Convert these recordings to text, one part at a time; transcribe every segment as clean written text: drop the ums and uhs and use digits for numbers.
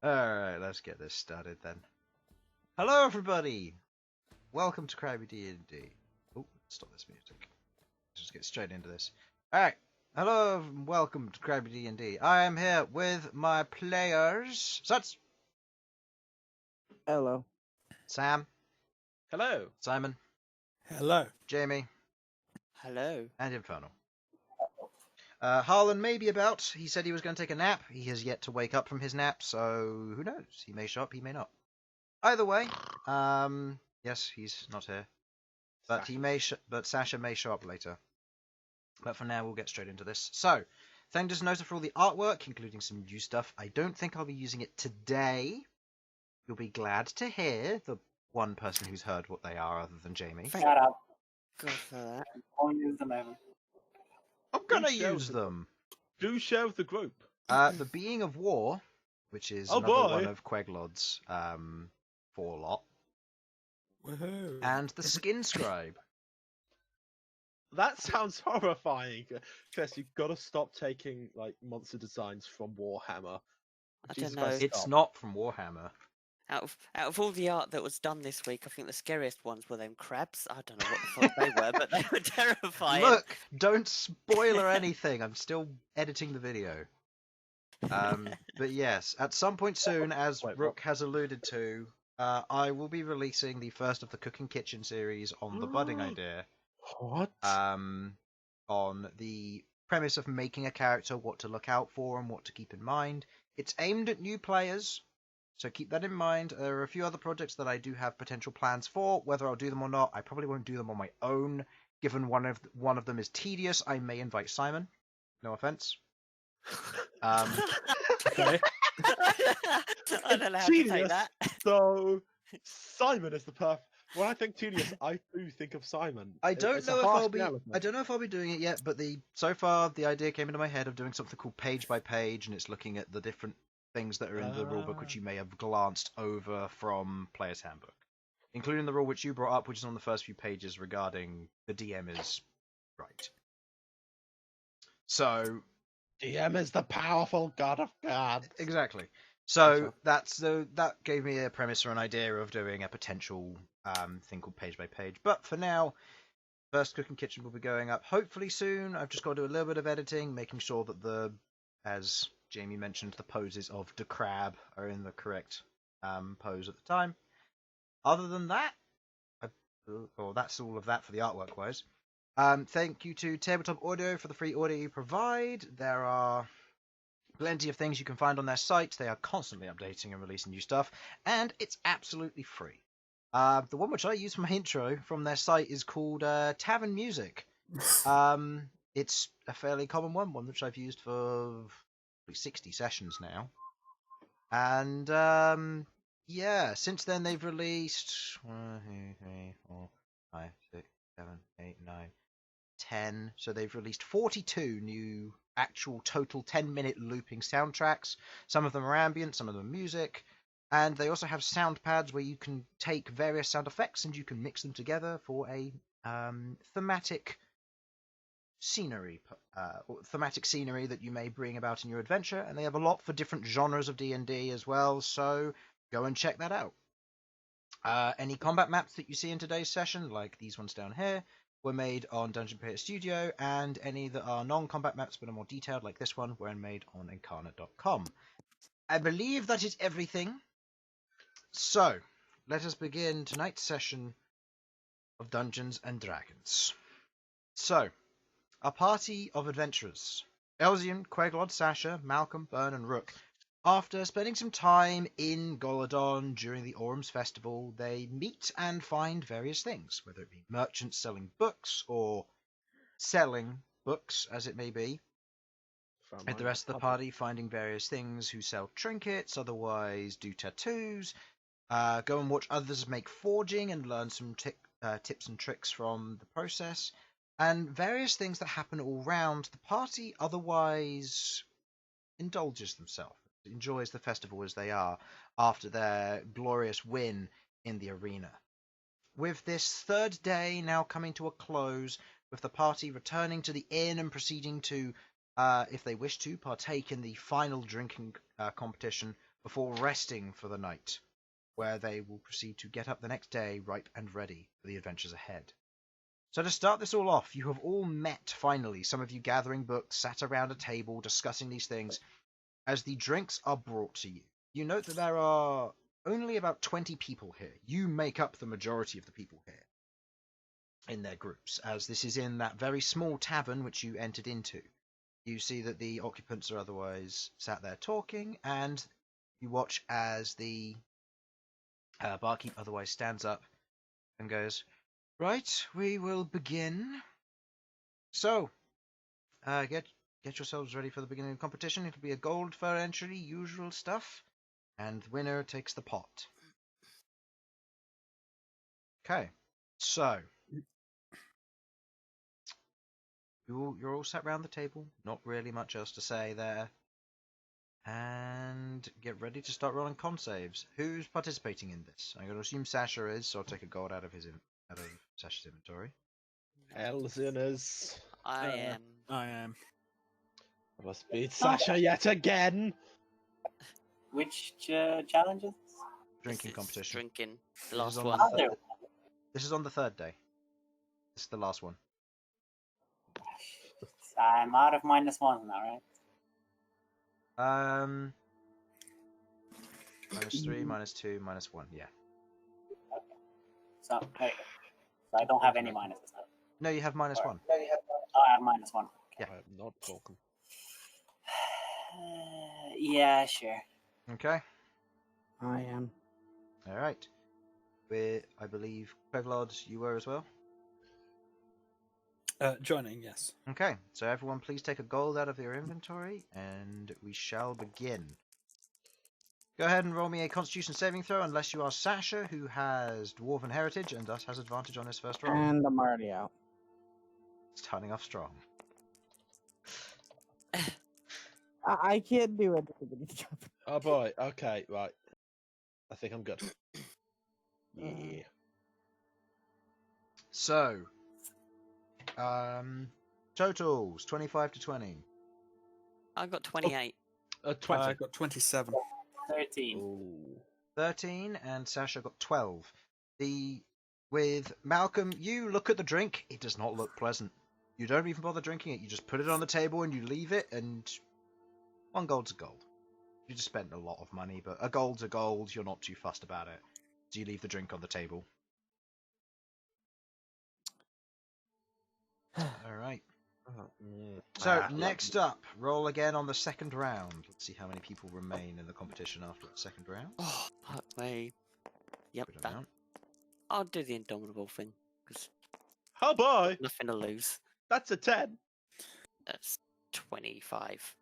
Alright, let's get this started then. Hello everybody! Welcome to Crabby D&D. Oh, stop this music. Let's just get straight into this. Alright, hello and welcome to Crabby D&D. I am here with my players. Sudz! Hello. Sam. Hello. Simon. Hello. Jamie. Hello. And Infernal. Harlan may be about. He said he was going to take a nap. He has yet to wake up from his nap, so who knows? He may show up, he may not. Either way, yes, he's not here, but but Sasha may show up later. But for now, we'll get straight into this. So, thank you note for all the artwork, including some new stuff. I don't think I'll be using it today. You'll be glad to hear the one person who's heard what they are, other than Jamie. Shut up. Good for that. I'll use them ever. I'm gonna Do share use with them. Do share with the group. The Being of War, which is Oh, another boy. one of Queglod's Warlock, Woohoo. and the Skin Scribe. That sounds horrifying. Chris, you've got to stop taking like monster designs from Warhammer. I Jesus don't know. Christ, It's stop. not from Warhammer. Out of all the art that was done this week, I think the scariest ones were them crabs. I don't know what the fuck they were, but they were terrifying. Look, don't spoiler anything. I'm still editing the video. But yes, at some point soon, as Wait, Rook has alluded to, I will be releasing the first of the Cooking Kitchen series on the budding idea. What? On the premise of making a character, what to look out for, and what to keep in mind. It's aimed at new players, so keep that in mind. There are a few other projects that I do have potential plans for. Whether I'll do them or not, I probably won't do them on my own. Given one of them is tedious, I may invite Simon. No offense. Okay. I don't know how to take Genius. that. So Simon is the perfect. When I think tedious, I do think of Simon. I don't It's a know if harsh I'll be. reality. I don't know if I'll be doing it yet, but so far the idea came into my head of doing something called page by page, and it's looking at the different things that are in the rulebook which you may have glanced over from Player's Handbook, including the rule which you brought up, which is on the first few pages regarding the DM is right. So DM is the powerful god of gods. exactly. So that gave me a premise or an idea of doing a potential thing called page by page. But for now, first Cooking Kitchen will be going up hopefully soon. I've just got to do a little bit of editing, making sure that as Jamie mentioned, the poses of the crab are in the correct pose at the time. Other than that, that's all of that for the artwork wise. Thank you to Tabletop Audio for the free audio you provide. There are plenty of things you can find on their site. They are constantly updating and releasing new stuff, and it's absolutely free. The one which I use for my intro from their site is called Tavern Music. It's a fairly common one which I've used for 60 sessions now. And yeah, since then they've released 1, 2, 3, 4, 5, 6, 7, 8, 9, 10. So they've released 42 new actual total 10-minute looping soundtracks. Some of them are ambient, some of them are music. And they also have sound pads where you can take various sound effects and you can mix them together for a thematic scenery that you may bring about in your adventure. And they have a lot for different genres of D&D as well, so go and check that out. Any combat maps that you see in today's session, like these ones down here, were made on Dungeon Creator Studio, and any that are non-combat maps but are more detailed, like this one, were made on Incarnate.com. I believe that is everything. So, let us begin tonight's session of Dungeons and Dragons. So, a party of adventurers. Elsyan, Queglod, Sasha, Malcom, Bern, and Rook. After spending some time in Goladon during the Orms Festival, they meet and find various things, whether it be merchants selling books or selling books, as it may be. With the rest of the party finding various things who sell trinkets, otherwise do tattoos, go and watch others make forging and learn some tips and tricks from the process, and various things that happen all round. The party otherwise indulges themselves, enjoys the festival as they are after their glorious win in the arena. With this third day now coming to a close, with the party returning to the inn and proceeding to, if they wish to, partake in the final drinking competition before resting for the night, where they will proceed to get up the next day ripe and ready for the adventures ahead. So to start this all off, you have all met finally, some of you gathering books, sat around a table discussing these things, as the drinks are brought to you. You note that there are only about 20 people here. You make up the majority of the people here in their groups, as this is in that very small tavern which you entered into. You see that the occupants are otherwise sat there talking, and you watch as the barkeep otherwise stands up and goes, "Right, we will begin. So, get yourselves ready for the beginning of the competition. It'll be a gold for entry, usual stuff, and the winner takes the pot." Okay, so you're all sat round the table. Not really much else to say there. And get ready to start rolling con saves. Who's participating in this? I'm going to assume Sasha is, so I'll take a gold out of Sasha's inventory. Elsyan is. I am. I am. I must beat Sasha yet again. Which challenges? Drinking This is competition. Drinking. The This is last on one. the Other. This is on the third day. This is the last one. I'm out of -1 now, right? -3, -2, -1. Yeah. So, okay. So I don't have any minuses now. No, you have -1. Oh, I have -1. Yeah. I am not broken. Yeah, sure. Okay. I am. All right. I believe Queglod, you were as well. Joining, yes. Okay. So everyone, please take a gold out of your inventory, and we shall begin. Go ahead and roll me a Constitution saving throw, unless you are Sasha, who has Dwarven heritage and thus has advantage on his first roll. And I'm already out. Starting off strong. I can't do it. Oh boy. Okay, right. I think I'm good. Yeah. So, totals 25 to 20. I got 28. 20. I got 27. 13. Ooh. 13, and Sasha got 12. With Malcom, you look at the drink, it does not look pleasant. You don't even bother drinking it, you just put it on the table and you leave it, and 1 gold's a gold. You just spent a lot of money, but a gold's a gold, you're not too fussed about it. So you leave the drink on the table. Alright. So, next up, roll again on the second round. Let's see how many people remain in the competition after the second round. Oh, fuck me. Yep, Good that. amount. I'll do the indomitable thing, because Oh boy. nothing to lose. That's a 10. That's 25.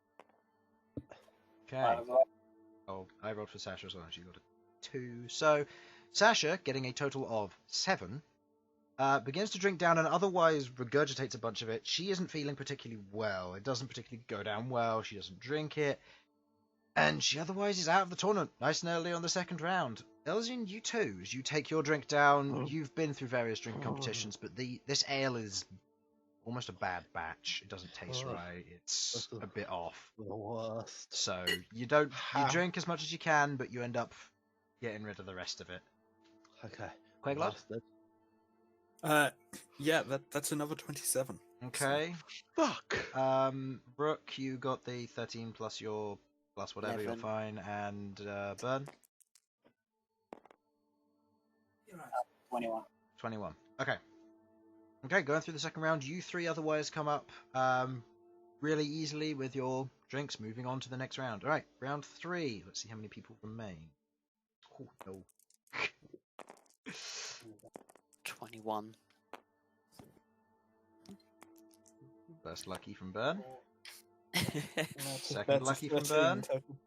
Okay. Oh, I rolled for Sasha as well. She got a 2. So, Sasha, getting a total of 7, begins to drink down and otherwise regurgitates a bunch of it. She isn't feeling particularly well. It doesn't particularly go down well. She doesn't drink it. And she otherwise is out of the tournament, nice and early on the second round. Elsyan, you too, as you take your drink down. You've been through various drinking competitions, but this ale is almost a bad batch. It doesn't taste right. It's a bit off. The worst. So you drink as much as you can, but you end up getting rid of the rest of it. Okay. Queglod? Bastard. Yeah, that's another 27. Okay. Fuck. Rook, you got the 13 plus your plus whatever, you're 11. fine. And Bern? 21. 21. Okay. Okay, going through the second round, you 3 otherwise come up really easily with your drinks, moving on to the next round. Alright, round 3. Let's see how many people remain. Oh, no. 21. First lucky from Bern. That's Second lucky from 13 Bern. total.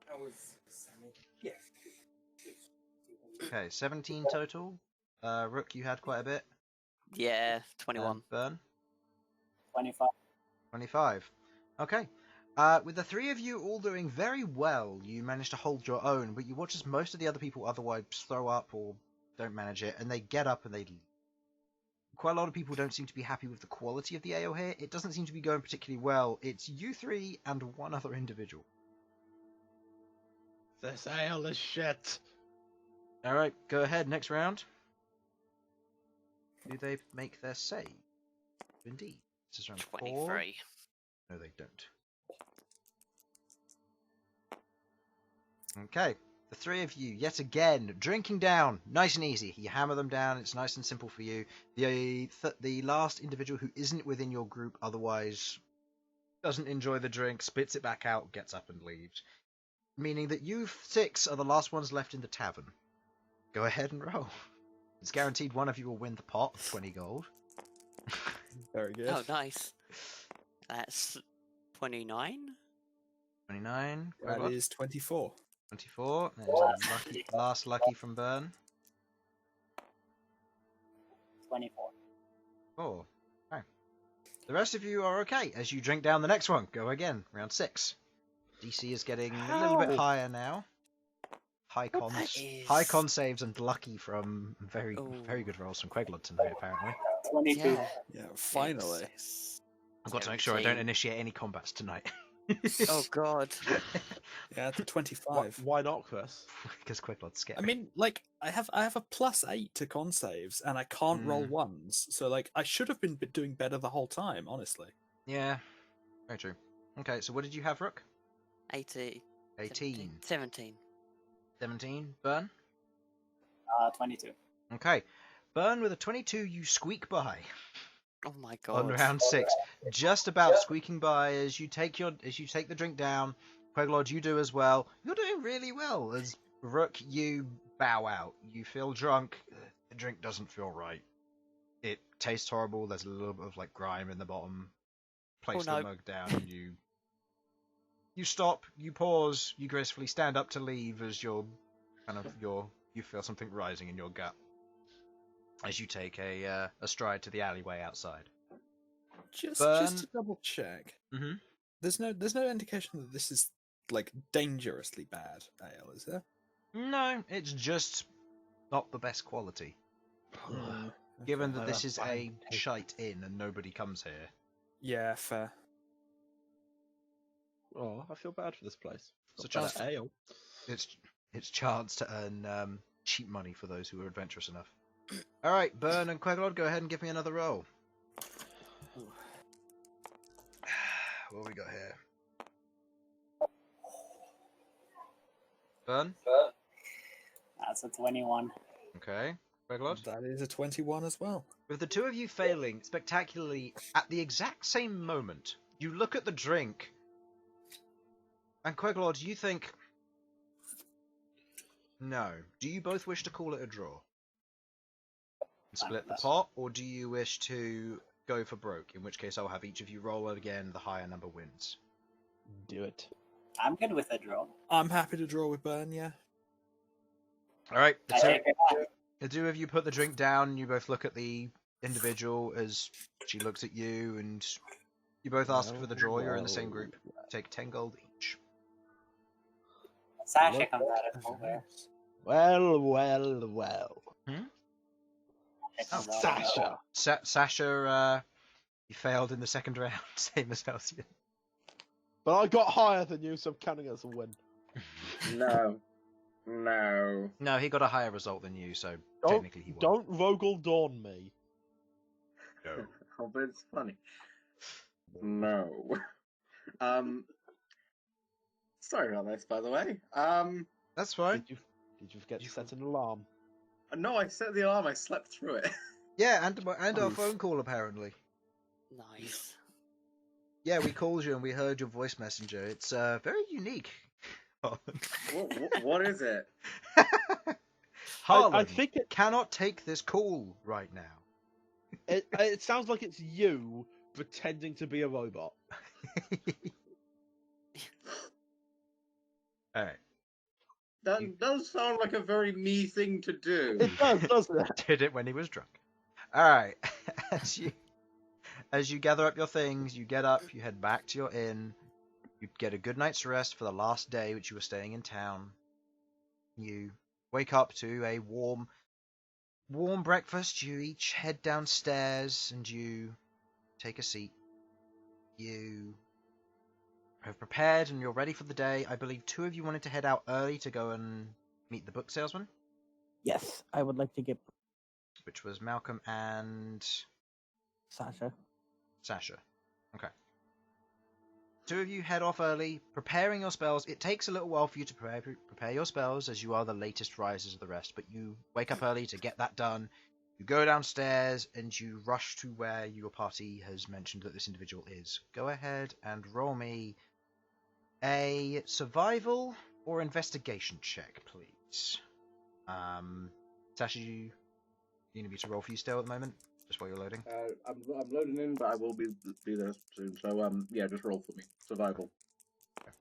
Okay, 17 total. Rook, you had quite a bit. Yeah, 21. And Bern? 25. 25. Okay. With the 3 of you all doing very well, you manage to hold your own, but you watch as most of the other people otherwise throw up or don't manage it, and they get up and they leave. Quite a lot of people don't seem to be happy with the quality of the ale here. It doesn't seem to be going particularly well. It's you 3 and 1 other individual. This ale is shit. All right, go ahead. Next round. Do they make their save? Indeed. This is round 4. 23. No, they don't. Okay, the three of you, yet again, drinking down, nice and easy. You hammer them down, it's nice and simple for you. The last individual who isn't within your group, otherwise doesn't enjoy the drink, spits it back out, gets up and leaves. Meaning that you 6 are the last ones left in the tavern. Go ahead and roll. It's guaranteed one of you will win the pot, 20 gold. Very good. Oh, nice. That's 29. 29. That Queglod. is 24. 24. There's a last lucky from Bern. 24. 4. Okay. The rest of you are okay as you drink down the next one. Go again. Round 6. DC is getting a little bit How? high now. High Well, con, that is- high con saves and lucky from very Oh. very good rolls from Queglod tonight, apparently. 22. Yeah. Yeah, finally. I've got to make sure I don't 17. initiate any combats tonight. Oh, God. Yeah, it's a Why, 25. why not, Chris? Because Queglod's scary. I mean, like, I have a +8 to con saves, and I can't roll Mm. ones. So, like, I should have been doing better the whole time, honestly. Yeah, very true. Okay, so what did you have, Rook? 18. 18. 17. 17. Bern? 22. Okay. Bern with a 22, you squeak by. Oh, my God. On round 6, just about squeaking by as you take the drink down. Queglod, you do as well. You're doing really well. As Rook, you bow out. You feel drunk. The drink doesn't feel right. It tastes horrible. There's a little bit of like grime in the bottom. Place Oh, the no. mug down. And you stop. You pause. You gracefully stand up to leave as you feel something rising in your gut. As you take a stride to the alleyway outside. Just Bern- to double check, Mhm. there's no indication that this is like dangerously bad ale, is there? No, it's just not the best quality. Given that this is a shite inn and nobody comes here. Yeah, fair. Oh, I feel bad for this place. It's a Not chance. better ale. It's chance to earn cheap money for those who are adventurous enough. All right, Bern and Queglod, go ahead and give me another roll. What have we got here? Bern? That's a 21. Okay. Queglod? That is a 21 as well. With the two of you failing spectacularly at the exact same moment, you look at the drink, and Queglod, you think, no. Do you both wish to call it a draw? And split the pot, or do you wish to go for broke? In which case, I'll have each of you roll it again. The higher number wins. Do it. I'm good with a draw. I'm happy to draw with Bern, yeah. All right. I take it back. The two of you put the drink down, and you both look at the individual as she looks at you, and you both ask for the draw. You're in the same group. Take 10 gold each. Sasha comes out of nowhere. Well. It Oh, comes out of nowhere. Sasha. Sasha, you failed in the second round, same as Elsyan. But I got higher than you, so I'm counting it as a win. No. No. No, he got a higher result than you, so Don't- technically he won. Don't Rogel Dawn me. No. Oh, but it's funny. No. Sorry about this, by the way. That's fine. Did you forget to set an alarm? No, I set the alarm. I slept through it. Yeah, and our Oof. phone call apparently. Nice. Yeah, we called you and we heard your voice messenger. It's very unique. What is it? Harlan I think cannot take this call right now. it sounds like it's you pretending to be a robot. All right. That does sound like a very me thing to do. It does, doesn't it? Did it when he was drunk. All right. As you gather up your things, you get up, you head back to your inn. You get a good night's rest for the last day which you were staying in town. You wake up to a warm breakfast. You each head downstairs and you take a seat. You have prepared and you're ready for the day. I believe 2 of you wanted to head out early to go and meet the book salesman, Yes, I would like to get which was Malcom and Sasha. Sasha. Okay. 2 of you head off early, preparing your spells. It takes a little while for you to prepare your spells, as you are the latest risers of the rest, but you wake up early to get that done. You go downstairs and you rush to where your party has mentioned that this individual is. Go ahead and roll me a survival or investigation check, please. Sasha, you need me to roll for you still at the moment, just while you're loading. I'm loading in, but I will be there soon. So yeah, just roll for me. Survival. Okay.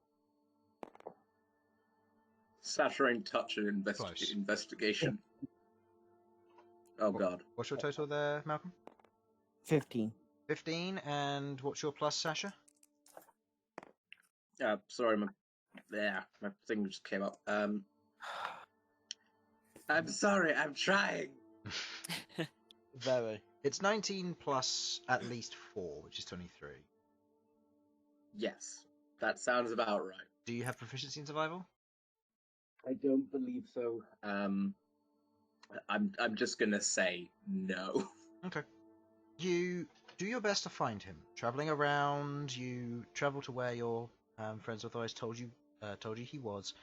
Sasha ain't touching Close. investigation. Oh god. What's your total there, Malcolm? 15. 15, and what's your plus, Sasha? Sorry, my thing just came up. I'm sorry, I'm trying. Very. It's 19 plus at least 4, which is 23. Yes, that sounds about right. Do you have proficiency in survival? I don't believe so. I'm just gonna say no. Okay. You do your best to find him. Traveling around, you travel to where your friends with eyes told you he was.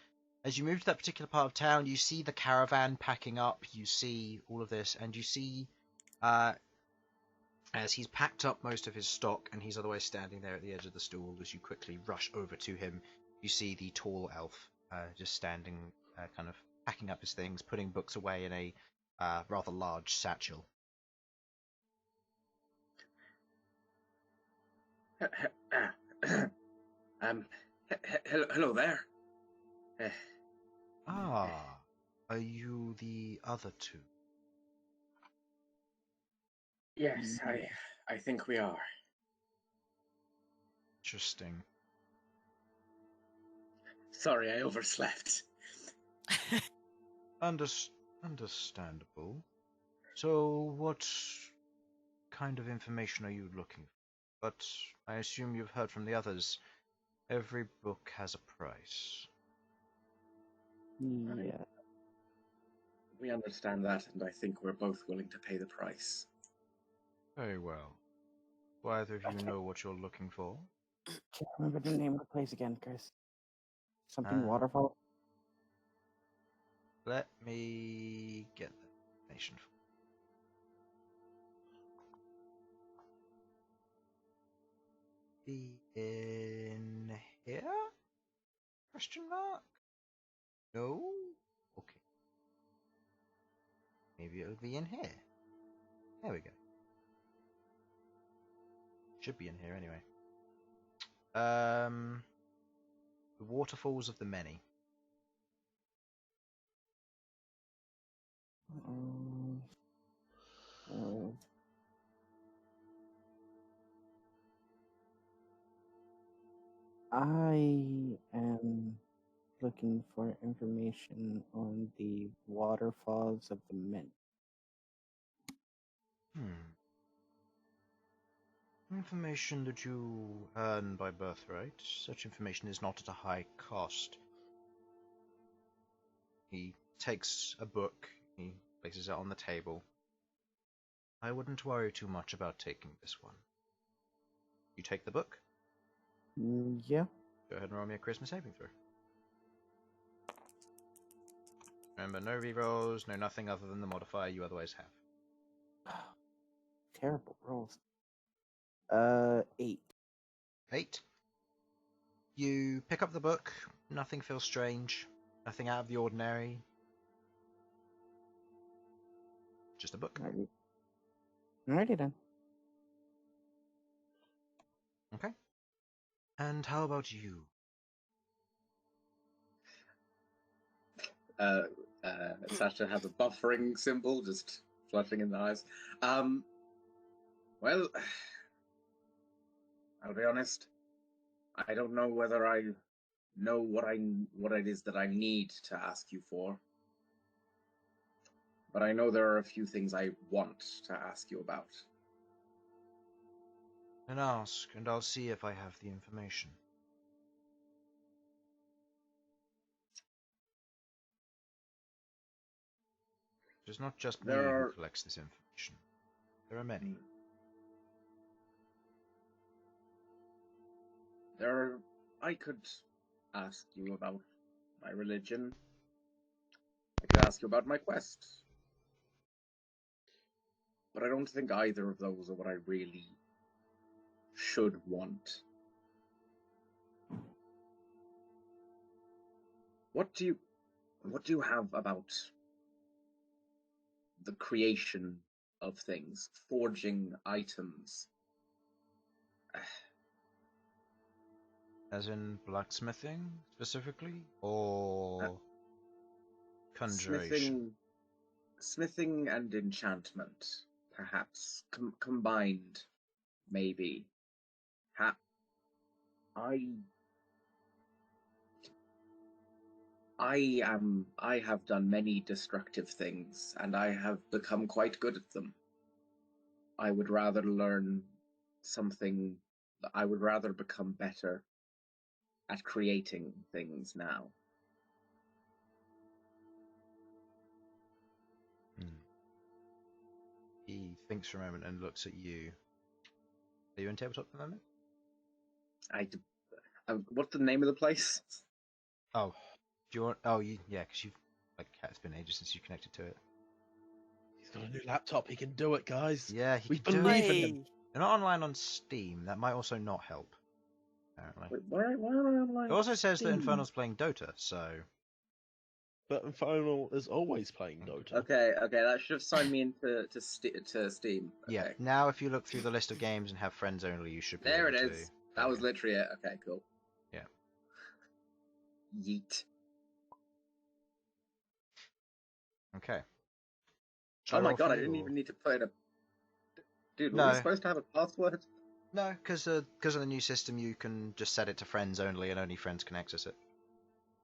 As you move to that particular part of town, you see the caravan packing up. You see all of this, and you see as he's packed up most of his stock, and he's otherwise standing there at the edge of the stool. As you quickly rush over to him, you see the tall elf just standing, kind of packing up his things, putting books away in a rather large satchel. Hello there. Ah, are you the other 2? Yes, I think we are. Interesting. Sorry, I overslept. Understandable. So, what kind of information are you looking for? But I assume you've heard from the others. Every book has a price. Yeah. We understand that, and I think we're both willing to pay the price. Very well. Do either of you know what you're looking for? Can't remember the name of the place again, Chris. Something Uh, waterfall. Let me get the information for you. Be in here? Question mark? No? Okay. Maybe it'll be in here. There we go. Should be in here anyway. The Waterfalls of the Many. I am looking for information on the waterfalls of the men. Information that you earn by birthright. Such information is not at a high cost. He takes a book, he places it on the table. I wouldn't worry too much about taking this one. You take the book? Yeah. Go ahead and roll me a Charisma saving throw. Remember, no rerolls, no nothing other than the modifier you otherwise have. Terrible rolls. 8. 8. You pick up the book. Nothing feels strange. Nothing out of the ordinary. Just a book. Alrighty then. Okay. And how about you? Sasha has a buffering symbol just flashing in the eyes. Well, I'll be honest. I don't know whether I know what it is that I need to ask you for. But I know there are a few things I want to ask you about. Then ask, and I'll see if I have the information. It's not just me There who are- collects this information. There are many. I could ask you about my religion. I could ask you about my quest. But I don't think either of those are what I really should want. What do you have about the creation of things, forging items? As in blacksmithing, specifically? Or conjuration? Smithing and enchantment, perhaps combined, maybe. I have done many destructive things, and I have become quite good at them. I would rather learn something. I would rather become better at creating things now. He thinks for a moment and looks at you. Are you in tabletop at the moment? What's the name of the place? Oh, do you want? Oh, yeah, because you've it's been ages since you connected to it. He's got a new laptop. He can do it, guys. Yeah, he We can do it. believe in him. Hey, They're not online on Steam. That might also not help. Apparently, Wait, why am I online? it also says that Steam? Infernal's playing Dota. So But Infernal is always playing Dota. Okay, that should have signed me into to Steam. Okay. yeah, now if you look through the list of games and have friends only, you should be There it able is. to. That was Okay. literally it. Okay, cool. Yeah. Yeet. Okay. Oh my roll god, for I you, didn't or- even need to put in a... Dude, were No. we supposed to have a password? No, because of the new system, you can just set it to friends only, and only friends can access it.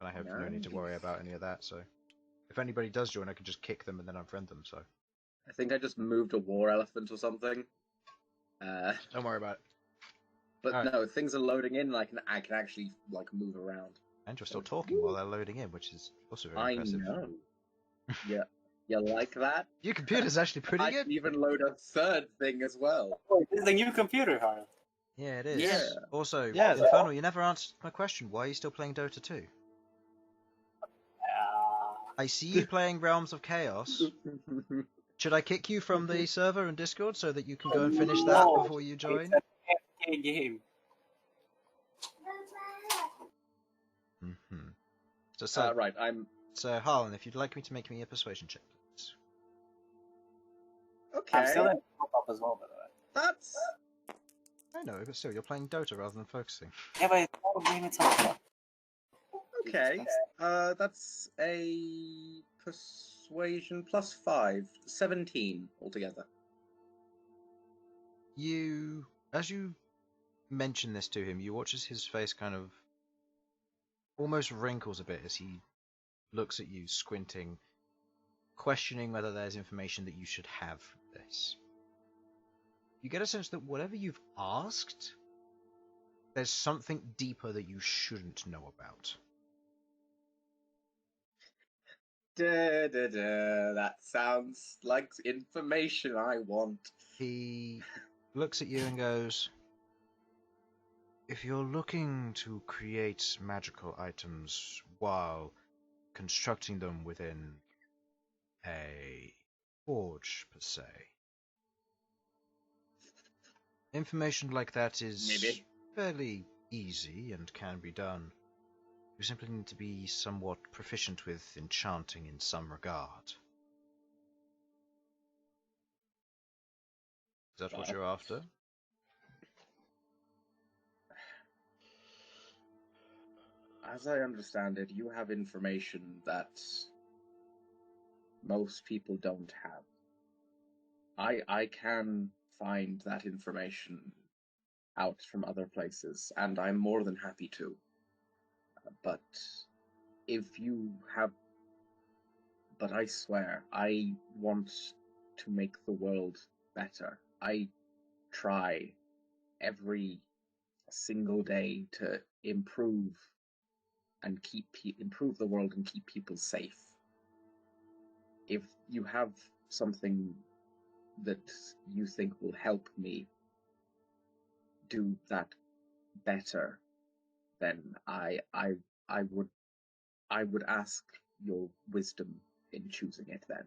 And I have no need to worry Nice. about any of that. So, if anybody does join, I can just kick them and then unfriend them. So, I think I just moved a war elephant or something. don't worry about it. But Alright. no, things are loading in, and I can actually, move around. And you're still talking while they're loading in, which is also very I impressive. know. Yeah. You like that? Your computer's actually pretty I good. can even load a third thing as well. Wait, this is a new computer, Harlan. Yeah, it is. Yeah. Also, Yeah. Infernal, you never answered my question. Why are you still playing Dota 2? I see you playing Realms of Chaos. Should I kick you from the server and Discord so that you can go and finish that No, before you join? It's an AFK game. Mm-hmm. So, right, so Harlan, if you'd like me to make me a persuasion check, please. okay. I'm still in top as well, by the way. That's... I know, but still, you're playing Dota rather than focusing. Yeah, but it's not a game, it's on. Okay. That's a persuasion plus 5. 17 altogether. As you mention this to him, you watch as his face kind of almost wrinkles a bit as he looks at you, squinting, questioning whether there's information that you should have from this. You get a sense that whatever you've asked, there's something deeper that you shouldn't know about. That sounds like information I want. He looks at you and goes, if you're looking to create magical items while constructing them within a forge, per se, information like that is Maybe. fairly easy and can be done. You simply need to be somewhat proficient with enchanting in some regard. Is that what you're after? As I understand it, you have information that most people don't have. I can find that information out from other places, and I'm more than happy to. But if you have... But I swear, I want to make the world better. I try every single day to improve and improve the world and keep people safe. if you have something that you think will help me do that better, then I would ask your wisdom in choosing it then.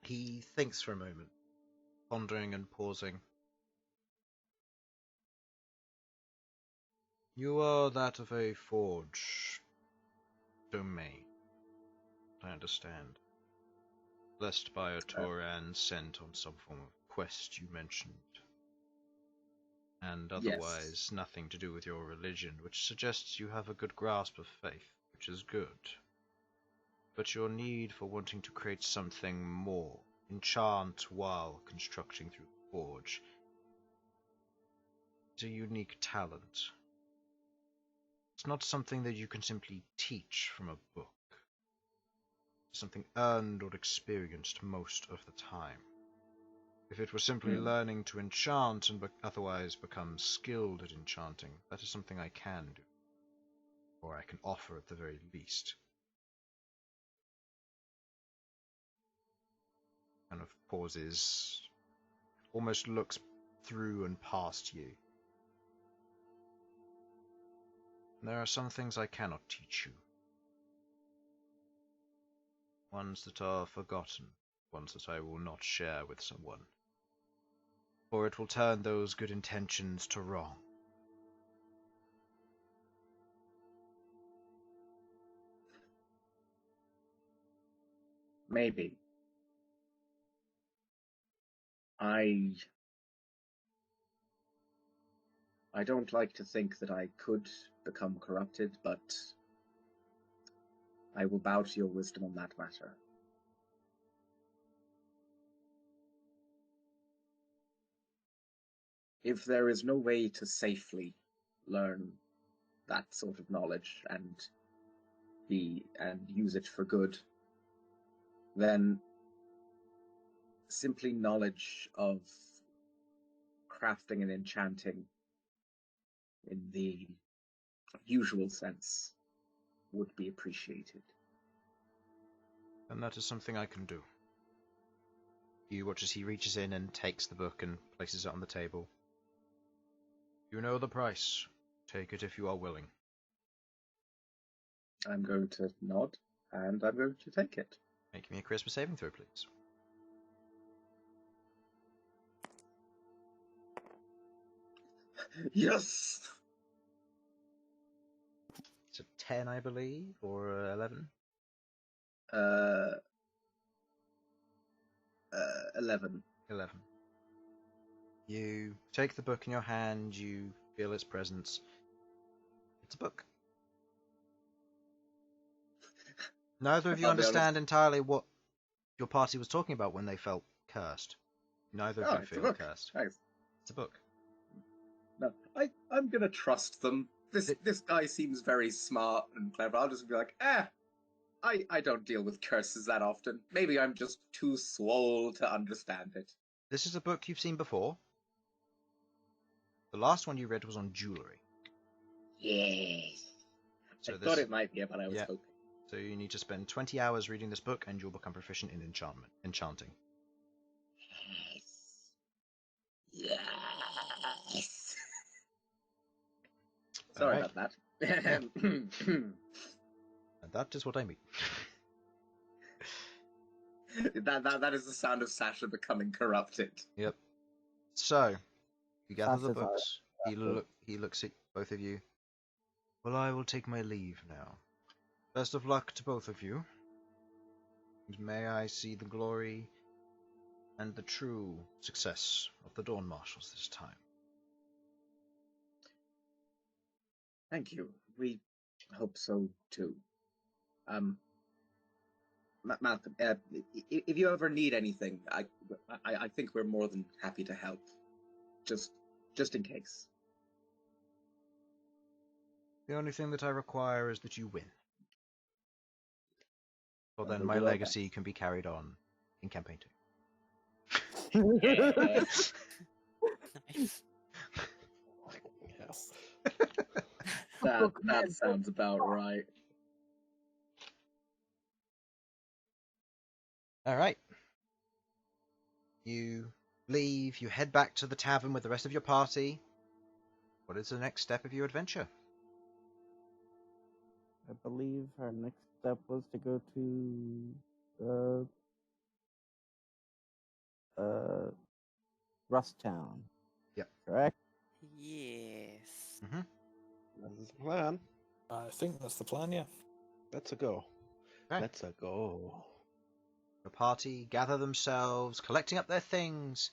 He thinks for a moment, pondering and pausing. You are that of a forge domain. I understand. Blessed by a Tauran sent on some form of quest you mentioned. And otherwise nothing to do with your religion, which suggests you have a good grasp of faith, which is good. But your need for wanting to create something more, enchant while constructing through the forge, is a unique talent. It's not something that you can simply teach from a book. It's something earned or experienced most of the time. If it were simply learning to enchant and otherwise become skilled at enchanting, that is something I can do. Or I can offer at the very least. Kind of pauses, almost looks through and past you. There are some things I cannot teach you. Ones that are forgotten, ones that I will not share with someone. Or it will turn those good intentions to wrong. Maybe. I don't like to think that I could become corrupted, but I will bow to your wisdom on that matter. If there is no way to safely learn that sort of knowledge and use it for good, then simply knowledge of crafting and enchanting in the usual sense would be appreciated. And that is something I can do. You watch as he reaches in and takes the book and places it on the table. You know the price. Take it if you are willing. I'm going to nod, and I'm going to take it. Make me a charisma saving throw, please. Yes! It's a 10, I believe, or 11? 11. 11. You take the book in your hand, you feel its presence. It's a book. Neither of you I'll be understand entirely what your party was talking about when they felt cursed. Neither of you It's a feel book. cursed. Nice. It's a book. No, I'm gonna trust them. This guy seems very smart and clever. I'll just be like, I don't deal with curses that often. Maybe I'm just too swole to understand it. This is a book you've seen before. The last one you read was on jewellery. Yes. So I thought it might be, but I was hoping. So you need to spend 20 hours reading this book and you'll become proficient in enchanting. Yes. Sorry Alright. about that. And that is what I mean. That is the sound of Sasha becoming corrupted. Yep. So, you gather the Sasha's books. He looks at both of you. Well, I will take my leave now. Best of luck to both of you. And may I see the glory and the true success of the Dawn Marshals this time. Thank you. We hope so too. Malcolm, if you ever need anything, I think we're more than happy to help. Just in case. The only thing that I require is that you win. Well, then We'll my do our legacy can be carried on in campaign 2. Nice. Yes. That sounds about right. All right. You leave. You head back to the tavern with the rest of your party. What is the next step of your adventure? I believe our next step was to go to Rust Town. Yep. Correct? Yes. That's the plan. I think that's the plan, yeah. Let's go. Okay. Let's go. The party gather themselves, collecting up their things,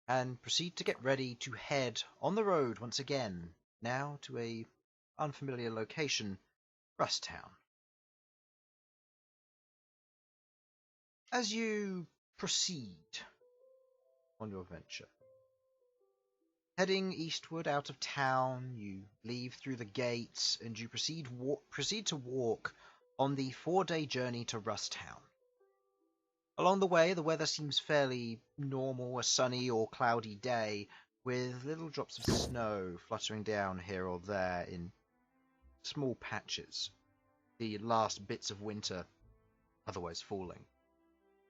and proceed to get ready to head on the road once again, now to a unfamiliar location, Rust Town. As you proceed on your venture, heading eastward out of town, you leave through the gates and you proceed to walk on the 4-day journey to Rust Town. Along the way, the weather seems fairly normal, a sunny or cloudy day, with little drops of snow fluttering down here or there in small patches, the last bits of winter otherwise falling.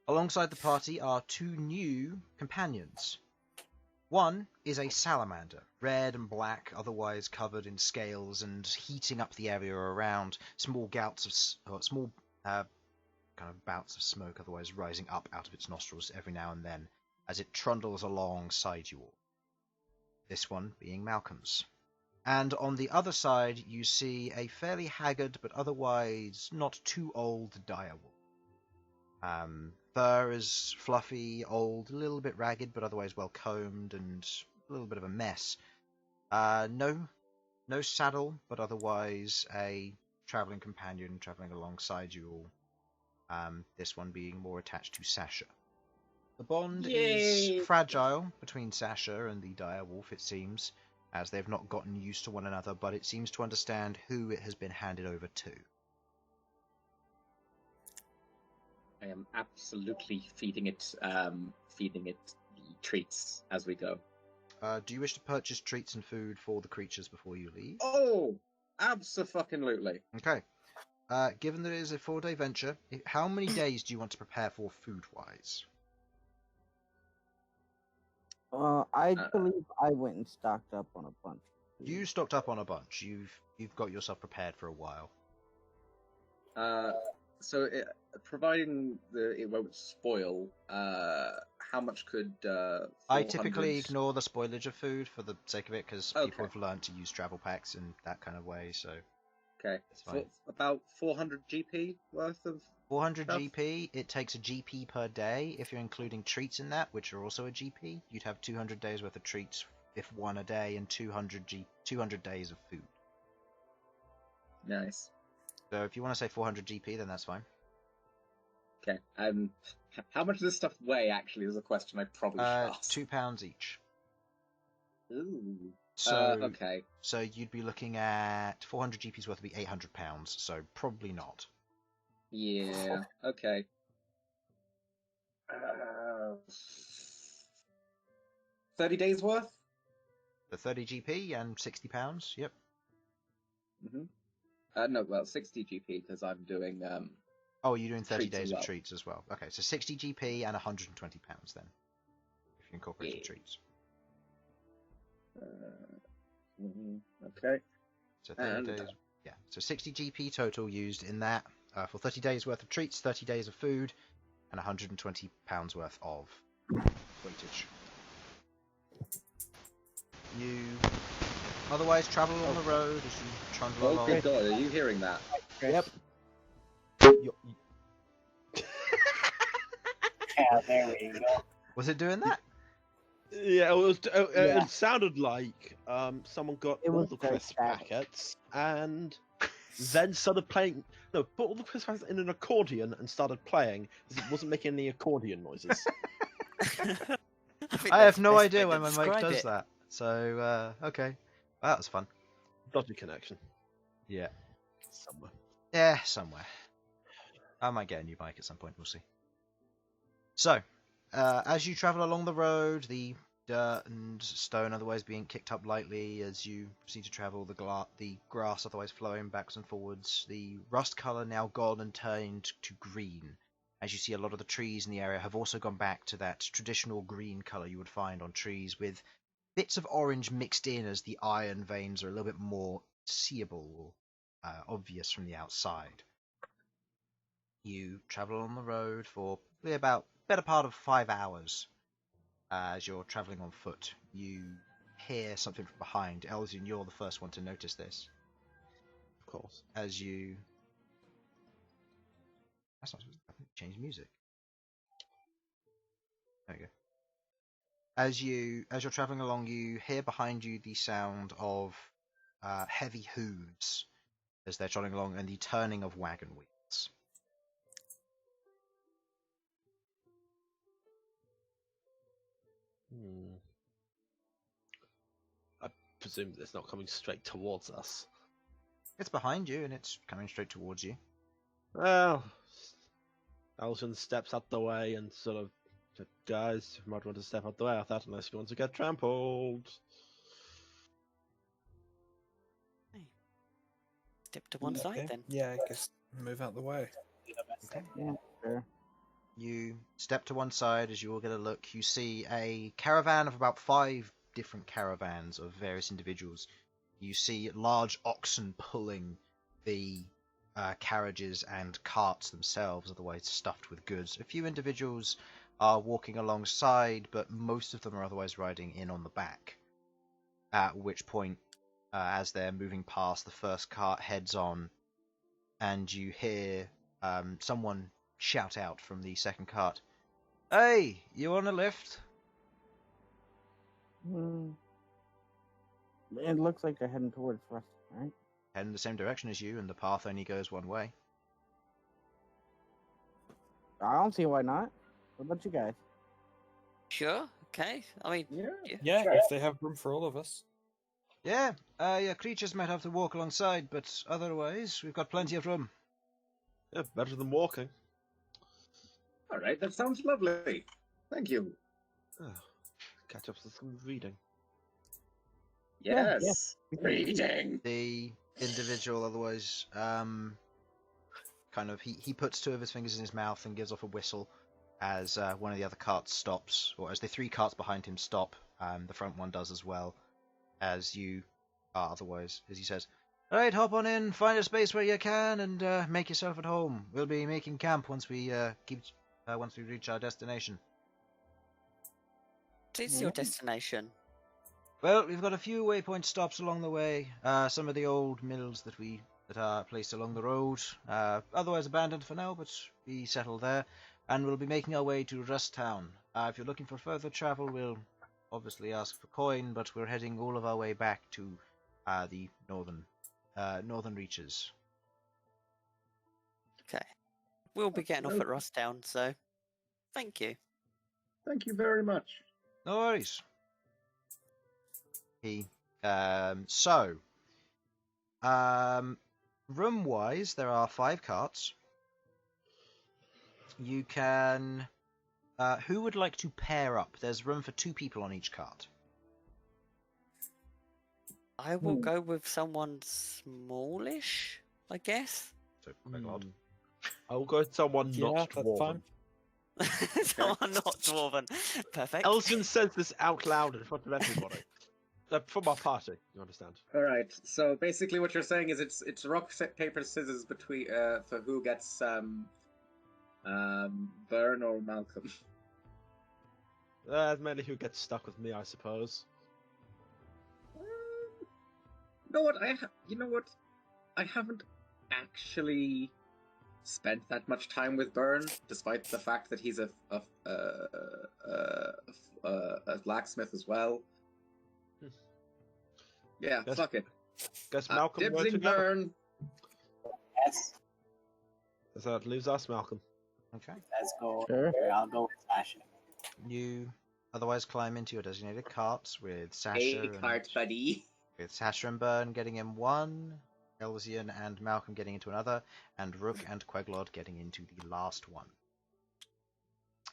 Alongside the party are 2 new companions. One is a salamander, red and black, otherwise covered in scales and heating up the area around, small bouts of smoke otherwise rising up out of its nostrils every now and then as it trundles alongside you all. This one being Malcolm's. And on the other side you see a fairly haggard but otherwise not too old direwolf. Fur is fluffy, old, a little bit ragged, but otherwise well combed and a little bit of a mess. No saddle, but otherwise a travelling companion travelling alongside you all. This one being more attached to Sasha. The bond is fragile between Sasha and the direwolf, it seems, as they've not gotten used to one another, but it seems to understand who it has been handed over to. I am absolutely feeding it treats as we go. Do you wish to purchase treats and food for the creatures before you leave? Oh, abso-fucking-lutely. Okay. Given that it is a 4-day venture, how many days do you want to prepare for food-wise? I believe I went and stocked up on a bunch. You stocked up on a bunch. You've got yourself prepared for a while. So, providing it won't spoil, how much could... I typically ignore the spoilage of food for the sake of it, because people have learned to use travel packs in that kind of way, so... Okay, it's fine. About 400 GP worth of 400 stuff? GP, it takes a GP per day. If you're including treats in that, which are also a GP, you'd have 200 days worth of treats, if one a day, and 200 days of food. Nice. So if you want to say 400 GP, then that's fine. Okay, how much does this stuff weigh, actually, is a question I probably should ask. 2 pounds each. Ooh. So, okay. So you'd be looking at 400 GP's worth would be 800 pounds, so probably not. Yeah, okay. 30 days worth? The 30 GP and 60 pounds, yep. No, well, 60 GP, because I'm doing... Oh, you're doing 30 treats days as of well. treats as well. Okay, so 60 GP and 120 pounds then, if you incorporate the treats. Okay. So 30 days, yeah. So 60 GP total used in that for 30 days worth of treats, 30 days of food, and 120 pounds worth of weightage. You otherwise travel on the road as you trundle Oh, along. good God, are you hearing that? Yep. Yeah, there we go. Was it doing that? Yeah, it was. Yeah. It sounded like someone got It all was the very crisp sad. packets and then started playing. No, put all the crisp packets in an accordion and started playing because it wasn't making any accordion noises. I have no idea when my mic does that. So, okay. Well, that was fun. Dodgy connection. Yeah. Somewhere. Yeah, somewhere. I might get a new bike at some point, we'll see. So, as you travel along the road, the dirt and stone otherwise being kicked up lightly as you proceed to travel, the grass otherwise flowing backwards and forwards, the rust colour now gone and turned to green, as you see a lot of the trees in the area have also gone back to that traditional green colour you would find on trees, with bits of orange mixed in as the iron veins are a little bit more seeable or obvious from the outside. You travel on the road for about better part of 5 hours. As you're travelling on foot, you hear something from behind. Elsyan, you're the first one to notice this. Of course. As you... That's not supposed to happen. Change music. There we go. As you're travelling along, you hear behind you the sound of heavy hooves as they're trotting along, and the turning of wagon wheels. I presume that it's not coming straight towards us. It's behind you, and it's coming straight towards you. Well, Elsyan steps out the way and sort of, guys, you might want to step out the way of that unless you want to get trampled. Step to one side Okay. then. Yeah, I guess move out the way. Yeah, sure. You step to one side as you all get a look. You see a caravan of about 5 different caravans of various individuals. You see large oxen pulling the carriages and carts themselves, otherwise stuffed with goods. A few individuals are walking alongside, but most of them are otherwise riding in on the back. At which point, as they're moving past, the first cart heads on, and you hear someone shout out from the second cart, "Hey, you want a lift?" It looks like they're heading towards us, right? Heading the same direction as you, and the path only goes one way. I don't see why not. What about you guys? Sure. Okay. I mean, Yeah, Sure. if they have room for all of us. Yeah, your creatures might have to walk alongside, but otherwise, we've got plenty of room. Yeah, better than walking. All right, that sounds lovely. Thank you. Catch up with some reading. Yeah, Yes, reading. The individual otherwise, kind of, he puts 2 of his fingers in his mouth and gives off a whistle as one of the other carts stops, or as the 3 carts behind him stop. The front one does as well, as you are otherwise, as he says, "Alright, hop on in, find a space where you can, and make yourself at home. We'll be making camp once we once we reach our destination." what is your destination? Well, we've got a few waypoint stops along the way. Some of the old mills that are placed along the road, otherwise abandoned for now, but we settle there, and we'll be making our way to Rust Town. If you're looking for further travel, we'll obviously ask for coin, but we're heading all of our way back to the northern reaches. Okay. We'll be getting off at Rusttown, so thank you. Thank you very much. No worries. Room-wise, there are 5 carts. You can... who would like to pair up? There's room for 2 people on each cart. I will go with someone smallish, I guess. So, Queglod. I'll go with someone Yeah, not that's dwarven. fine. Someone not dwarven. Perfect. Elsyan says this out loud in front of everybody. From our party, you understand. All right. So basically, what you're saying is it's rock, paper, scissors between for who gets Bern or Malcom. Mainly who gets stuck with me, I suppose. You know what? I haven't actually spent that much time with Bern, despite the fact that he's a blacksmith as well. Yeah, Guess- fuck it. Guess Malcolm go Dibsing together. Bern. Yes, So that leaves us, Malcolm. Okay. let's go. Sure. I'll go with Sasha. You otherwise climb into your designated carts with Sasha A cart buddy. with Sasha and Bern getting in one, Elsyan and Malcolm getting into another, and Rook and Queglod getting into the last one.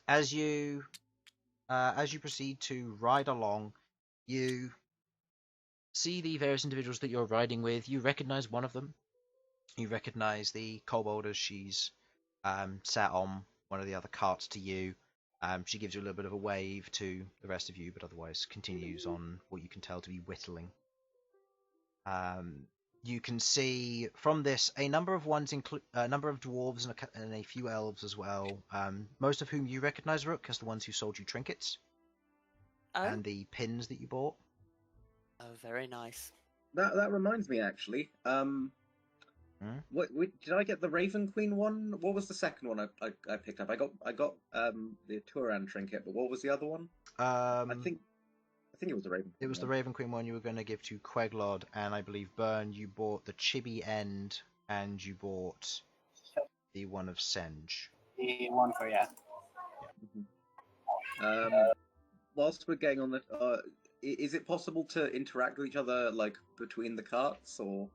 As you as you proceed to ride along, you see the various individuals that you're riding with. You recognize one of them. You recognize the kobold as she's sat on one of the other carts to you. She gives you a little bit of a wave to the rest of you, but otherwise continues on what you can tell to be whittling. You can see from this a number of a number of dwarves and a few elves as well. Most of whom you recognize, Rook, as the ones who sold you trinkets and the pins that you bought. Oh, very nice. That reminds me, actually. What did I get the Raven Queen one? What was the second one I picked up? I got the Turan trinket, but what was the other one? I think it was the Raven Queen. It was the Raven Queen one you were going to give to Queglod, and I believe Bern, you bought the chibi end, and you bought the one of Senge. The one for Whilst we're getting on the, is it possible to interact with each other like between the carts, or?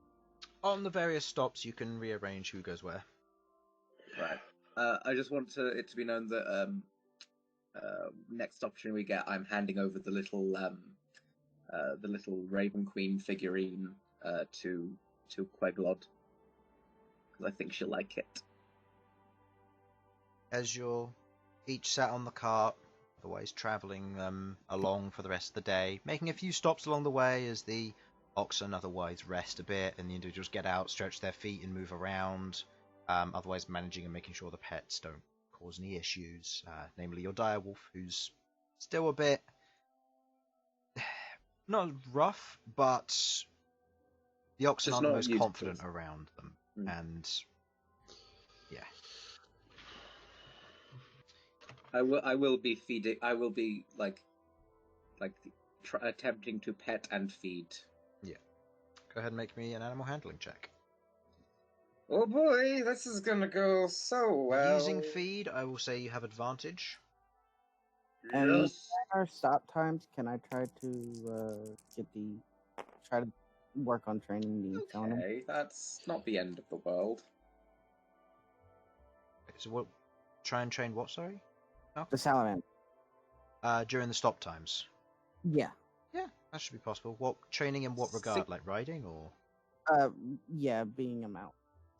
On the various stops, you can rearrange who goes where. Right. I just want it to be known that next opportunity we get, I'm handing over the little Raven Queen figurine to Queglod, because I think she'll like it. As you're each sat on the cart, otherwise travelling along for the rest of the day, making a few stops along the way as the oxen otherwise rest a bit and the individuals get out, stretch their feet and move around, otherwise managing and making sure the pets don't cause any issues, namely your direwolf, who's still a bit not rough, but the oxen aren't the most confident around them. And yeah, I will be feeding. I will be attempting to pet and feed. Yeah. Go ahead and make me an animal handling check. Oh boy, this is gonna go so well. Using feed, I will say you have advantage. And Yes. our stop times, can I try to try to work on training the on him? Okay, that's not the end of the world. So what? Try and train what? Sorry. The salamander. During the stop times. Yeah. Yeah, that should be possible. What training in what regard? Like riding or? Yeah, being a mount.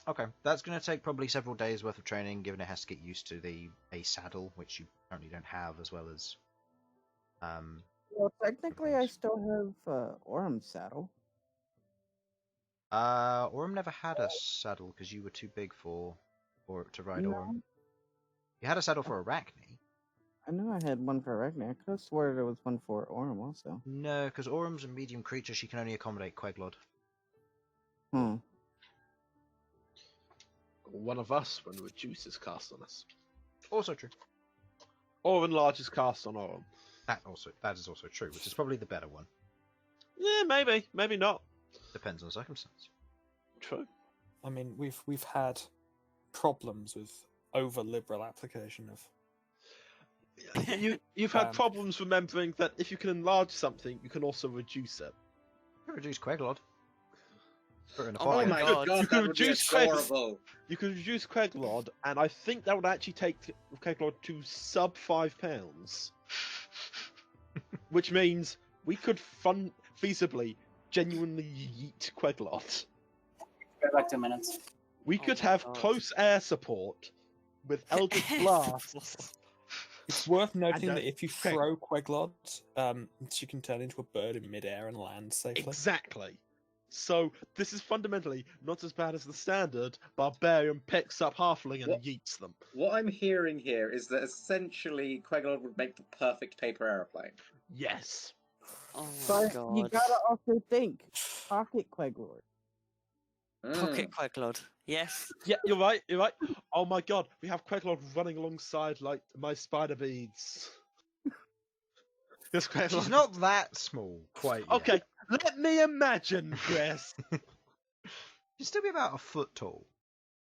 Okay, that's going to take probably several days worth of training, given it has to get used to a saddle, which you currently don't have, as well as. Well, technically, I still have Orm's saddle. Orm never had a saddle because you were too big to ride No. Orm. You had a saddle for Arachne. I knew I had one for Arachne. I could have swore there was one for Orm also. No, because Orm's a medium creature. She can only accommodate Queglod. One of us when reduce is cast on us. Also true. Or enlarge is cast on Orm. That is also true, which is probably the better one. Yeah, maybe not. Depends on circumstance. True. I mean, we've had problems with over liberal application of. You've had problems remembering that if you can enlarge something, you can also reduce it. You can reduce Queglod. Put her in a Oh fire. my God. You can reduce adorable. You can reduce Queglod, and I think that would actually take Queglod to sub £5, which means we could feasibly, genuinely yeet Queglod. like 2 minutes. We could have close air support with Eldritch Blast. It's worth noting And, that if you okay. throw Queglod, she can turn into a bird in midair and land safely. Exactly. So this is fundamentally not as bad as the standard barbarian picks up halfling and What? yeets them. What I'm hearing here is that essentially Queglod would make the perfect paper airplane. Yes. Oh my But God. you gotta also think, pocket Queglord. Pocket Queglod. Yes. Yeah, you're right. Oh my god, we have Queglod running alongside like my spider beads. This Queglod. She's not that small, quite yet. Okay, let me imagine, Chris. She'd still be about a foot tall.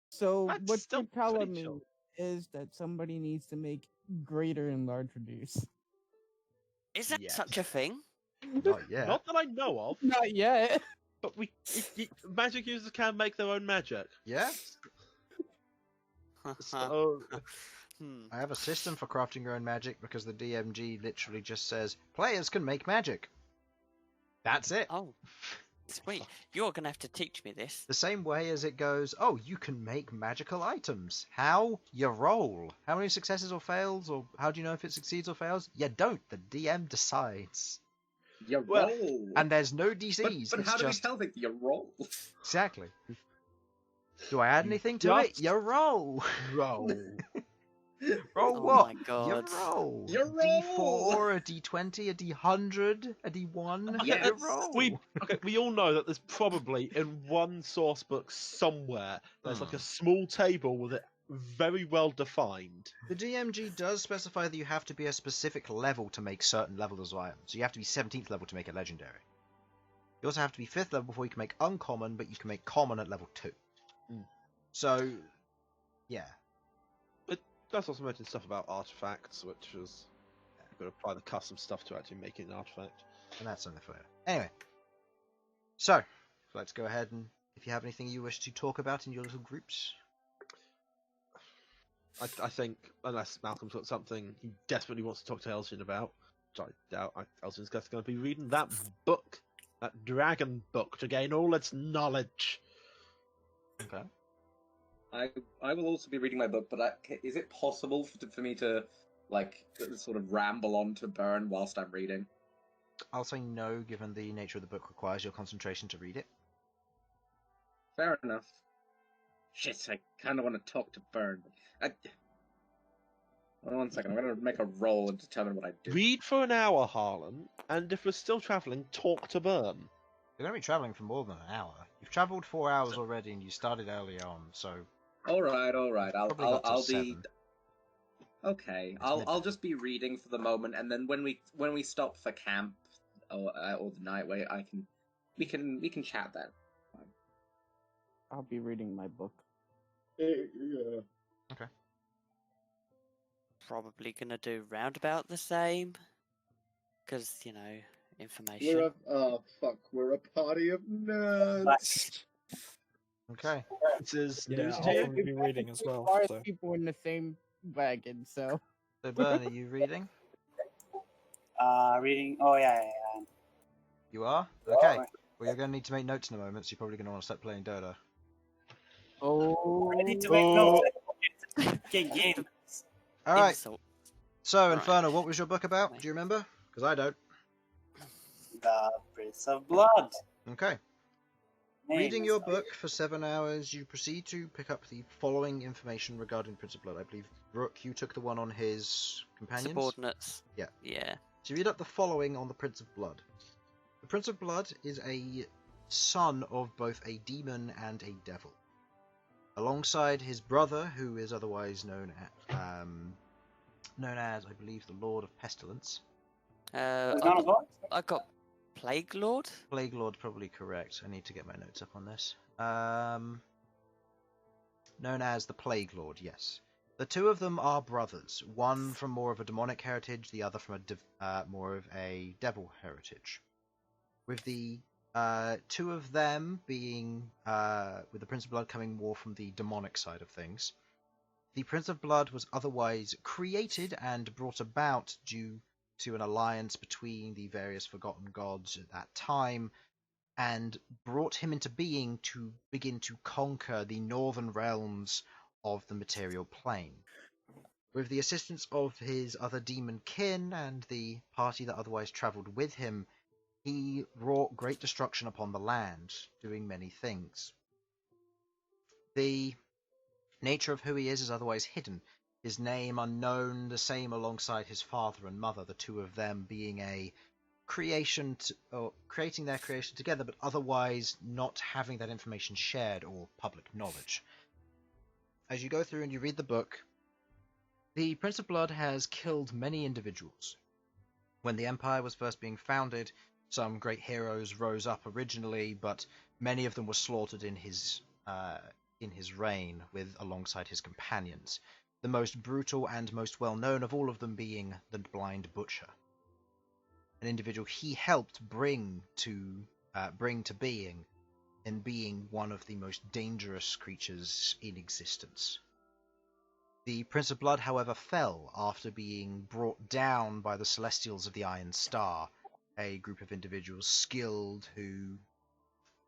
So That's what still you're telling pretty me short. is that somebody needs to make greater and large reduce. Is that Yes. such a thing? Not yet. Not that I know of, Not yet. but magic users can make their own magic. Yeah? So I have a system for crafting your own magic because the DMG literally just says players can make magic. That's it. Oh, sweet. You're going to have to teach me this. The same way as it goes, oh, you can make magical items. How? You roll. How many successes or fails, or how do you know if it succeeds or fails? You don't. The DM decides. You Well, roll. And there's no DCs. But it's how do we just... tell that you roll? Exactly. Do I add anything to it? just You roll. Roll. Roll Oh what? my god. You roll. You roll. D4, a D20, a D100, a D1. Yes. You roll. We all know that there's probably in one source book somewhere there's like a small table with it very well defined. The DMG does specify that you have to be a specific level to make certain levels of items. So you have to be 17th level to make a legendary. You also have to be 5th level before you can make uncommon, but you can make common at level 2. Mm. So, yeah. It does also mention stuff about artifacts, which is you could apply the custom stuff to actually making an artifact. And that's something for later. Anyway. So, let's go ahead and if you have anything you wish to talk about in your little groups. I think, unless Malcolm's got something he desperately wants to talk to Elsyan about, which I doubt, Elsyan's going to be reading that book, that dragon book, to gain all its knowledge. Okay. I will also be reading my book, but is it possible for me to, like, sort of ramble on to Bern whilst I'm reading? I'll say no, given the nature of the book requires your concentration to read it. Fair enough. Shit, I kind of want to talk to Bern. Hold on 1 second, I'm going to make a roll and determine what I do. Read for an hour, Harlan, and if we're still travelling, talk to Bern. You're going to be travelling for more than an hour. You've travelled 4 hours already, and you started early on, so... Alright. Probably got till I'll be... 7. Okay, It's I'll midnight. just be reading for the moment, and then when we stop for camp or the night wait, we can chat then. I'll be reading my book. Yeah. Probably going to do roundabout the same. Because, you know, information. We're a party of nerds. Okay. This is Yeah, news I'll to you. probably be reading as well. Five So. people in the same wagon, so. So, Bern, are you reading? Reading. Oh yeah. You are? Okay. Well, you're going to need to make notes in a moment, so you're probably going to want to start playing Dota. Oh. I need to make notes. Game. Alright, Insult. so, Right. Infernal, what was your book about? Do you remember? Because I don't. The Prince of Blood. Okay. Name Reading is your like- book for 7 hours, you proceed to pick up the following information regarding Prince of Blood. I believe, Rook, you took the one on his companions? Subordinates. Yeah. Yeah. So you read up the following on the Prince of Blood. The Prince of Blood is a son of both a demon and a devil. Alongside his brother, who is otherwise known as, I believe, the Lord of Pestilence. There's none as well? I got Plague Lord. Plague Lord, probably correct. I need to get my notes up on this. Known as the Plague Lord, yes. The two of them are brothers. One from more of a demonic heritage, the other from more of a devil heritage. With the two of them being, with the Prince of Blood coming more from the demonic side of things. The Prince of Blood was otherwise created and brought about due to an alliance between the various forgotten gods at that time, and brought him into being to begin to conquer the northern realms of the material plane. With the assistance of his other demon kin and the party that otherwise travelled with him, he wrought great destruction upon the land, doing many things. The nature of who he is otherwise hidden. His name unknown, the same alongside his father and mother, the two of them being a creation, or creating their creation together, but otherwise not having that information shared or public knowledge. As you go through and you read the book, the Prince of Blood has killed many individuals. When the Empire was first being founded, some great heroes rose up originally, but many of them were slaughtered in his reign, alongside his companions. The most brutal and most well-known of all of them being the Blind Butcher, an individual he helped bring to being, and being one of the most dangerous creatures in existence. The Prince of Blood, however, fell after being brought down by the Celestials of the Iron Star, a group of individuals skilled who,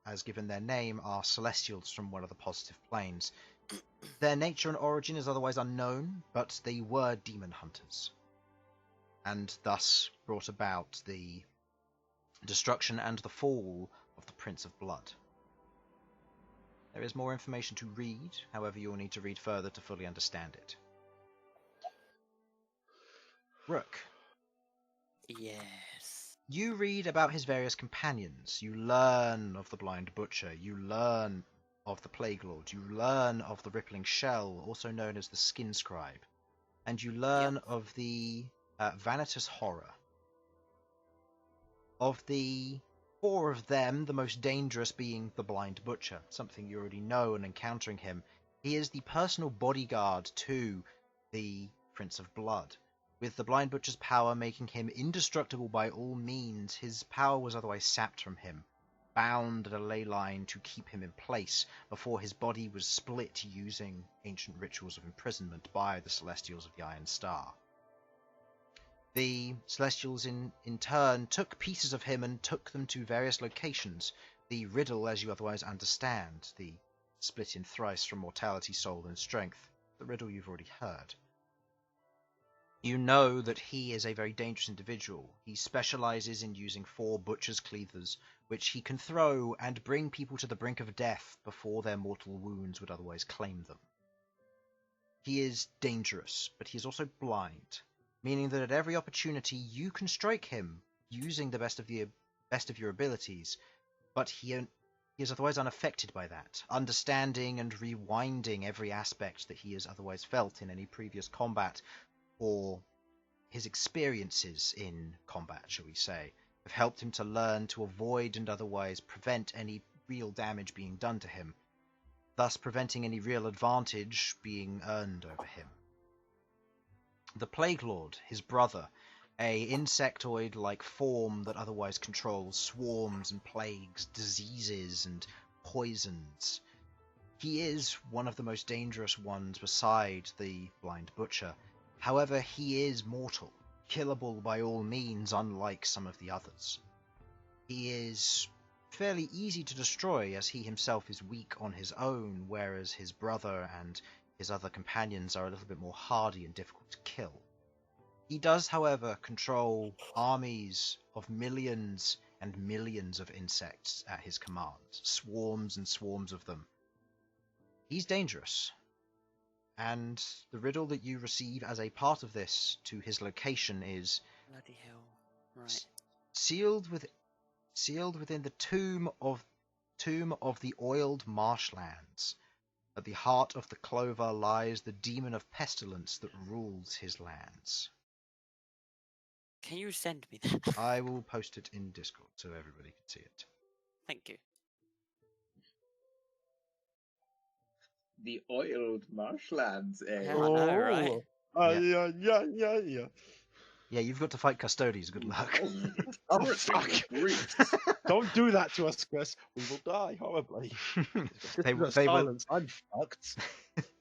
as given their name, are Celestials from one of the positive planes. Their nature and origin is otherwise unknown, but they were demon hunters, and thus brought about the destruction and the fall of the Prince of Blood. There is more information to read, however you will need to read further to fully understand it. Rook. Yes. You read about his various companions. You learn of the Blind Butcher. You learn of the Plague Lord. You learn of the Rippling Shell, also known as the Skin Scribe. And you learn of the Vanitas Horror. Of the 4 of them, the most dangerous being the Blind Butcher, something you already know and encountering him. He is the personal bodyguard to the Prince of Blood. With the Blind Butcher's power making him indestructible by all means, his power was otherwise sapped from him, bound at a ley line to keep him in place before his body was split using ancient rituals of imprisonment by the Celestials of the Iron Star. The Celestials in turn took pieces of him and took them to various locations. The riddle, as you otherwise understand, the split in thrice from mortality, soul, and strength, the riddle you've already heard. You know that he is a very dangerous individual. He specializes in using 4 butcher's cleavers, which he can throw and bring people to the brink of death before their mortal wounds would otherwise claim them. He is dangerous, but he is also blind, meaning that at every opportunity you can strike him using the best of your abilities, but he is otherwise unaffected by that, understanding and rewinding every aspect that he has otherwise felt in any previous combat, or his experiences in combat, shall we say, have helped him to learn to avoid and otherwise prevent any real damage being done to him, thus preventing any real advantage being earned over him. The Plague Lord, his brother, a insectoid-like form that otherwise controls swarms and plagues, diseases and poisons. He is one of the most dangerous ones beside the Blind Butcher. However, he is mortal, killable by all means, unlike some of the others. He is fairly easy to destroy, as he himself is weak on his own, whereas his brother and his other companions are a little bit more hardy and difficult to kill. He does, however, control armies of millions and millions of insects at his command, swarms and swarms of them. He's dangerous. And the riddle that you receive as a part of this to his location is Bloody hell. Right. sealed within the tomb of the oiled marshlands. At the heart of the clover lies the demon of pestilence that rules his lands. Can you send me that? I will post it in Discord so everybody can see it. Thank you. The oiled marshlands, eh? Yeah, I know, right? Yeah. Yeah, you've got to fight custodians. Good luck. Oh, fuck. Don't do that to us, Chris. We will die horribly. They will silence. I'm fucked.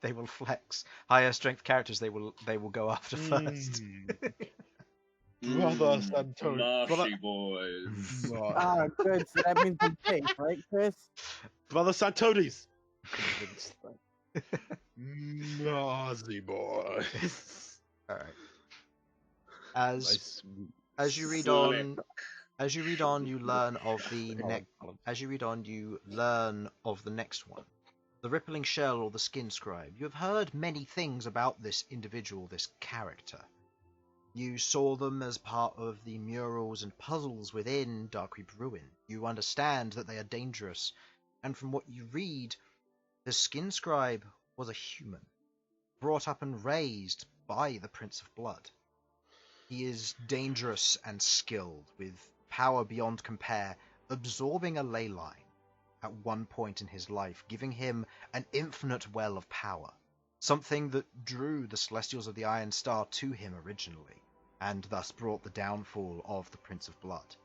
they will flex. Higher strength characters they will go after first. Brother Santonio. Marshy boys. Ah, good. So that means I'm safe, right, Chris? Brother Santonis. Convinced them. Nazi boys. All right. As you read Slip. on, you learn of the Oh, next. As you read on, you learn of the next one, the Rippling Shell or the Skin Scribe. You have heard many things about this individual, this character. You saw them as part of the murals and puzzles within Darkreep Ruin. You understand that they are dangerous, and from what you read, the Skin Scribe was a human, brought up and raised by the Prince of Blood. He is dangerous and skilled, with power beyond compare, absorbing a ley line at one point in his life, giving him an infinite well of power, something that drew the Celestials of the Iron Star to him originally, and thus brought the downfall of the Prince of Blood.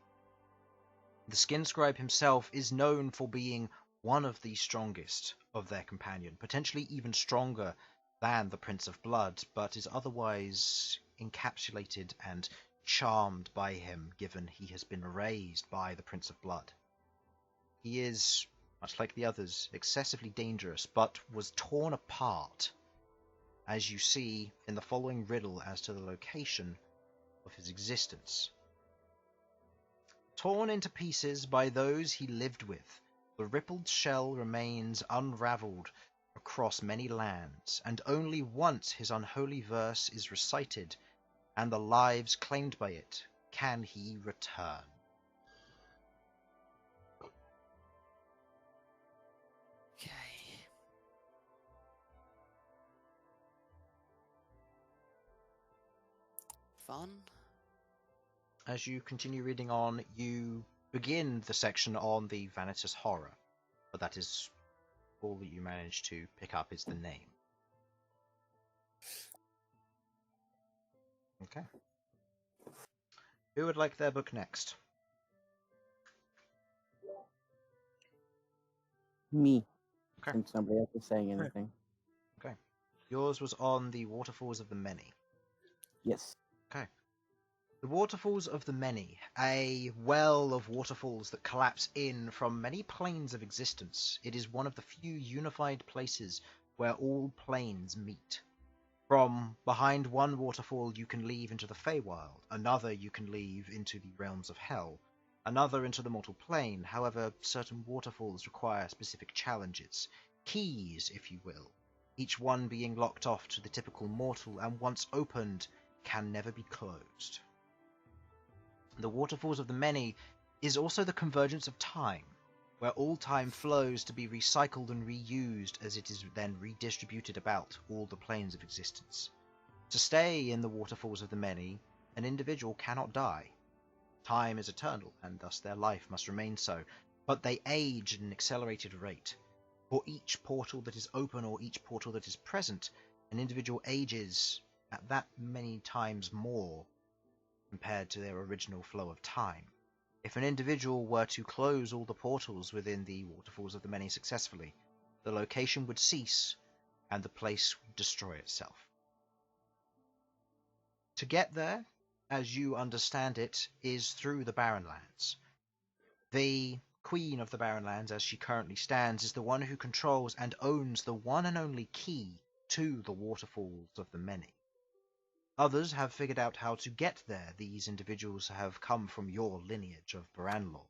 The Skin Scribe himself is known for being one of the strongest of their companion, potentially even stronger than the Prince of Blood, but is otherwise encapsulated and charmed by him, given he has been raised by the Prince of Blood. He is, much like the others, excessively dangerous, but was torn apart, as you see in the following riddle as to the location of his existence. Torn into pieces by those he lived with, the rippled shell remains unravelled across many lands, and only once his unholy verse is recited, and the lives claimed by it, can he return. Okay. Fun. As you continue reading on, you begin the section on the Vanitas Horror, but that is all that you manage to pick up is the name. Okay. Who would like their book next? Me. Okay. Since nobody else is saying anything. Okay. Yours was on the Waterfalls of the Many. Yes. Okay. The Waterfalls of the Many, a well of waterfalls that collapse in from many planes of existence. It is one of the few unified places where all planes meet. From behind one waterfall you can leave into the Feywild, another you can leave into the realms of Hell, another into the mortal plane. However, certain waterfalls require specific challenges, keys if you will, each one being locked off to the typical mortal and once opened can never be closed. The Waterfalls of the Many is also the convergence of time, where all time flows to be recycled and reused as it is then redistributed about all the planes of existence. To stay in the Waterfalls of the Many, an individual cannot die. Time is eternal, and thus their life must remain so, but they age at an accelerated rate. For each portal that is open or each portal that is present, an individual ages at that many times more compared to their original flow of time. If an individual were to close all the portals within the Waterfalls of the Many successfully, the location would cease and the place would destroy itself. To get there, as you understand it, is through the Barrenlands. The Queen of the Barrenlands, as she currently stands, is the one who controls and owns the one and only key to the Waterfalls of the Many. Others have figured out how to get there. These individuals have come from your lineage of Barrenlor.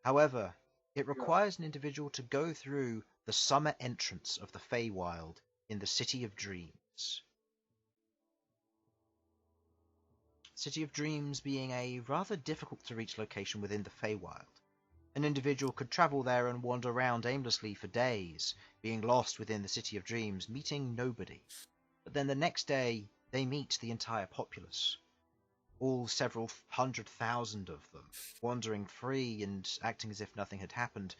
However, it requires an individual to go through the summer entrance of the Feywild in the City of Dreams. City of Dreams being a rather difficult to reach location within the Feywild. An individual could travel there and wander around aimlessly for days, being lost within the City of Dreams, meeting nobody. But then the next day, they meet the entire populace, all several 100,000 of them, wandering free and acting as if nothing had happened.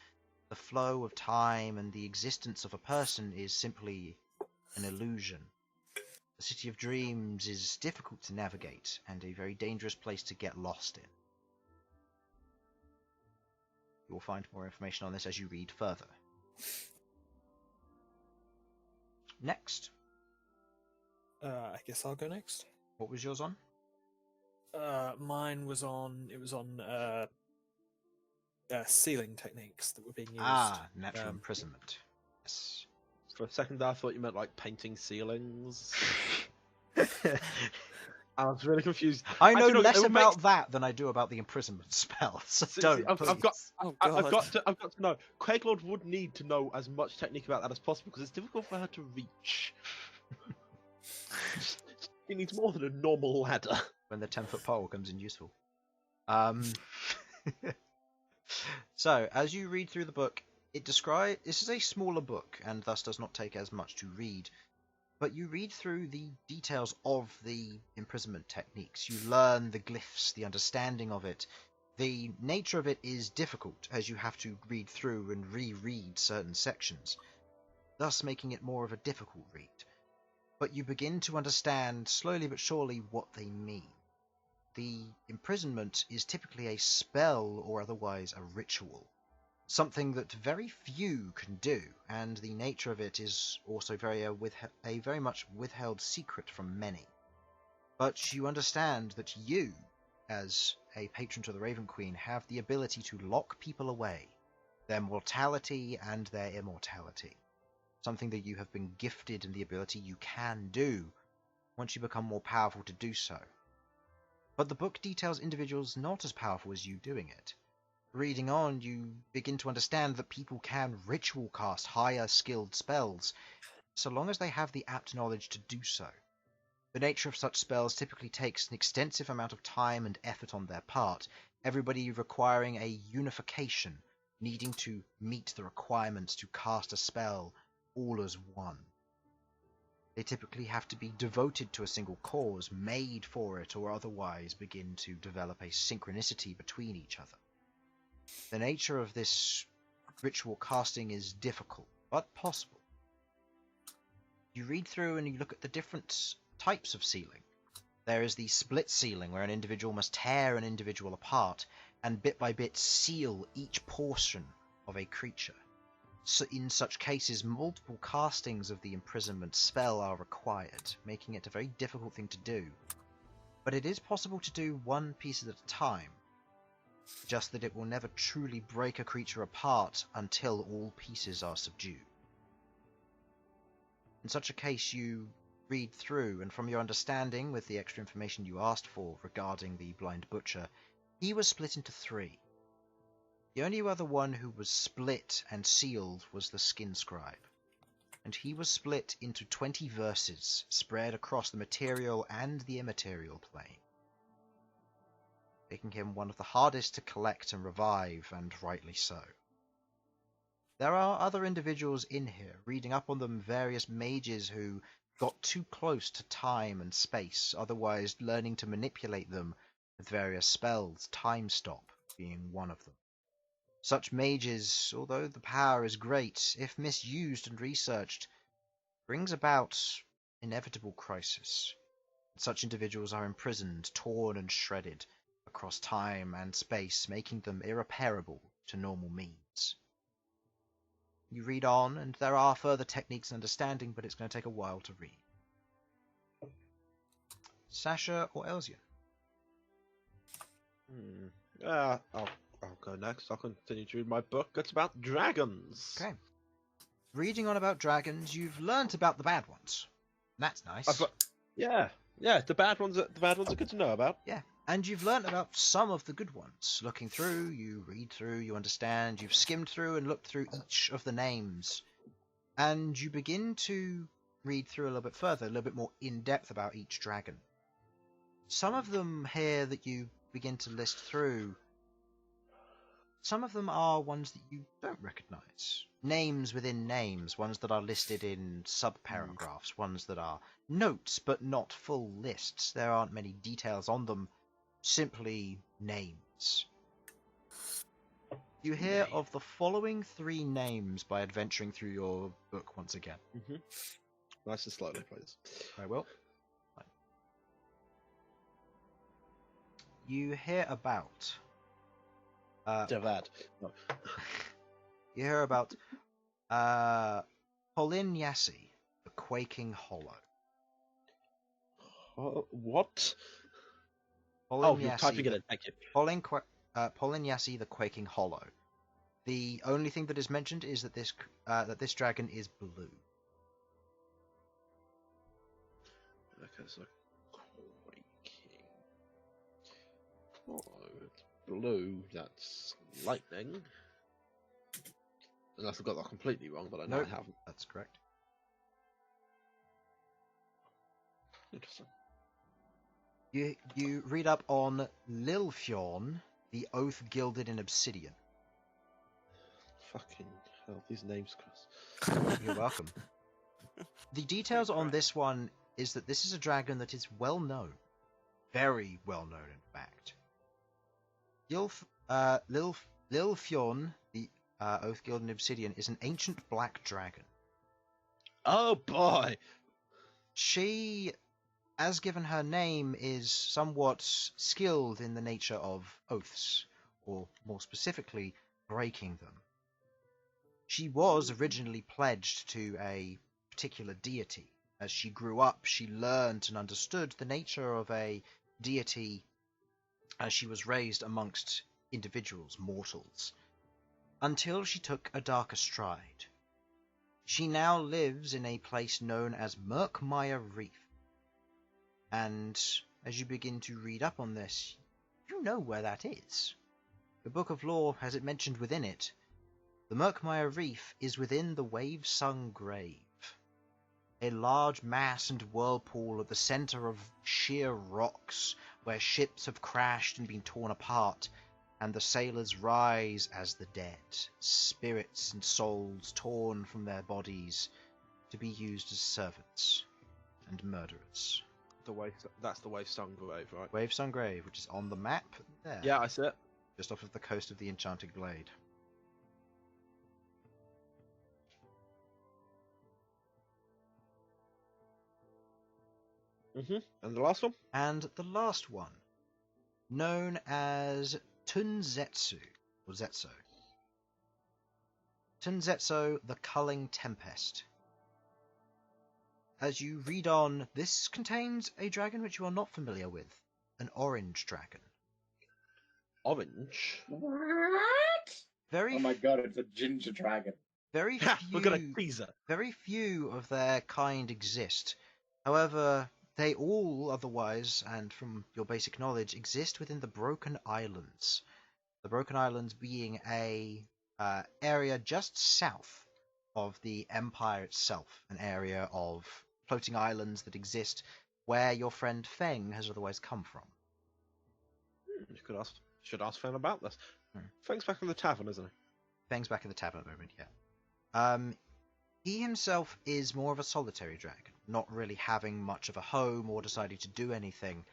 The flow of time and the existence of a person is simply an illusion. The City of Dreams is difficult to navigate and a very dangerous place to get lost in. You will find more information on this as you read further. Next. I guess I'll go next. What was yours on? Mine was on. It was on sealing techniques that were being used. Natural imprisonment. Yes. For a second there, I thought you meant like painting ceilings. I was really confused. I know Actually, no, less it would about make- that than I do about the imprisonment spell. So don't. I've got- please. Oh I've god. got to know. Queglod would need to know as much technique about that as possible because it's difficult for her to reach. She needs more than a normal ladder. When the 10-foot pole comes in useful. So, as you read through the book, this is a smaller book and thus does not take as much to read. But you read through the details of the imprisonment techniques. You learn the glyphs, the understanding of it. The nature of it is difficult, as you have to read through and reread certain sections, thus making it more of a difficult read. But you begin to understand, slowly but surely, what they mean. The imprisonment is typically a spell or otherwise a ritual. something that very few can do, and the nature of it is also a very much withheld secret from many. But you understand that you, as a patron to the Raven Queen, have the ability to lock people away, their mortality and their immortality. Something that you have been gifted in the ability you can do once you become more powerful to do so. But the book details individuals not as powerful as you doing it. Reading on, you begin to understand that people can ritual cast higher skilled spells, so long as they have the apt knowledge to do so. The nature of such spells typically takes an extensive amount of time and effort on their part, everybody requiring a unification, needing to meet the requirements to cast a spell all as one. They typically have to be devoted to a single cause, made for it, or otherwise begin to develop a synchronicity between each other. The nature of this ritual casting is difficult, but possible. You read through and you look at the different types of sealing. There is the split sealing, where an individual must tear an individual apart and bit by bit seal each portion of a creature. So in such cases, multiple castings of the imprisonment spell are required, making it a very difficult thing to do. But it is possible to do one piece at a time, just that it will never truly break a creature apart until all pieces are subdued. In such a case, you read through, and from your understanding, with the extra information you asked for regarding the Blind Butcher, he was split into 3. The only other one who was split and sealed was the Skin Scribe, and he was split into 20 verses, spread across the material and the immaterial plane, making him one of the hardest to collect and revive, and rightly so. There are other individuals in here, reading up on them, various mages who got too close to time and space, otherwise learning to manipulate them with various spells, Time Stop being one of them. Such mages, although the power is great, if misused and researched, brings about inevitable crisis. Such individuals are imprisoned, torn and shredded across time and space, making them irreparable to normal means. You read on, and there are further techniques and understanding, but it's going to take a while to read. Sasha or Elsyan? I'll go next. I'll continue to read my book. It's about dragons. Okay. Reading on about dragons, you've learnt about the bad ones. That's nice. Yeah. The bad ones are good to know about. Yeah, and you've learnt about some of the good ones. Looking through, you read through, you understand, you've skimmed through and looked through each of the names, and you begin to read through a little bit further, a little bit more in-depth about each dragon. Some of them here that you begin to list through, some of them are ones that you don't recognise. Names within names, ones that are listed in sub-paragraphs, ones that are notes but not full lists. There aren't many details on them, simply names. You hear of the following 3 names by adventuring through your book once again. Mm-hmm. Nice and slowly, please. I will. You hear about... Javad. No. You hear about Polin Yassi, the Quaking Hollow. What? Polin You're typing it in. Thank you. Polin Yassi, the Quaking Hollow. The only thing that is mentioned is that this dragon is blue. Okay, so quaking. Oh, it's blue. That's lightning. Unless I've got that completely wrong, but I know I haven't. That's correct. Interesting. You read up on Lilfjorn, the Oath Gilded in Obsidian. Fucking hell, these names, Chris. You're welcome. The details on this one is that this is a dragon that is well known. Very well known, in fact. Lilfjorn, the Oath Gilded in Obsidian, is an ancient black dragon. Oh boy! She, as given her name, is somewhat skilled in the nature of oaths, or more specifically, breaking them. She was originally pledged to a particular deity. As she grew up, she learned and understood the nature of a deity as she was raised amongst individuals, mortals, until she took a darker stride. She now lives in a place known as Murkmire Reef. And as you begin to read up on this, you know where that is. The Book of Lore has it mentioned within it. The Murkmire Reef is within the Wave-Sung Grave, a large mass and whirlpool at the center of sheer rocks where ships have crashed and been torn apart, and the sailors rise as the dead, spirits and souls torn from their bodies to be used as servants and murderers. That's the Wave-Sung Grave, right? Wave-Sung Grave, which is on the map there. Yeah, I see it. Just off of the coast of the Enchanted Glade. And the last one? And the last one, known as Tunzetsu, or Zetsu. Tunzetsu, the Culling Tempest. As you read on, this contains a dragon which you are not familiar with, an orange dragon. Orange? Very Oh my god, it's a ginger dragon. Very Ha! We're gonna few, tease her. very few of their kind exist. However, they all otherwise, and from your basic knowledge, exist within the Broken Islands. The Broken Islands being a area just south of the Empire itself, an area of floating islands that exist where your friend Feng has otherwise come from. You should ask Feng about this. Hmm. Feng's back in the tavern, isn't he? Feng's back in the tavern at the moment, yeah. He himself is more of a solitary dragon, not really having much of a home or deciding to do anything,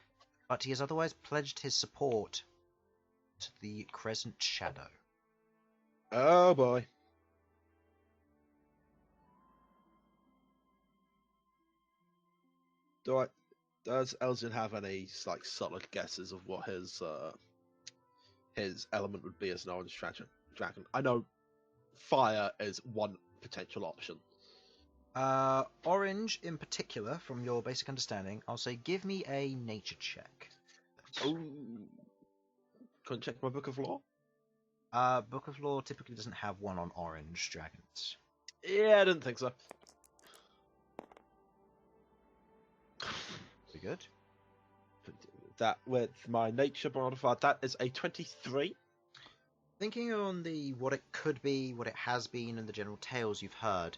but he has otherwise pledged his support to the Crescent Shadow. Oh boy. Does Elsyan have any like solid guesses of what his element would be as an orange dragon? I know fire is one potential option. Orange in particular, from your basic understanding, I'll say give me a nature check. Oh, couldn't check my book of lore. Book of Lore typically doesn't have one on orange dragons. Yeah, I didn't think so. Pretty good. That with my nature modifier, that is a 23. Thinking on what it could be, what it has been, and the general tales you've heard,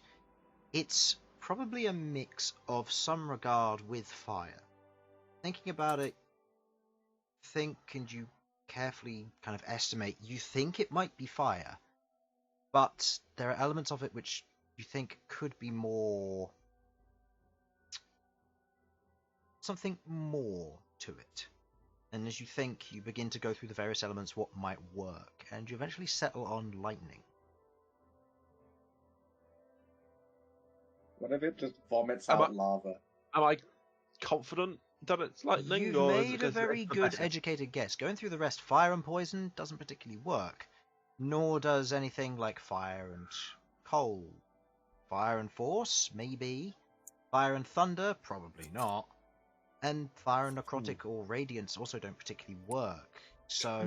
it's probably a mix of some regard with fire. Thinking about it, and you carefully kind of estimate, you think it might be fire, but there are elements of it which you think could be more... something more to it. And as you think, you begin to go through the various elements, what might work, and you eventually settle on lightning. What if it just vomits out lava? Am I confident that it's lightning? You've or made a very good educated guess. Going through the rest, fire and poison doesn't particularly work, nor does anything like fire and cold. Fire and force, maybe. Fire and thunder, probably not. And fire and necrotic or radiance also don't particularly work. So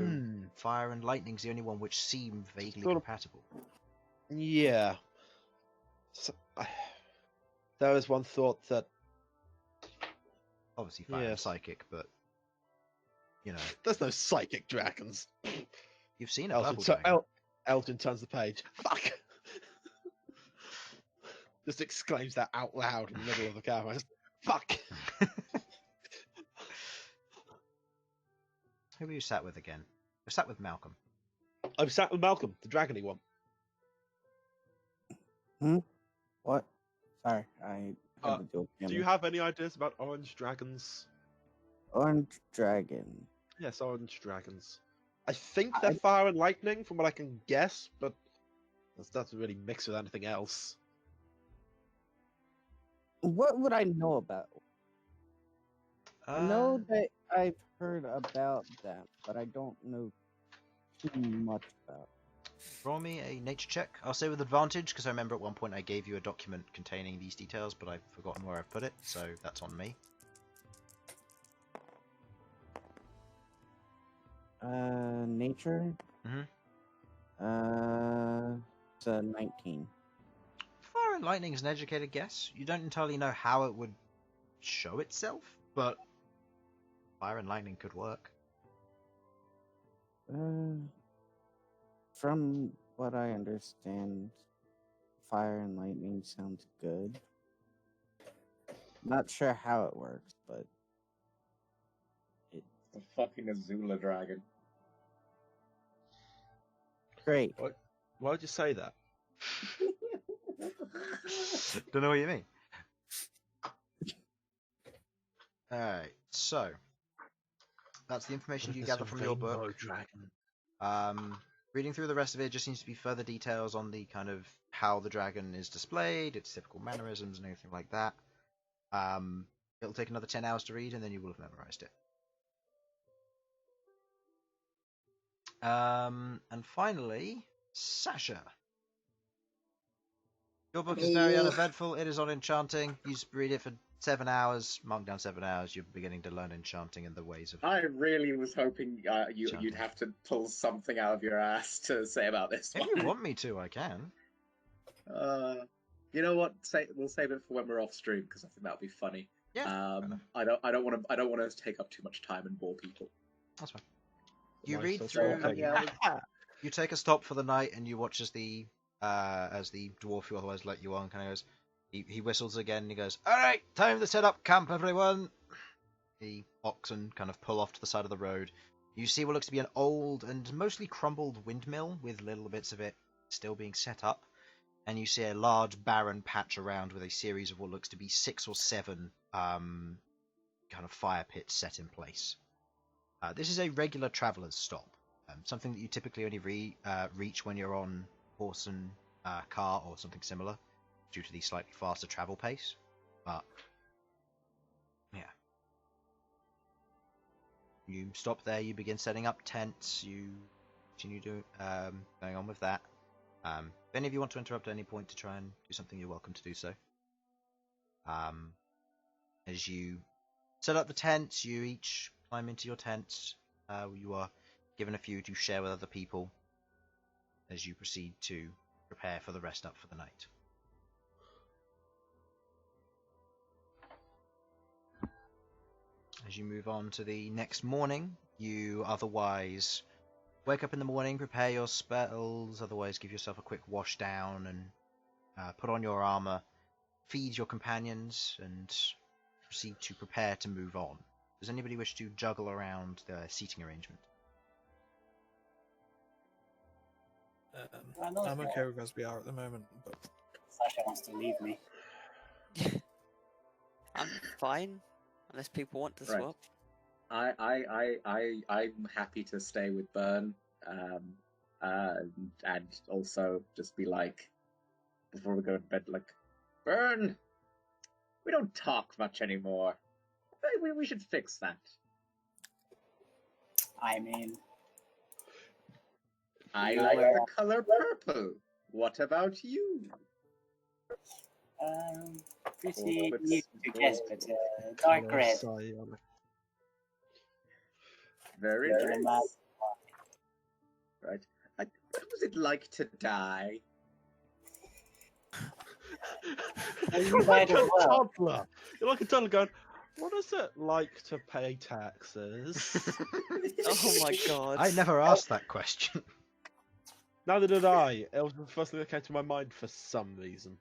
fire and lightning's the only one which seem vaguely compatible. Yeah. So, there was one thought that... Obviously fire and psychic, but... you know... There's no psychic dragons. You've seen a purple dragon. Elton turns the page. Fuck! Just exclaims that out loud in the middle of the camera. Just, fuck! Who were you sat with again? I sat with Malcom. I'm sat with Malcom, the dragony one. What? Sorry, I had to do Do you have any ideas about orange dragons? Orange dragon. Yes, orange dragons. I think they're fire and lightning, from what I can guess, but that doesn't really mix with anything else. What would I know about? I know that I've heard about them, but I don't know too much about. Roll me a nature check. I'll say with advantage because I remember at one point I gave you a document containing these details, but I've forgotten where I've put it, so that's on me. Nature. Mhm. It's a 19. Fire and lightning is an educated guess. You don't entirely know how it would show itself, but fire and lightning could work. From what I understand, fire and lightning sounds good. Not sure how it works, but A fucking Azula dragon. great. Why would you say that? Don't know what you mean. Alright, so that's the information you gather from your book. Dragon. Reading through the rest of it just seems to be further details on the kind of how the dragon is displayed, its typical mannerisms and everything like that. It'll take another 10 hours to read and then you will have memorized it. And finally, Sasha. Your book is very uneventful. It is on enchanting. You read it for 7 hours. Mark down 7 hours. You're beginning to learn enchanting and the ways of. I really was hoping you'd Enchanting. have to pull something out of your ass to say about this If one. you want me to, I can. You know what? We'll save it for when we're off stream because I think that'll be funny. Yeah. fair enough. I don't want to take up too much time and bore people. That's fine. You Nice, read that's through. okay. You take a stop for the night and you watch as the dwarf who otherwise let you on kind of goes. He whistles again and he goes, "Alright, time to set up camp, everyone." The oxen kind of pull off to the side of the road. You see what looks to be an old and mostly crumbled windmill with little bits of it still being set up. And you see a large barren patch around with a series of what looks to be 6 or 7 kind of fire pits set in place. This is a regular traveller's stop. Something that you typically only reach when you're on horse and car or something similar, due to the slightly faster travel pace. But yeah, you stop there. You begin setting up tents. You continue going on with that. If any of you want to interrupt at any point to try and do something, you're welcome to do so. As you set up the tents, you each climb into your tents. You are given a few to share with other people as you proceed to prepare for the rest up for the night. As you move on to the next morning, you otherwise wake up in the morning, prepare your spells, otherwise give yourself a quick wash down and put on your armor, feed your companions, and proceed to prepare to move on. Does anybody wish to juggle around the seating arrangement? I'm okay with as we are at the moment, but Sasha wants to leave me. I'm fine, unless people want to Right. swap. I'm happy to stay with Bern, and also just be like, before we go to bed, like, Bern, we don't talk much anymore. We should fix that. I mean, I Yeah. like the color purple. What about you? pretty it's easy to guess, but dark red. Very Very nice. Right. What was it like to die? You might as well. Toddler. You're like a toddler going, what is it like to pay taxes? Oh my god. I never asked that question. Neither did I. It was the first thing that came to my mind for some reason.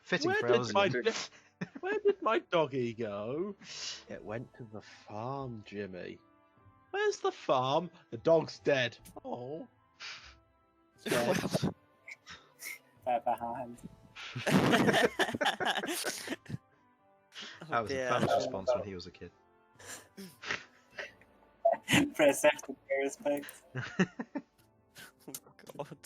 Fitting for Where did my doggy go? It went to the farm, Jimmy. Where's the farm? The dog's dead. Oh. Dead. Pepper hand. That was Infernal's response when he was a kid. Press F to pay respect. Oh god.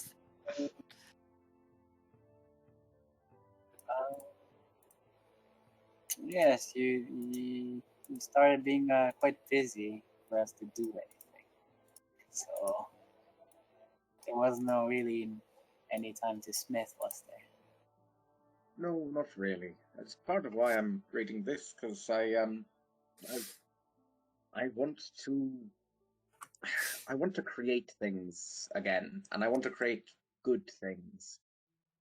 Yes, you started being quite busy for us to do anything. So There was no really any time to smith, was there? No, not really. That's part of why I'm reading this, because I want to I want to create things again, and I want to create good things.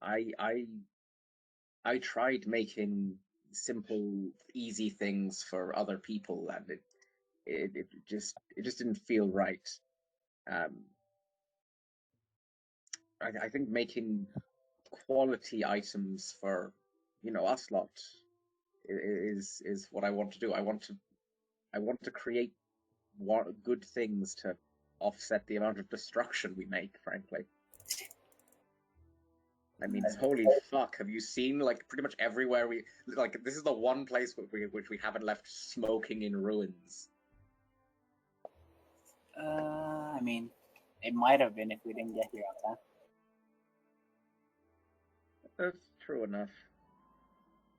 I tried making simple, easy things for other people, and it just didn't feel right. I think making quality items for us lot is what I want to do. I want to create good things to offset the amount of destruction we make. Frankly, I mean, holy fuck! Have you seen like pretty much everywhere we like? This is the one place which we haven't left smoking in ruins. I mean, it might have been if we didn't get here on time. That's true enough.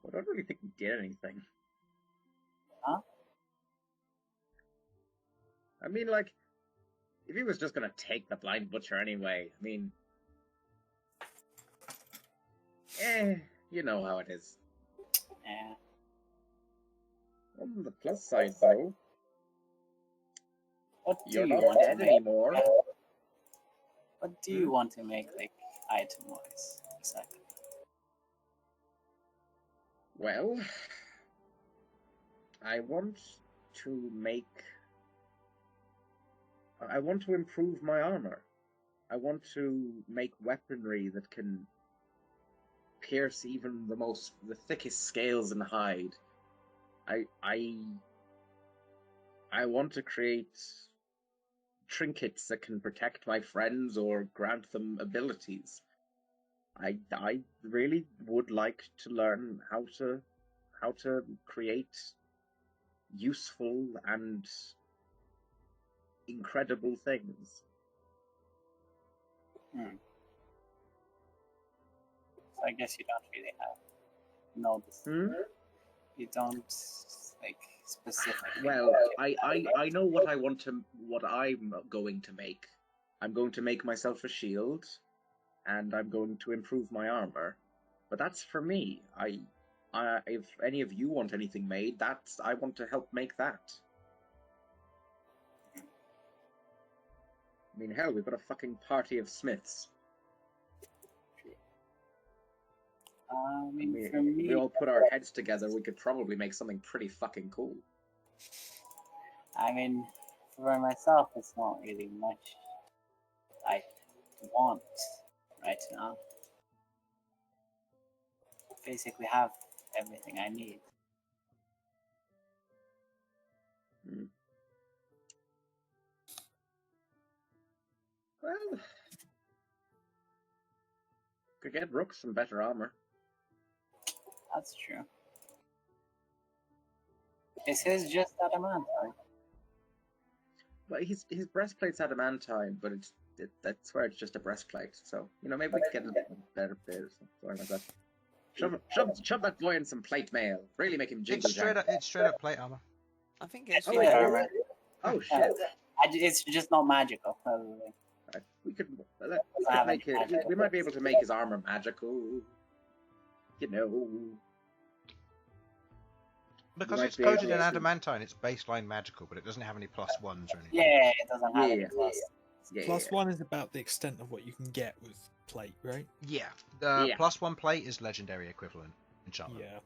I don't really think we did anything. Huh? I mean, like, if he was just gonna take the blind butcher anyway, I mean, you know how it is. Yeah. On the plus side, though, What do you're you not want to dead make? anymore. What do you want to make, like, item-wise? Exactly. Well, I want to improve my armor. I want to make weaponry that can pierce even the thickest scales and hide. I want to create trinkets that can protect my friends or grant them abilities. I really would like to learn how to create useful and incredible things. So I guess you don't really have notice. You don't like specifically. Well, I know what I'm going to make. I'm going to make myself a shield, and I'm going to improve my armor. But that's for me. If any of you want anything made, I want to help make that. I mean, hell, we've got a fucking party of smiths. I mean, for If me, we all put our heads together, we could probably make something pretty fucking cool. I mean, for myself, it's not really much I want right now. Basically, have everything I need. Well, could get Rook some better armor. That's true. Is his just adamantine? But his breastplate's adamantine, but that's where it's just a breastplate. So maybe we can get a better bit or something like that. Shove that boy in some plate mail. Really make him jiggle. It's straight up plate armor. I think it's Oh, Yeah. really? Oh shit! It's just not magical. Probably. We could make it. We might be able to make his armor magical. Because might it's be able coated in to- adamantine, it's baseline magical, but it doesn't have any +1s or anything. Yeah, it doesn't have any Yeah. plus. Yeah. Plus one is about the extent of what you can get with plate, right? Yeah. The Yeah. +1 plate is legendary equivalent enchantment. Yeah.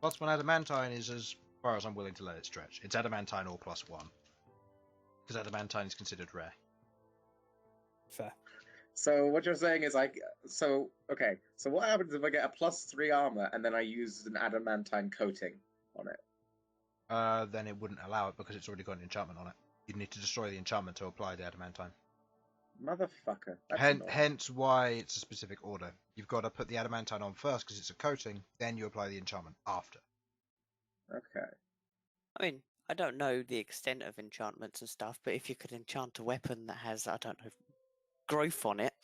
+1 adamantine is as far as I'm willing to let it stretch. It's adamantine or +1. Because adamantine is considered rare. Fair. So what you're saying is so what happens if I get a +3 armor and then I use an adamantine coating on it? Then it wouldn't allow it because it's already got an enchantment on it. You'd need to destroy the enchantment to apply the adamantine. Motherfucker. That's annoying. Hence why it's a specific order. You've got to put the adamantine on first because it's a coating, then you apply the enchantment after. Okay. I mean, I don't know the extent of enchantments and stuff, but if you could enchant a weapon that has, I don't know, growth on it,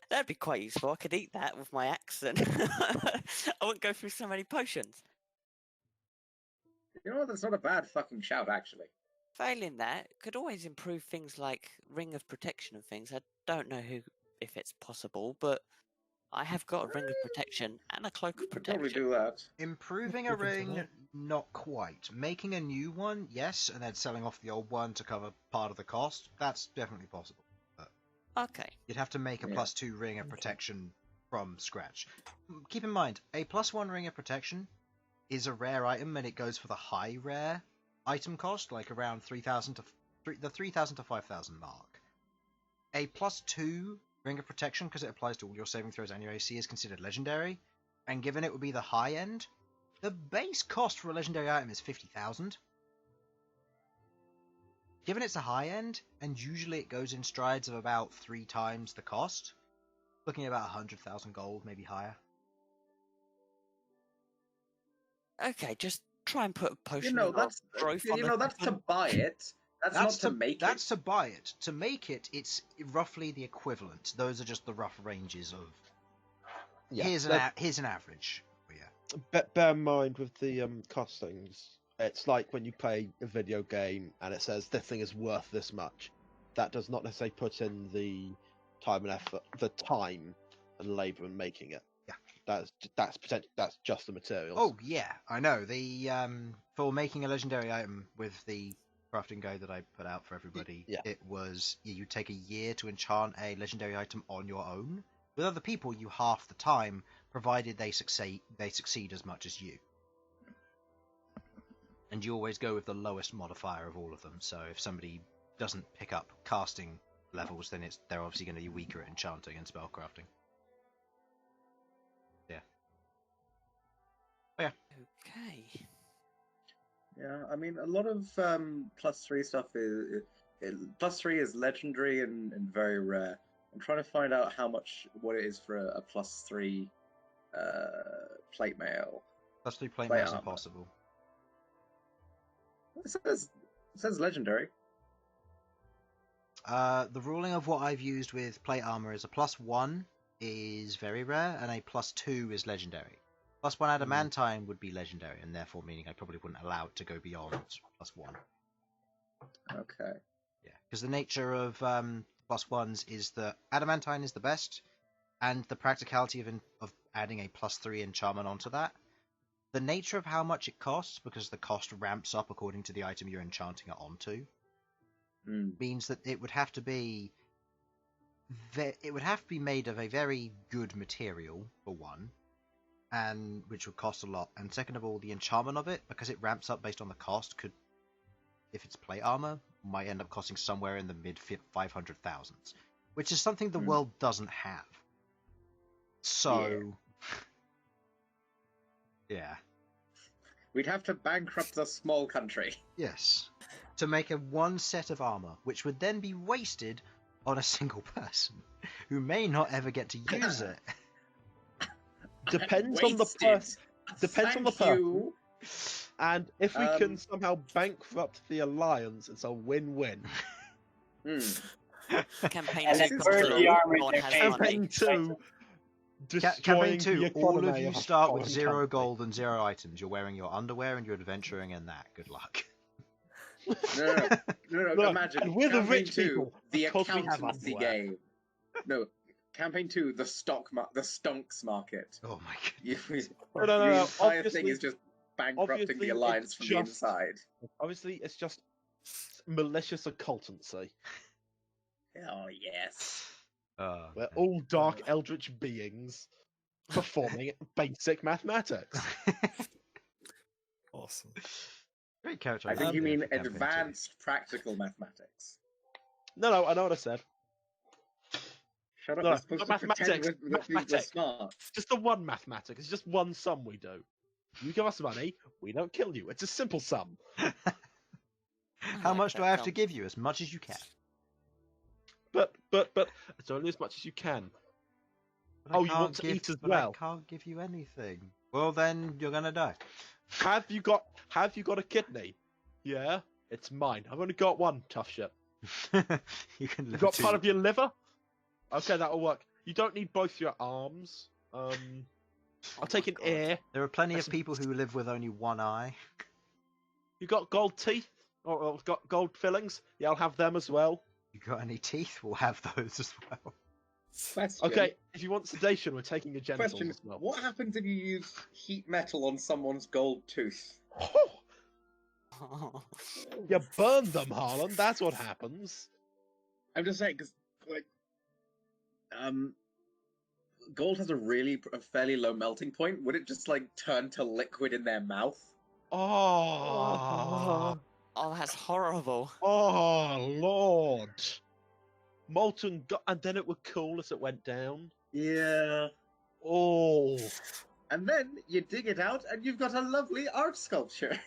that'd be quite useful. I could eat that with my axe and I wouldn't go through so many potions. You know what? That's not a bad fucking shout, actually. Failing that, could always improve things like Ring of Protection and things. I don't know if it's possible, but I have got a Ring of Protection and a Cloak of You could probably Protection. do that. Improving a We can try ring, it. not quite. Making a new one, yes, and then selling off the old one to cover part of the cost, that's definitely possible. But Okay. you'd have to make a Yeah. +2 ring of Okay. protection from scratch. Keep in mind, a +1 ring of protection is a rare item, and it goes for the high rare item cost, like around 3,000 to the 3,000 to 5,000 mark. A +2 ring of protection, because it applies to all your saving throws and your AC, is considered legendary, and given it would be the high end, the base cost for a legendary item is 50,000. Given it's a high end, and usually it goes in strides of about 3 times the cost, looking at about 100,000 gold, maybe higher. Okay, just try and put a potion You know, of that's growth on you the know that's to weapon. buy it. That's not to make That's it. to buy it. To make it, it's roughly the equivalent. Those are just the rough ranges of. Yeah. Here's an average. Oh, yeah. Bear in mind with the costings, it's like when you play a video game and it says this thing is worth this much. That does not necessarily put in the time and effort, the time and labour in making it. Yeah. That's just the materials. Oh yeah, I know. The for making a legendary item with the crafting guide that I put out for everybody, Yeah. it was you take a year to enchant a legendary item on your own. With other people, you half the time, provided they succeed as much as you. And you always go with the lowest modifier of all of them. So if somebody doesn't pick up casting levels, then they're obviously going to be weaker at enchanting and spellcrafting. Yeah. Oh, yeah. Okay. Yeah, I mean, a lot of +3 stuff +3 is legendary and very rare. I'm trying to find out what it is for a +3 plate mail. +3 plate Plate mail is armor. impossible. It says legendary. The ruling of what I've used with plate armor is a +1 is very rare, and a +2 is legendary. +1 adamantine would be legendary, and therefore meaning I probably wouldn't allow it to go beyond +1. Okay. Yeah, because the nature of +1s is that adamantine is the best, and the practicality of adding a +3 enchantment onto that. The nature of how much it costs, because the cost ramps up according to the item you're enchanting it onto, means that it would have to be made of a very good material, for one, and which would cost a lot, and second of all, the enchantment of it, because it ramps up based on the cost, could, if it's plate armor, might end up costing somewhere in the mid 500,000s, which is something the world doesn't have. So yeah. We'd have to bankrupt the small country. Yes. To make a one set of armor, which would then be wasted on a single person, who may not ever get to use it. Depends on the person. Depends on the person. And if we can somehow bankrupt the alliance, it's a win-win. Campaign And then 2 burn the army Everyone has campaign. money. Campaign 2, Campaign destroying 2, the all of economy you a start with foreign 0 country. gold and 0 items. You're wearing your underwear and you're adventuring in that. Good luck. No. Look, Imagine and we're the campaign rich 2, people, the because we have accountancy underwear. game. No, campaign 2, the stonks market. Oh my god. The No. entire thing is just bankrupting obviously the alliance it's from the just- inside. Obviously, it's just malicious occultancy. Oh yes. We're all dark eldritch beings performing basic mathematics. Awesome. Great character. I think you idea mean for campaign 2. advanced practical mathematics. No, I know what I said. Shut up, No, we're supposed to pretend mathematics, that people are mathematics. smart. Just the one mathematics. It's just one sum we do. You give us money, we don't kill you. It's a simple sum. How much do I have to give you? As much as you can. But it's only as much as you can. But I Oh, you can't want to eat as but well? I can't give you anything. Well, then you're gonna die. Have you got a kidney? Yeah, it's mine. I've only got one, tough shit. You can You live got two. part of your liver? Okay, that'll work. You don't need both your arms. I'll take an ear. There are plenty of people who live with only one eye. You got gold teeth? Or got gold fillings? Yeah, I'll have them as well. You got any teeth? We'll have those as well. Question. Okay, if you want sedation, we're taking your genitals Question. as well. What happens if you use heat metal on someone's gold tooth? Oh, you burn them, Harlan. That's what happens. I'm just saying, because, like, gold has a fairly low melting point. Would it just, like, turn to liquid in their mouth? Oh, Oh, that's horrible. oh, Lord. Molten and then it would cool as it went down. Yeah. Oh. And then you dig it out, and you've got a lovely art sculpture.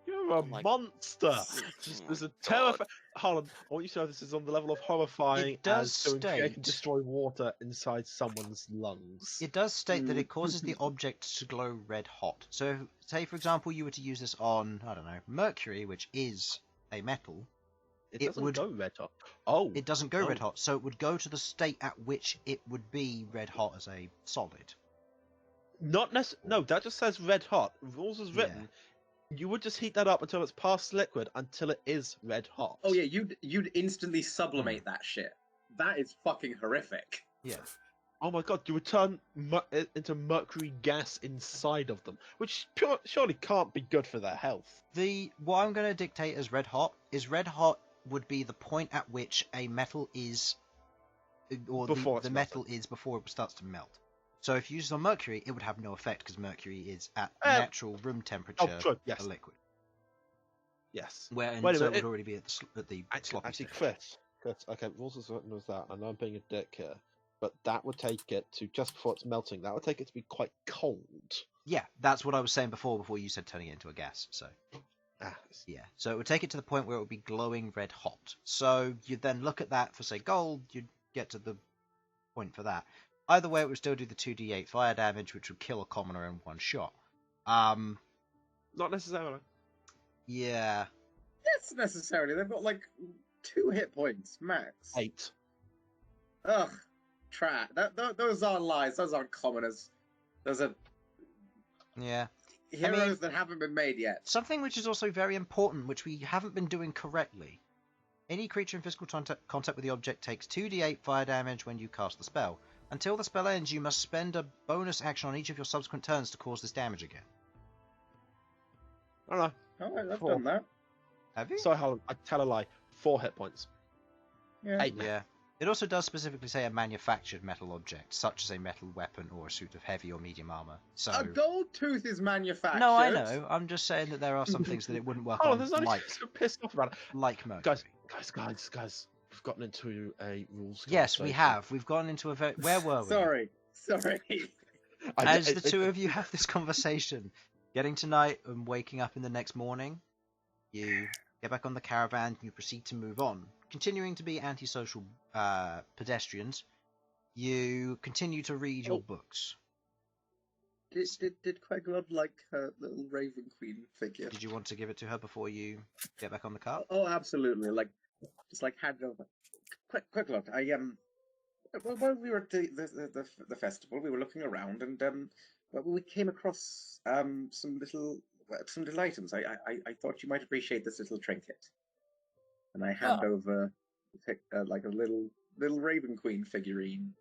You're Oh a my- monster. Oh There's my a God. terrifying. Harlan, I want you to know this is on the level of horrifying It does as to create state- and destroy water inside someone's lungs. It does state that it causes the object to glow red hot. So, say for example, you were to use this on, I don't know, mercury, which is a metal. It it doesn't would- go red hot. Oh. It doesn't go Oh. red hot, so it would go to the state at which it would be red hot as a solid. Not necessarily. No, that just says red hot. Rules is written. You would just heat that up until it's past liquid until it is red hot. Oh yeah, you'd instantly sublimate that shit. That is fucking horrific. Yeah. Oh my god, you would turn it into mercury gas inside of them, which surely can't be good for their health. What I'm going to dictate as red hot would be the point at which a metal is, or Before the it's metal is before it starts to melt. So if you use it on mercury, it would have no effect because mercury is at natural room temperature true, yes. a liquid. Yes. Where and Wait a so it minute, would already be at the sloppy Actually, stage. Chris, okay, rules is written as that. I know I'm being a dick here, but that would take it to just before it's melting. That would take it to be quite cold. Yeah, that's what I was saying before you said turning it into a gas. So Ah, yeah, so it would take it to the point where it would be glowing red hot. So you'd then look at that for say gold, you'd get to the point for that. Either way, it would still do the 2d8 fire damage, which would kill a commoner in one shot. not necessarily. Yeah. Yes, necessarily. They've got like 2 hit points max. 8. Ugh, those aren't lies. Those aren't commoners. Those are Yeah. heroes that haven't been made yet. Something which is also very important, which we haven't been doing correctly. Any creature in physical contact with the object takes 2d8 fire damage when you cast the spell. Until the spell ends, you must spend a bonus action on each of your subsequent turns to cause this damage again. I don't know. Oh, I've 4. done that. Have you? Sorry, Harlan, I tell a lie. 4 hit points. Yeah. 8 now. Yeah. It also does specifically say a manufactured metal object, such as a metal weapon or a suit of heavy or medium armor. So A gold tooth is manufactured. no, I know. I'm just saying that there are some things that it wouldn't work Oh, on, there's only like so pissed off about it. mercury. Guys, we've gotten into a rules. Yes, we conversation. have. We've gone into a very. Where were we? Sorry. As the two of you have this conversation, getting to night and waking up in the next morning, you get back on the caravan and you proceed to move on. Continuing to be antisocial pedestrians, you continue to read your books. Did Queglod like her little Raven Queen figure? Did you want to give it to her before you get back on the cart? Oh, absolutely. Like, just like hand it over. Queglod, while we were at the festival, we were looking around, and we came across some little items. I thought you might appreciate this little trinket, and I hand over like a little Raven Queen figurine.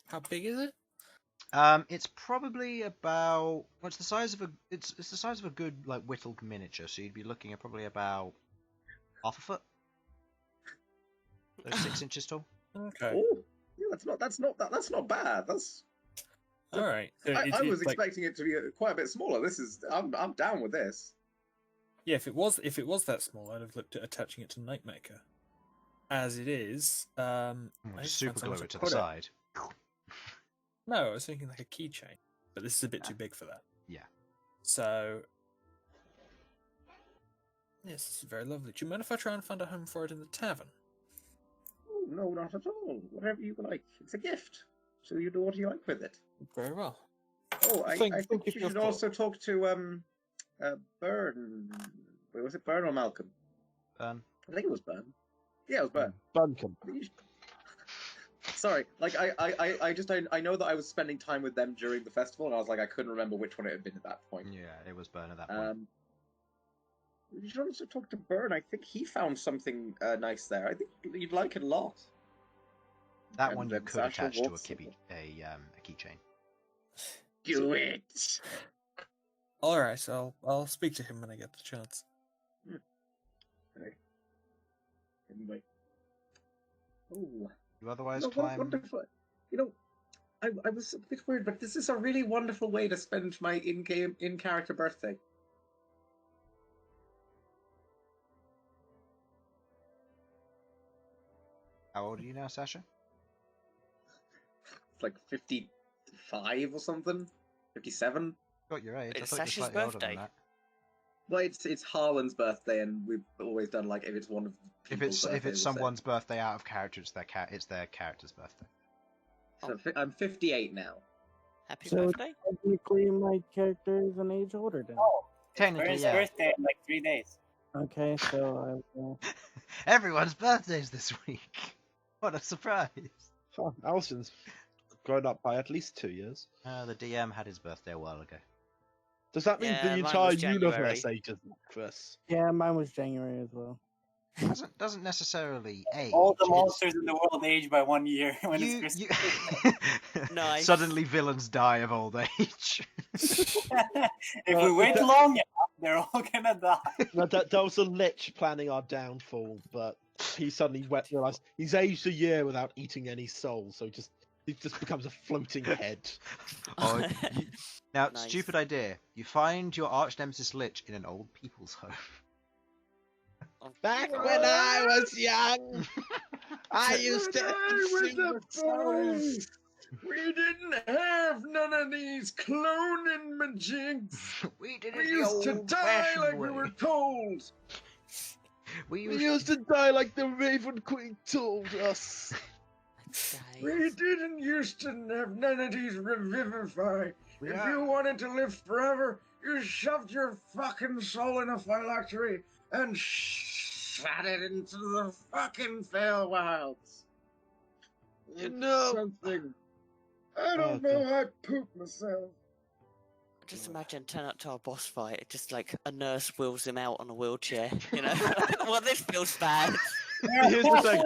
How big is it? It's probably about it's the size of a good like whittled miniature, so you'd be looking at probably about half a foot. So 6 inches tall. Okay. Oh, yeah, that's not bad. That's All right. So I was like, expecting it to be quite a bit smaller. I'm down with this. yeah, if it was that small, I'd have looked at attaching it to Nightmaker. As it is, I just Super found somewhere glue it to the put side. No, I was thinking like a keychain, but this is a bit too big for that. Yeah. So, yes, this is very lovely. Do you mind if I try and find a home for it in the tavern? Oh, no, not at all. Whatever you like. It's a gift. So you do what you like with it. Very well. Oh, I Thank think you you for should your also talk to Bern. Wait, was it Bern or Malcom? I think it was Bern. Yeah, it was Bern. Buncombe. Sorry, like I know that I was spending time with them during the festival, and I was like I couldn't remember which one it had been at that point. Yeah, it was Bern at that point. You should also talk to Bern. I think he found something nice there. I think you'd like it a lot. That And one you then could Sasha attach to a walks keychain. Do it! All right, I'll speak to him when I get the chance. Okay. Anyway. Oh. You otherwise What climb. wonderful. You know, I was a bit weird, but this is a really wonderful way to spend my in-character birthday. How old are you now, Sasha? It's like 55 or something? 57? Got your age. It's I thought Sasha's you were slightly older than birthday. that. Well, it's Harlan's birthday, and we've always done like if it's one of the If it's birthdays, we'll say. someone's birthday out of character, it's their character's birthday. So I'm 58 now. Happy So birthday. technically, my character is an age older than. Technically, Bern's yeah. birthday in like 3 days. Okay, so I will. Everyone's birthdays this week. What a surprise! Oh, Elsyan's grown up by at least 2 years. The DM had his birthday a while ago. Does that mean Yeah, the mine entire was January. universe ages, Chris? Yeah, mine was January as well. Doesn't necessarily age. All the it's- monsters in the world age by 1 year when You, it's you... Christmas. Nice. Suddenly villains die of old age. If we wait long enough, they're all gonna die. No, that was a lich planning our downfall, but he suddenly realized he's aged a year without eating any souls, so he just becomes a floating head. Oh, Now, Nice. stupid idea. You find your arch nemesis lich in an old people's home. Back when I was young, I used to sing the songs. We didn't have none of these cloning majigs. We did We it the used to die old-fashioned like we way. were told. We We used used to die like the Raven Queen told us. We didn't used to have none of these revivify. If Yeah. you wanted to live forever, you shoved your fucking soul in a phylactery and shot it into the fucking Feywilds. No. Something. I don't know. I pooped myself. Just imagine turn up to our boss fight. It just like a nurse wheels him out on a wheelchair. You know, well, this feels bad. Here's the thing: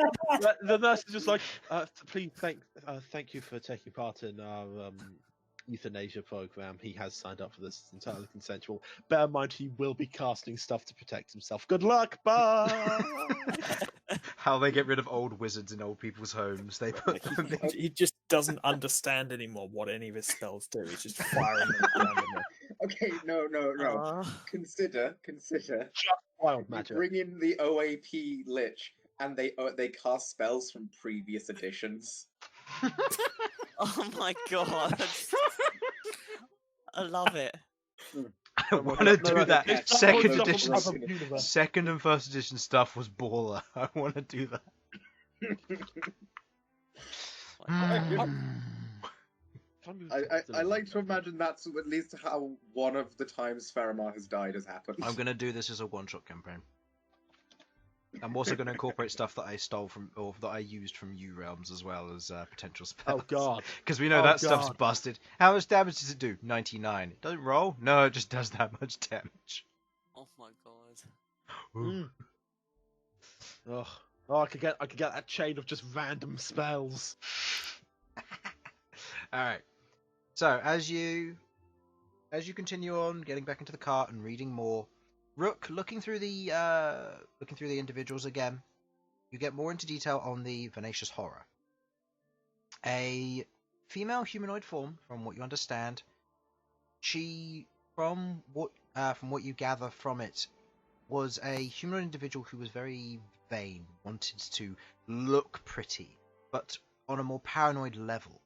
the nurse is just like, please thank you for taking part in our euthanasia program. He has signed up for this. It's entirely consensual. Bear in mind, he will be casting stuff to protect himself. Good luck, bye. How they get rid of old wizards in old people's homes. They put them in... He just doesn't understand anymore what any of his spells do. He's just firing them randomly. Okay, no. Consider. Wild You magic. bring in the OAP Lich, and they cast spells from previous editions. Oh my god. I love it. I want to do that. It's not Second pulling edition, stuff from other universe. second and first edition stuff was baller. I want to do that. I like to imagine that's at least how one of the times Faramar has died has happened. I'm gonna do this as a one-shot campaign. I'm also going to incorporate stuff that I stole from, or that I used from U Realms as well as potential spells. Oh god. Because we know Oh, that stuff's God. busted. How much damage does it do? 99. It doesn't roll? No, it just does that much damage. Oh my god. Ooh. Ugh. Oh, I could get that chain of just random spells. Alright. So, as you continue on, getting back into the cart and reading more, Rook, looking through the individuals again, you get more into detail on the Venacious Horror. A female humanoid form, from what you understand. She, from what you gather from it, was a humanoid individual who was very vain, wanted to look pretty, but on a more paranoid level.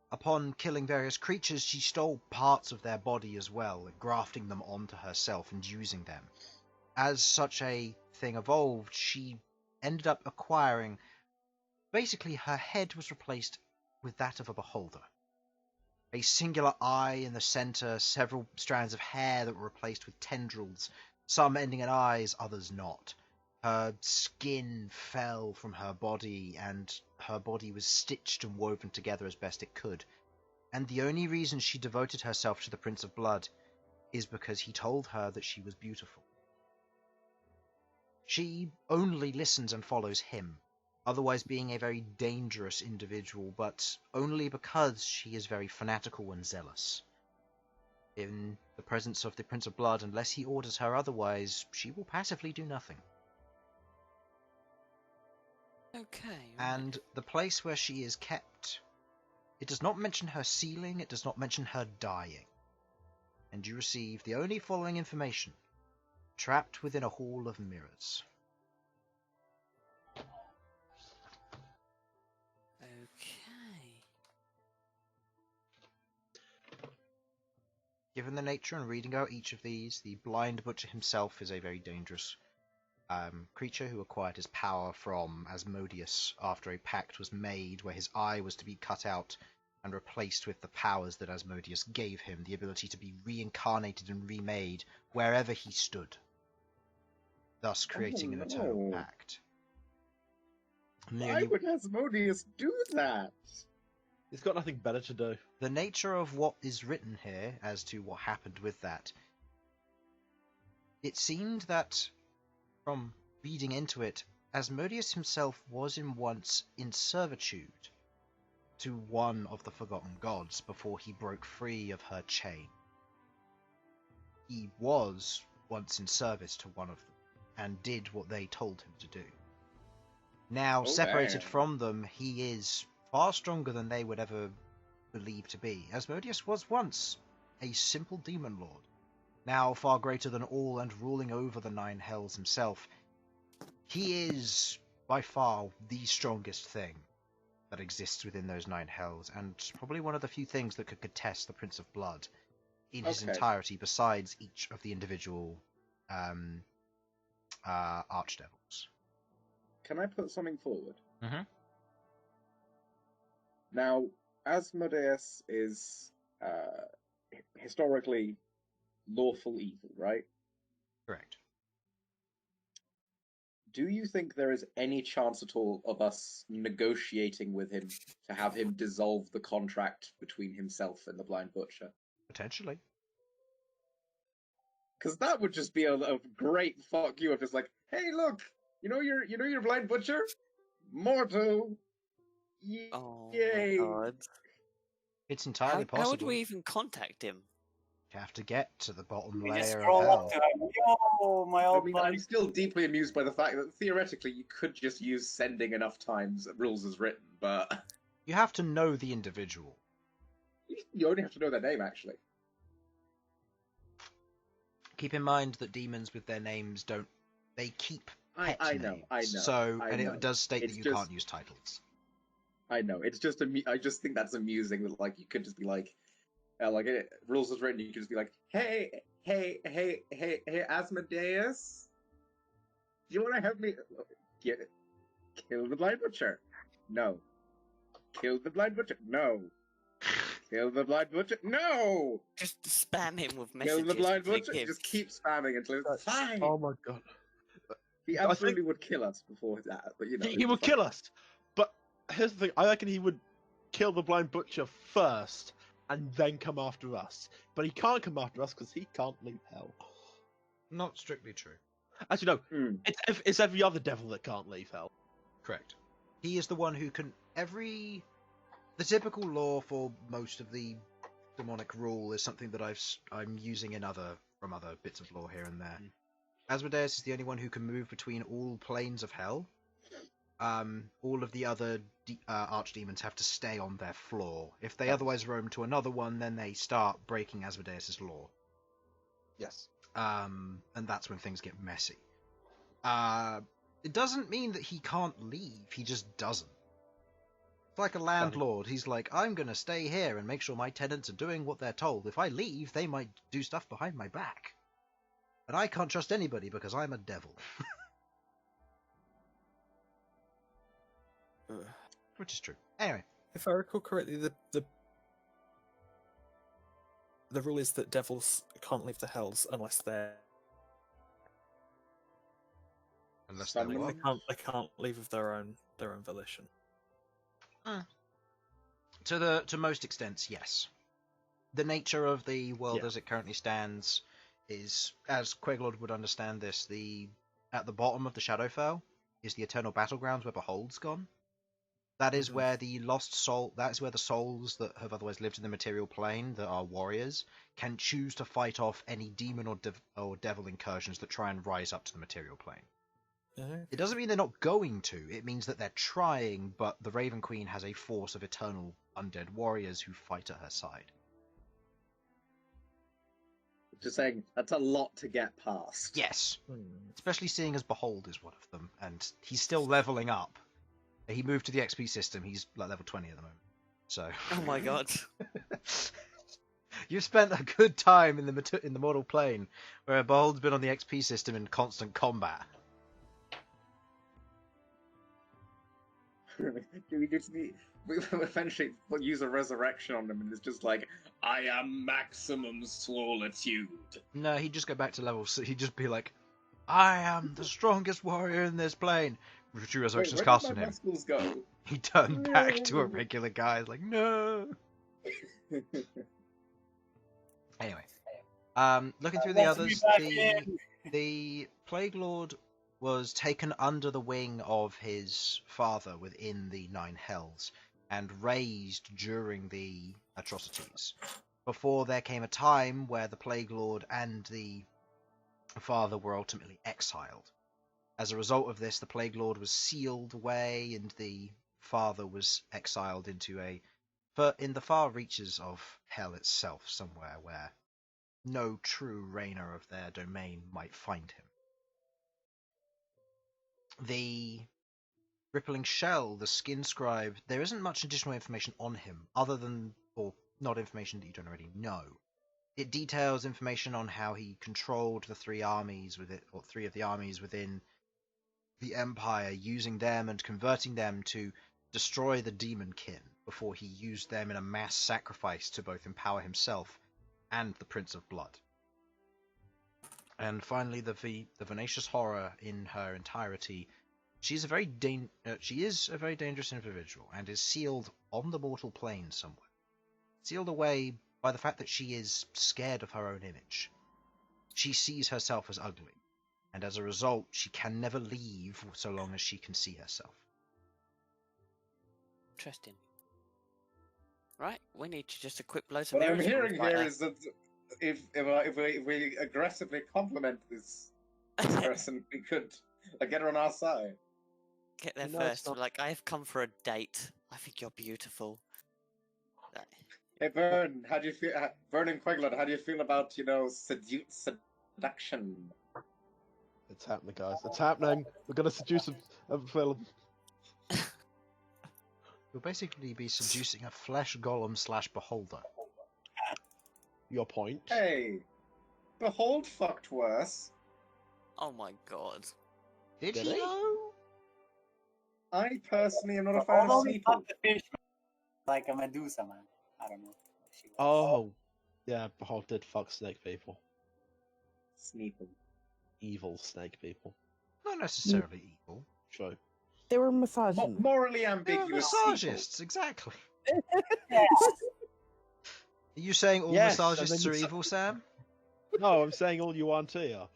Upon killing various creatures, she stole parts of their body as well, grafting them onto herself and using them. As such a thing evolved, she ended up acquiring... Basically, her head was replaced with that of a beholder. A singular eye in the center, several strands of hair that were replaced with tendrils, some ending in eyes, others not. Her skin fell from her body, and her body was stitched and woven together as best it could. And the only reason she devoted herself to the Prince of Blood is because he told her that she was beautiful. She only listens and follows him, otherwise being a very dangerous individual, but only because she is very fanatical and zealous. In the presence of the Prince of Blood, unless he orders her otherwise, she will passively do nothing. Okay. Right. And the place where she is kept, it does not mention her sealing, it does not mention her dying. And you receive the only following information: trapped within a hall of mirrors. Okay. Given the nature and reading out each of these, the Blind Butcher himself is a very dangerous creature who acquired his power from Asmodeus after a pact was made where his eye was to be cut out and replaced with the powers that Asmodeus gave him, the ability to be reincarnated and remade wherever he stood, thus creating an eternal pact. Why would Asmodeus do that? He's got nothing better to do. The nature of what is written here as to what happened with that, it seemed that, from reading into it, Asmodeus himself was once in servitude to one of the Forgotten Gods before he broke free of her chain. He was once in service to one of them, and did what they told him to do. Now, separated from them, he is far stronger than they would ever believe to be. Asmodeus was once a simple demon lord, now far greater than all and ruling over the Nine Hells himself. He is, by far, the strongest thing that exists within those Nine Hells, and probably one of the few things that could contest the Prince of Blood in his entirety, besides each of the individual archdevils. Can I put something forward? Mm-hmm. Now, Asmodeus is historically lawful evil, right? Correct. Do you think there is any chance at all of us negotiating with him to have him dissolve the contract between himself and the Blind Butcher? Potentially. Because that would just be a great fuck you if it's like, hey, look, you know your Blind Butcher? Mortal. Oh Yay. my god. It's entirely possible. How would we even contact him? You have to get to the bottom We just layer of scroll hell. up to him. Yo, my I old mean, buddy. I'm still deeply amused by the fact that theoretically you could just use sending enough times rules as written, but You have to know the individual. you only have to know their name, actually. Keep in mind that demons with their names don't... They keep pet I know, names. I know. So, I and know. it does state It's that you just- can't use titles. I know. It's just I just think that's amusing that like you could just be like rules as written. You could just be like, hey, Asmodeus, do you want to help me? Kill the Blind Butcher? No. Kill the Blind Butcher? No. Kill the Blind Butcher? No. Just spam him with messages. Kill the Blind to Butcher? him. Just keep spamming until it's fine. Oh my god. He I think- absolutely would kill us before that, but you know. He would kill us. But here's the thing, I reckon he would kill the Blind Butcher first and then come after us. But he can't come after us because he can't leave hell. Not strictly true. Actually, no. It's every other devil that can't leave hell. Correct. He is the one who can... The typical law for most of the demonic rule is something that I'm using from other bits of lore here and there. Asmodeus is the only one who can move between all planes of hell. All of the other archdemons have to stay on their floor. If they otherwise roam to another one, then they start breaking Asmodeus' law. Yes. And that's when things get messy. It doesn't mean that he can't leave, he just doesn't. It's like a landlord. He's like, I'm going to stay here and make sure my tenants are doing what they're told. If I leave, they might do stuff behind my back. But I can't trust anybody because I'm a devil. Which is true. Anyway. If I recall correctly, the rule is that devils can't leave the hells unless they're... Unless they're Someone- what? They can't leave of their own volition. To most extents, yes. The nature of the world Yeah. as it currently stands is, as Queglod would understand this, the at the bottom of the Shadowfell is the Eternal Battlegrounds where Behold's gone. That is where the lost soul. That's where the souls that have otherwise lived in the material plane, that are warriors, can choose to fight off any demon or devil incursions that try and rise up to the material plane. It doesn't mean they're not going to. It means that they're trying, but the Raven Queen has a force of eternal undead warriors who fight at her side. Just saying, that's a lot to get past. Yes, especially seeing as Behold is one of them, and he's still leveling up. He moved to the XP system. He's like level 20 at the moment. So. Oh my god. You've spent a good time in the mortal plane, where Behold's been on the XP system in constant combat. We eventually use a resurrection on him, and it's just like, I am maximum solitude. No, he'd just go back to level. He'd just be like, I am the strongest warrior in this plane. True resurrection's cast on him. Go? He turned back to a regular guy. Like, no. Anyway, looking through the others, the Plague Lord was taken under the wing of his father within the Nine Hells and raised during the atrocities. Before there came a time where the Plague Lord and the father were ultimately exiled. As a result of this, the Plague Lord was sealed away, and the father was exiled into in the far reaches of hell itself, somewhere where no true reigner of their domain might find him. The Rippling Shell, the Skin Scribe, there isn't much additional information on him, other than, or not information that you don't already know. It details information on how he controlled the three of the armies within the Empire, using them and converting them to destroy the Demonkin before he used them in a mass sacrifice to both empower himself and the Prince of Blood. And finally, the Venacious Horror in her entirety. She is a very dangerous individual and is sealed on the mortal plane somewhere. Sealed away by the fact that she is scared of her own image. She sees herself as ugly, and as a result, she can never leave so long as she can see herself. Interesting. Right, we need to just equip loads of What I'm mirrors. hearing here is that if we aggressively compliment this person, we could get her on our side. Get there No, first. it's not. Like, I have come for a date. I think you're beautiful. Hey, Bern, how do you feel? Bern and Queglod, how do you feel about seduction? It's happening, guys. It's happening. We're gonna seduce a film. You'll basically be seducing a flesh golem / beholder. Your point. Hey, Behold fucked worse. Oh my god. Did Did he? he? though? I personally am not a fan of Only Sneeple. fuck the fish, like a Medusa, man. I don't know. She was- Oh, yeah. Behold did fuck snake people. Sneeple. Evil snake people. Not necessarily evil. True. They were massaging. Morally They're ambiguous. massagists, exactly. Yeah. Are you saying all Yes, and massagists then are you evil, Sam? No, I'm saying all you auntie are.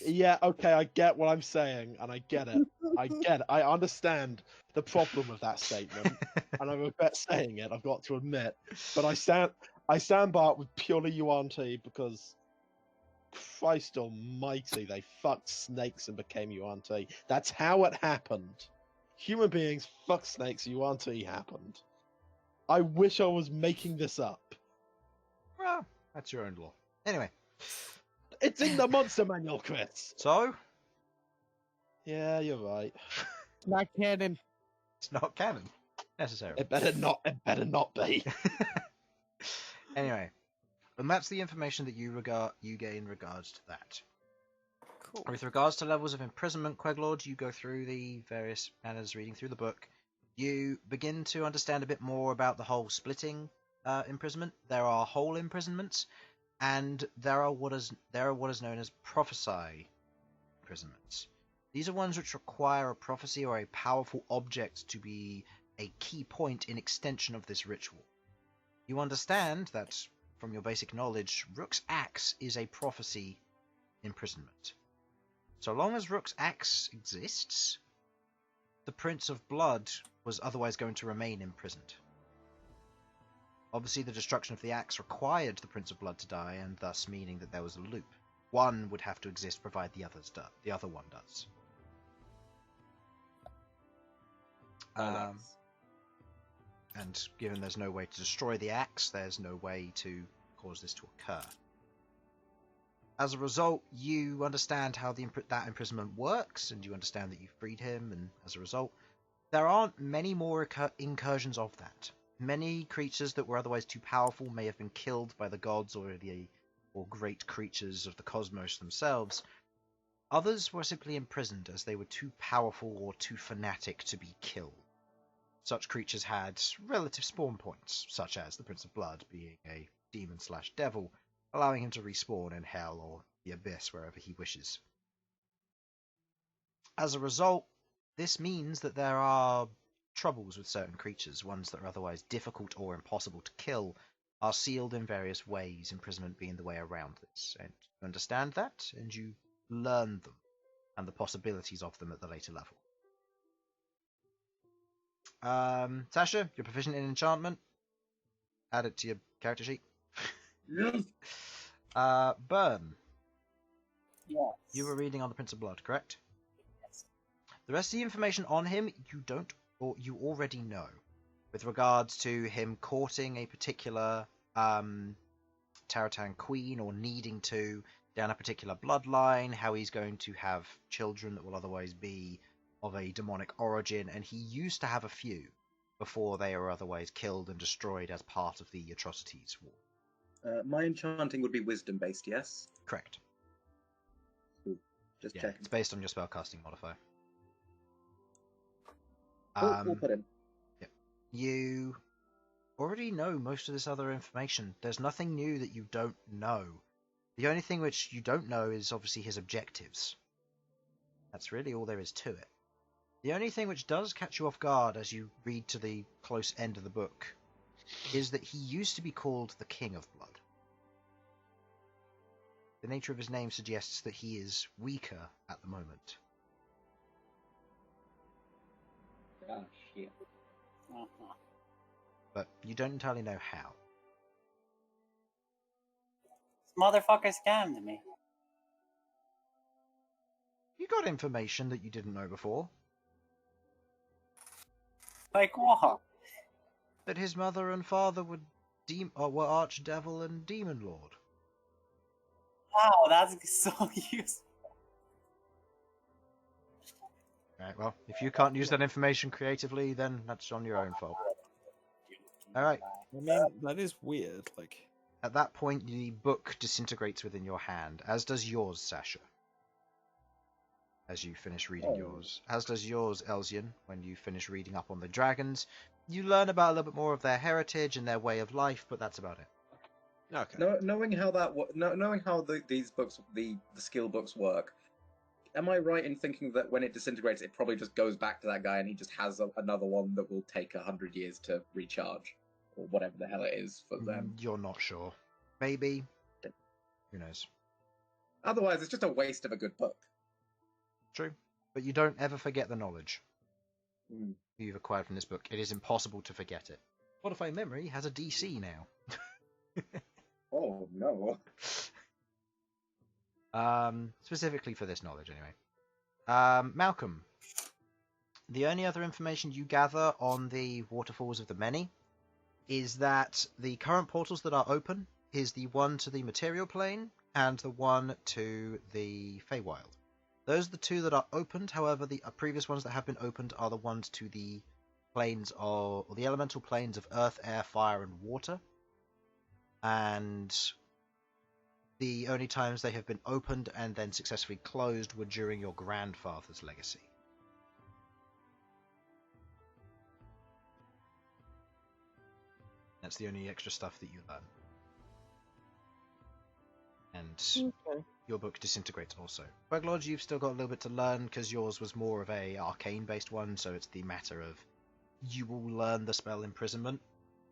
Yeah, okay, I get what I'm saying, and I get it. I understand the problem with that statement, and I regret saying it, I've got to admit. But I stand by it with purely Yuan-Ti because Christ almighty, they fucked snakes and became Yuan-Ti. That's how it happened. Human beings fuck snakes, Yuan-Ti happened. I wish I was making this up. Well, that's your own law. Anyway, It's in the monster manual, Chris. so Yeah, you're right. Not canon. it's not canon necessarily. It better not be. Anyway, and that's the information that you gain in regards to that. Cool. With regards to levels of imprisonment, Queglod, you go through the various manners reading through the book. You begin to understand a bit more about the whole splitting imprisonment. There are whole imprisonments, and there are what is known as prophesy imprisonments. These are ones which require a prophecy or a powerful object to be a key point in extension of this ritual. You understand that, from your basic knowledge, Rook's axe is a prophecy imprisonment. So long as Rook's axe exists, the Prince of Blood was otherwise going to remain imprisoned. Obviously, the destruction of the axe required the Prince of Blood to die, and thus meaning that there was a loop. One would have to exist, provided the other one does. And given there's no way to destroy the axe, there's no way to cause this to occur. As a result, you understand how that imprisonment works, and you understand that you freed him, and as a result, there aren't many more incursions of that. Many creatures that were otherwise too powerful may have been killed by the gods or great creatures of the cosmos themselves. Others were simply imprisoned as they were too powerful or too fanatic to be killed. Such creatures had relative spawn points, such as the Prince of Blood being a demon/devil, allowing him to respawn in Hell or the Abyss wherever he wishes. As a result, this means that there are troubles with certain creatures. Ones that are otherwise difficult or impossible to kill are sealed in various ways, imprisonment being the way around this. And you understand that, and you learn them, and the possibilities of them at the later level. Sasha, you're proficient in enchantment. Add it to your character sheet. Yes. Bern, Yes. you were reading on the Prince of Blood, correct? Yes. The rest of the information on him you don't, or you already know, with regards to him courting a particular Taratan queen, or needing to, down a particular bloodline, how he's going to have children that will otherwise be of a demonic origin, and he used to have a few before they were otherwise killed and destroyed as part of the Atrocities War. My enchanting would be wisdom based, yes? Correct. Just Yeah, checking. it's based on your spellcasting modifier. We'll put in. You already know most of this other information. There's nothing new that you don't know. The only thing which you don't know is obviously his objectives. That's really all there is to it. The only thing which does catch you off guard as you read to the close end of the book is that he used to be called the King of Blood. The nature of his name suggests that he is weaker at the moment. Oh, shit. Uh-huh. But you don't entirely know how. This motherfucker scammed me. You got information that you didn't know before. Like what? That his mother and father were Archdevil and Demon Lord. Wow, that's so useful. Right, well, if you can't use that information creatively, then that's on your own fault. Alright, I mean, that is weird. Like, at that point, the book disintegrates within your hand, as does yours, Sasha. As you finish reading yours. As does yours, Elsyan, when you finish reading up on the dragons. You learn about a little bit more of their heritage and their way of life, but that's about it. Okay. Knowing how these books, the skill books work, am I right in thinking that when it disintegrates, it probably just goes back to that guy and he just has another one that will take 100 years to recharge, or whatever the hell it is for them? You're not sure. Maybe. Who knows? Otherwise, it's just a waste of a good book. True. But you don't ever forget the knowledge Mm. you've acquired from this book. It is impossible to forget it. Modify Memory has a DC now. Oh, no. Specifically for this knowledge, anyway. Malcom, the only other information you gather on the Waterfalls of the Many is that the current portals that are open is the one to the material plane and the one to the Feywild. Those are the two that are opened. However, the previous ones that have been opened are the ones to the planes or the elemental planes of earth, air, fire, and water. And the only times they have been opened and then successfully closed were during your grandfather's legacy. That's the only extra stuff that you learn. And Okay. your book disintegrates also. Queglod, you've still got a little bit to learn because yours was more of a arcane-based one, so it's the matter of you will learn the spell Imprisonment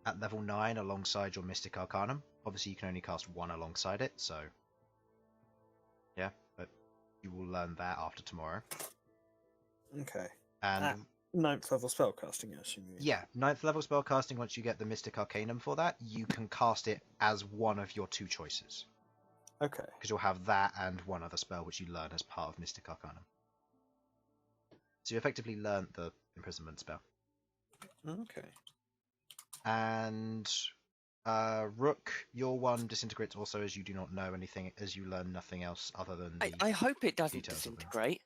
at level 9 alongside your Mystic Arcanum. Obviously, you can only cast one alongside it, so yeah. You will learn that after tomorrow. Okay. And 9th level spellcasting, I assume. yeah, 9th level spellcasting, once you get the Mystic Arcanum for that, you can cast it as one of your 2 choices. Okay. Because you'll have that and one other spell which you learn as part of Mystic Arcanum. So you effectively learnt the imprisonment spell. Okay. And Rook, your one disintegrates also as you do not know anything, as you learn nothing else other than the I hope it doesn't details of them. disintegrate.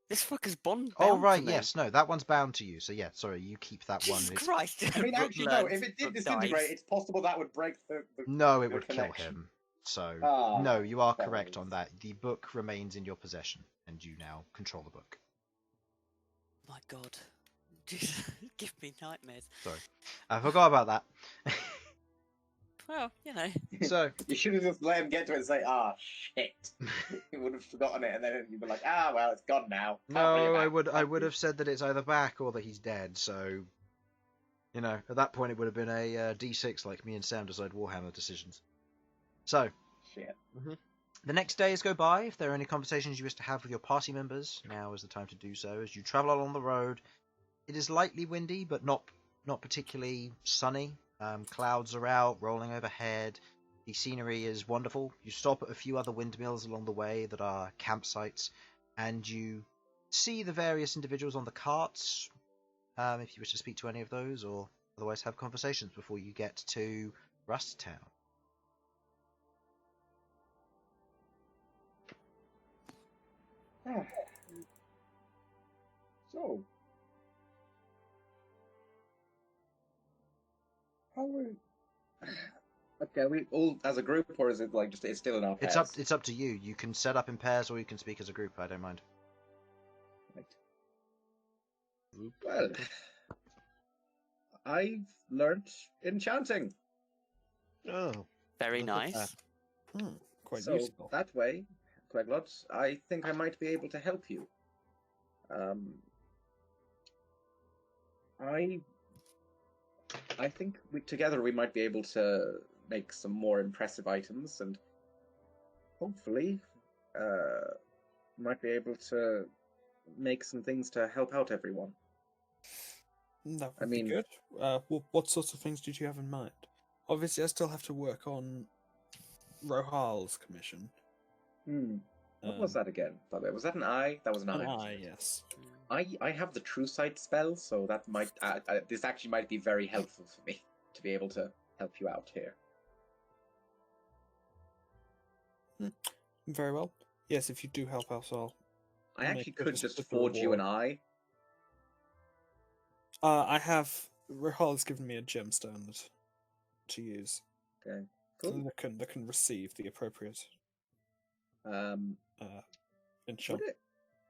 This fucker's bound Oh, to right, me. yes. No, that one's bound to you. So yeah, sorry, you keep that one. Jesus It's... Christ! I mean, Rook actually, no. learns, If it did Rook disintegrate, dies. it's possible that would break the No, it the would kill connection. him. So, Ah, no, you are fair correct enough. on that. The book remains in your possession, and you now control the book. My God. Jesus, give me nightmares. Sorry. I forgot about that. Well, you know. So, You should have just let him get to it and say, "Ah, shit." He would have forgotten it, and then you'd be like, "Ah, well, it's gone now." Can't bring it no, back." I would have said that it's either back or that he's dead, so... You know, at that point it would have been a D6 like me and Sam decide Warhammer decisions. So, Shit. the next days go by. If there are any conversations you wish to have with your party members, now is the time to do so. As you travel along the road, it is lightly windy, but not particularly sunny. Clouds are out, rolling overhead. The scenery is wonderful. You stop at a few other windmills along the way that are campsites, and you see the various individuals on the carts, if you wish to speak to any of those, or otherwise have conversations before you get to Rust Town. So, how we? Okay, we all as a group, or is it like just it's still in our pairs? It's up to you. You can set up in pairs, or you can speak as a group. I don't mind. Right. Well, I've learnt enchanting, Oh, Very look at nice. Quite so useful. that way, Queglod, I think I might be able to help you. I think together we might be able to make some more impressive items, and hopefully, might be able to make some things to help out everyone. That I would mean- be good. What sorts of things did you have in mind? Obviously, I still have to work on Rohal's commission. What was that again? By the way, was that an eye? That was an eye. An wasn't eye, it? yes. I have the True Sight spell, so that might this actually might be very helpful for me to be able to help you out here. Very well. Yes, if you do help us, I'll. I Make actually it could just just as a forge you an reward. eye. I have. Rahal has given me a gemstone to use. Okay, cool. That can receive the appropriate enchant. Would it?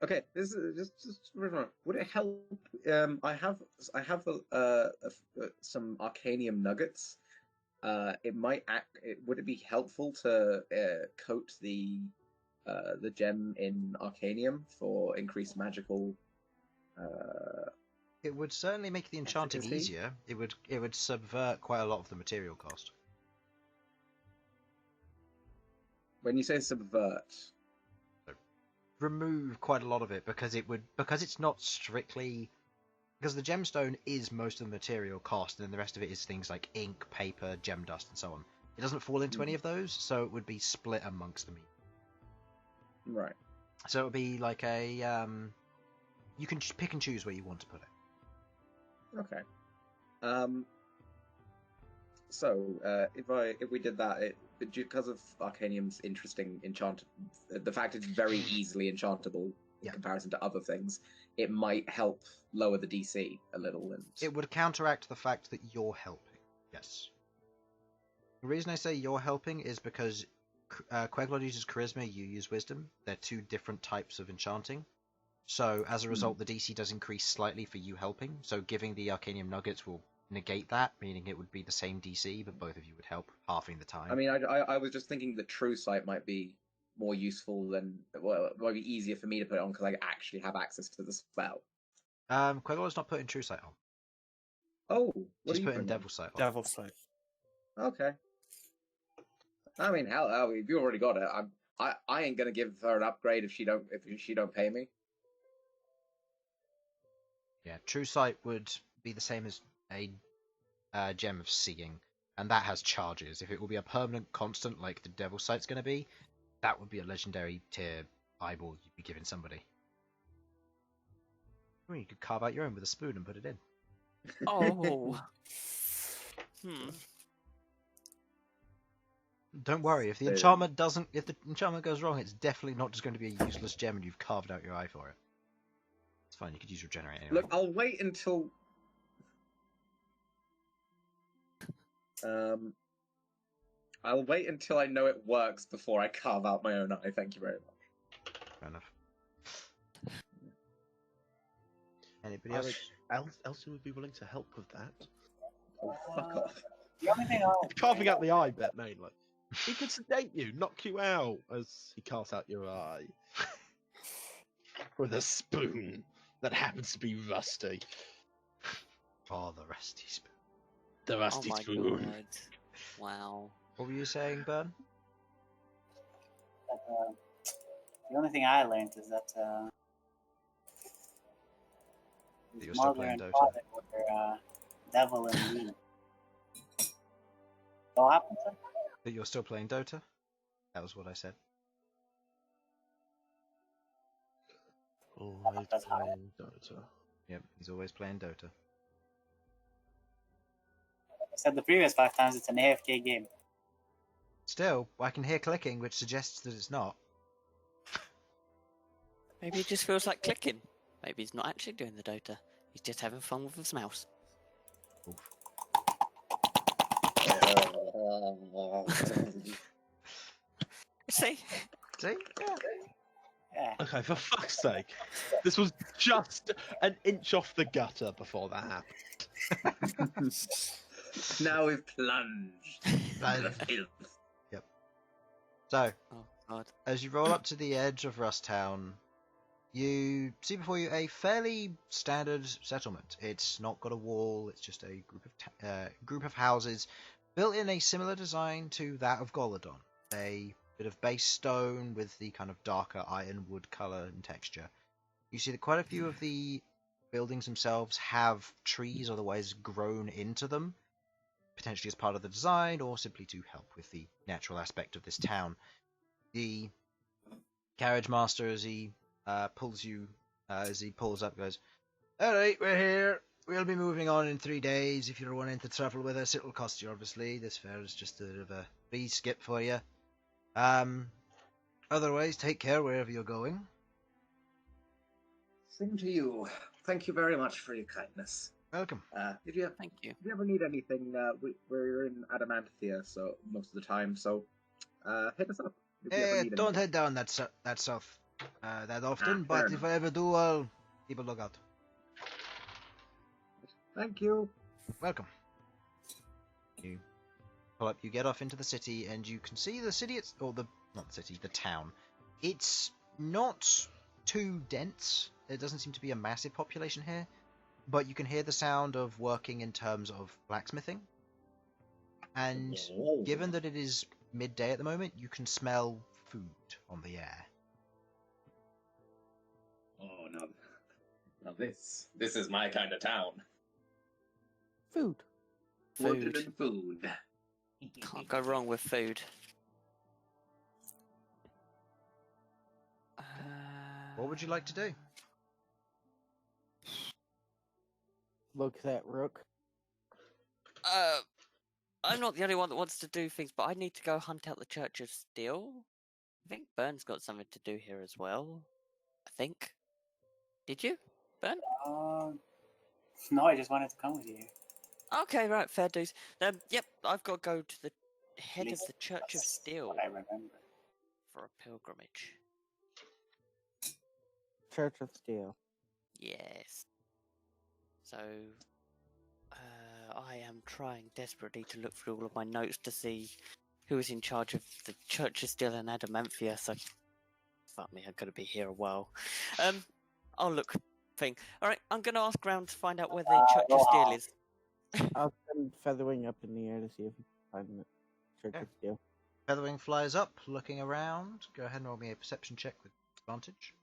Okay, this is just would it help? I have some arcanium nuggets. It might would it be helpful to coat the gem in arcanium for increased magical? It would certainly make the enchanting Efficacy? easier. It would subvert quite a lot of the material cost. When you say subvert, Remove quite a lot of it because it's not strictly because the gemstone is most of the material cost, and then the rest of it is things like ink, paper, gem dust, and so on. It doesn't fall into any of those, so it would be split amongst them. right? So it would be like a you can pick and choose where you want to put it. Okay. So if we did that, because of Arcanium's interesting the fact it's very easily enchantable in comparison to other things, it might help lower the DC a little. And It would counteract the fact that you're helping. Yes. The reason I say you're helping is because Queglod uses Charisma, you use Wisdom. They're two different types of enchanting. So as a result, the DC does increase slightly for you helping. So giving the Arcanium Nuggets will negate that, meaning it would be the same DC, but both of you would help, halving the time. I mean, I was just thinking that True Sight might be more useful than, well, it might be easier for me to put it on because I actually have access to the spell. Queglod's not putting True Sight on. Oh, what She's are you putting putting on? Devil Sight on. Devil's Sight. Okay. I mean, hell, if you already got it, I ain't gonna give her an upgrade if she don't pay me. Yeah, True Sight would be the same as a Gem of Seeing, and that has charges. If it will be a permanent constant like the Devil Sight's going to be, that would be a legendary tier eyeball you'd be giving somebody. Or you could carve out your own with a spoon and put it in. Oh. Don't worry, if the enchantment goes wrong, it's definitely not just going to be a useless gem and you've carved out your eye for it. It's fine, you could use regenerate anyway. Look, I'll wait until I know it works before I carve out my own eye. Thank you very much. Fair enough. Anybody else? Elsyan would be willing to help with that. Oh, fuck off. The only thing Carving out the eye bit mainly. He could sedate you, knock you out as he carves out your eye. With a spoon that happens to be rusty. Oh, the rusty spoon. The rusty spoon. God. Wow. What were you saying, Bern? the only thing I learned is that his you're still mother playing and Dota. father were devil and me. What happened, sir? That you're still playing Dota? That was what I said. Always That's how- playing Dota. Yep, he's always playing Dota. I said the previous 5 times it's an AFK game. Still, I can hear clicking, which suggests that it's not. Maybe it just feels like clicking. Maybe he's not actually doing the Dota. He's just having fun with his mouse. Oof. See? See? Yeah. Yeah. Okay, for fuck's sake. This was just an inch off the gutter before that happened. Now we've plunged into the filth. So, Oh, God. as you roll up to the edge of Rust Town, you see before you a fairly standard settlement. It's not got a wall, it's just a group of houses built in a similar design to that of Golodon. A bit of base stone with the kind of darker ironwood colour and texture. You see that quite a few of the buildings themselves have trees otherwise grown into them, potentially as part of the design or simply to help with the natural aspect of this town. The carriage master, as he pulls up, goes, "Alright, we're here. We'll be moving on in 3 days. If you're wanting to travel with us, it'll cost you, obviously. This fare is just a bit of a free skip for you. Otherwise, take care wherever you're going." Same to you. Thank you very much for your kindness. Welcome. If you Thank you. ever need anything, we're in Adamantia so most of the time. So hit us up. If you ever need Don't anything. head down that south that often, fair but if I ever do, I'll keep a lookout. Thank you. Welcome. You pull up, you get off into the city, and you can see the city, the town. It's not too dense. There doesn't seem to be a massive population here, but you can hear the sound of working in terms of blacksmithing. And given that it is midday at the moment, you can smell food on the air. Oh, now this is my kind of town. Food. Wood Food. and food. Can't go wrong with food. What would you like to do? Look at that Rook. I'm not the only one that wants to do things, but I need to go hunt out the Church of Steel. I think Bern's got something to do here as well. I think. Did you, Bern? No, I just wanted to come with you. Okay, right, fair dues. Yep, I've got to go to the head of least the Church of that's Steel what I remember. for a pilgrimage. Church of Steel. Yes. So, I am trying desperately to look through all of my notes to see who is in charge of the Church of Steel in Adamantia. So, fuck me, I'm gonna be here a while. I'll look. Thing. All right, I'm gonna ask around to find out where the Church of Steel is. I'll send Featherwing up in the air to see if we can find the Church Yeah. of Steel. Featherwing flies up, looking around. Go ahead and roll me a perception check with advantage.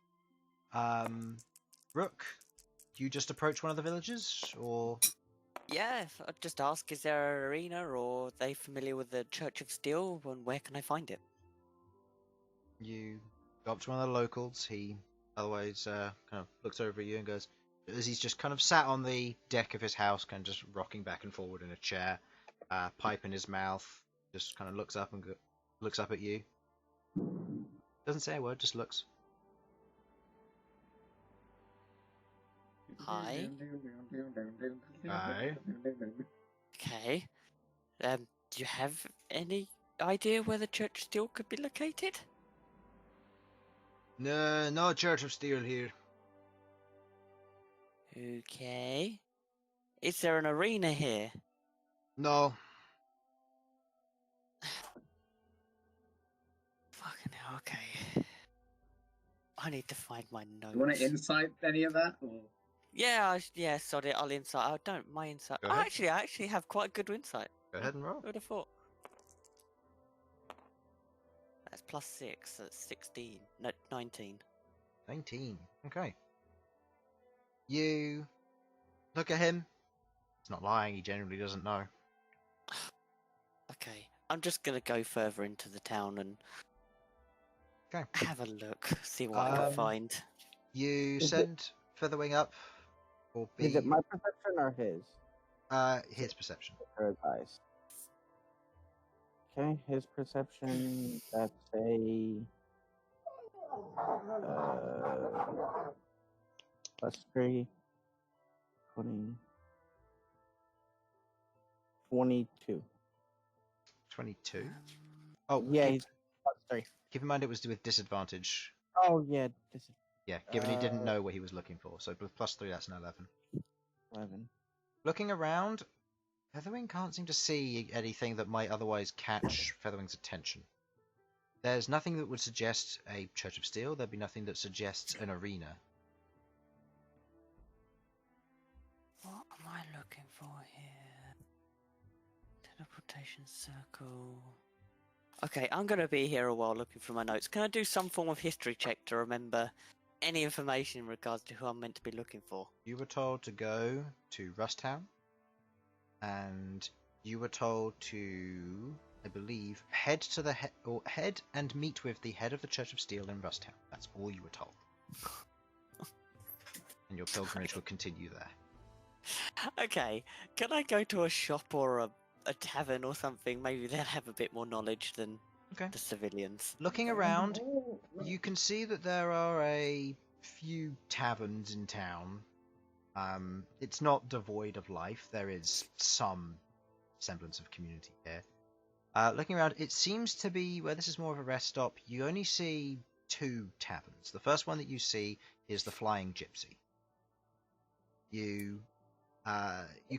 Rook, do you just approach one of the villages, or Yeah, I'd just ask, is there an arena, or are they familiar with the Church of Steel, and where can I find it? you go up to one of the locals? He otherwise kind of looks over at you and goes, as he's just kind of sat on the deck of his house, kind of just rocking back and forward in a chair, pipe in his mouth, just kind of looks up and looks up at you. Doesn't say a word, just looks. Hi. Hi. Okay. Do you have any idea where the Church of Steel could be located? No Church of Steel here. Okay. Is there an arena here? No. Fucking hell, okay. I need to find my notes. You want to insight any of that? Or... Yeah, yeah, sorry, I'll insight. I don't, my insight. Go Oh, ahead. actually, I actually have quite good insight. Go ahead and roll. Who would have thought? That's +6, that's 16. No, 19. 19. Okay. You look at him. He's not lying, he genuinely doesn't know. Okay, I'm just gonna go further into the town and Okay. have a look, see what I can find. You Is send Featherwing up, or Is it my perception or his? his perception. Or his eyes? Okay, his perception, that's a... +3, 20... 22. 22. Oh, Yeah, keep, he's +3. keep in mind it was with disadvantage. Oh, yeah, this is Yeah, given he didn't know what he was looking for. So with +3, that's an 11. 11. Looking around, Featherwing can't seem to see anything that might otherwise catch Featherwing's attention. There's nothing that would suggest a Church of Steel. There'd be nothing that suggests an arena. What am I looking for here? Teleportation circle. Okay, I'm gonna be here a while looking for my notes. Can I do some form of history check to remember any information in regards to who I'm meant to be looking for? You were told to go to Rusttown, and you were told to, I believe, head to the head and meet with the head of the Church of Steel in Rusttown. That's all you were told. And your pilgrimage will continue there. Okay, can I go to a shop or a tavern or something? Maybe they'll have a bit more knowledge than Okay. the civilians. Looking around, you can see that there are a few taverns in town. It's not devoid of life. There is some semblance of community here. Looking around, it seems to be, where this is more of a rest stop, you only see 2 taverns. The first one that you see is the Flying Gypsy. You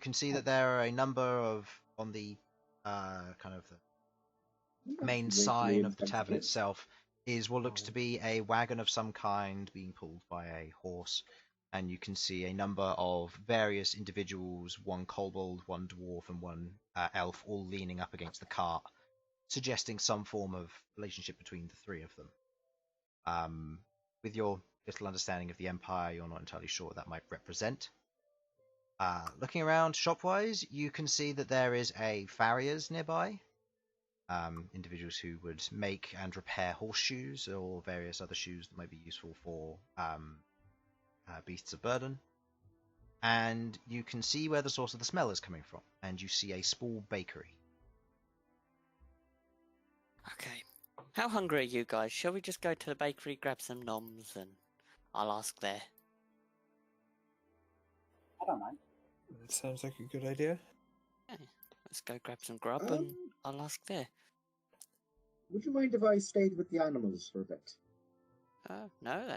can see that there are a number of, on the kind of the main sign of the tavern itself, is what looks to be a wagon of some kind being pulled by a horse, and you can see a number of various individuals, one kobold, one dwarf, and one elf, all leaning up against the cart, suggesting some form of relationship between the 3 of them. With your little understanding of the Empire, you're not entirely sure what that might represent. Looking around shop-wise, you can see that there is a farrier's nearby. Individuals who would make and repair horseshoes or various other shoes that might be useful for beasts of burden. And you can see where the source of the smell is coming from, and you see a small bakery. Okay. How hungry are you guys? Shall we just go to the bakery, grab some noms, and I'll ask there? I don't mind. That sounds like a good idea. Yeah, let's go grab some grub and I'll ask there. Would you mind if I stayed with the animals for a bit? No,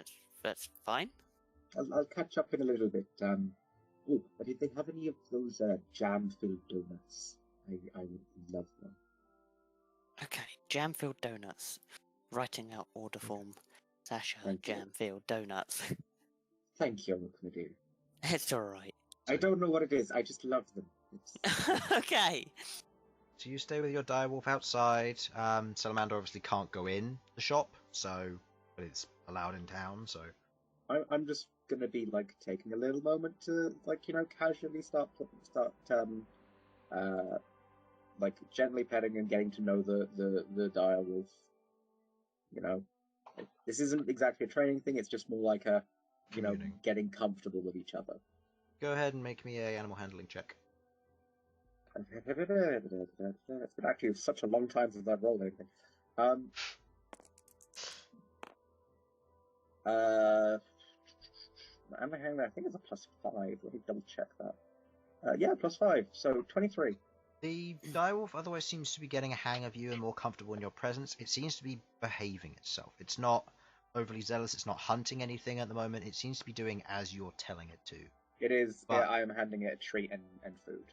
that's fine. I'll catch up in a little bit. Oh, but if they have any of those jam-filled donuts, I would love them. Okay, jam-filled donuts. Writing out order form. Sasha, Thank you. jam-filled donuts. Thank you, my dear. It's alright. I don't know what it is. I just love them. It's... Okay. So you stay with your direwolf outside. Salamander obviously can't go in the shop, but it's allowed in town. So I'm just gonna be like taking a little moment to casually start like gently petting and getting to know the direwolf. This isn't exactly a training thing. It's just more like a Communing. getting comfortable with each other. Go ahead and make me a animal handling check. It's been actually such a long time since I've rolled anything. I think it's a +5. Let me double check that. Yeah, +5. So 23. The direwolf otherwise seems to be getting a hang of you and more comfortable in your presence. It seems to be behaving itself. It's not overly zealous. It's not hunting anything at the moment. It seems to be doing as you're telling it to. It is. But- I am handing it a treat and food.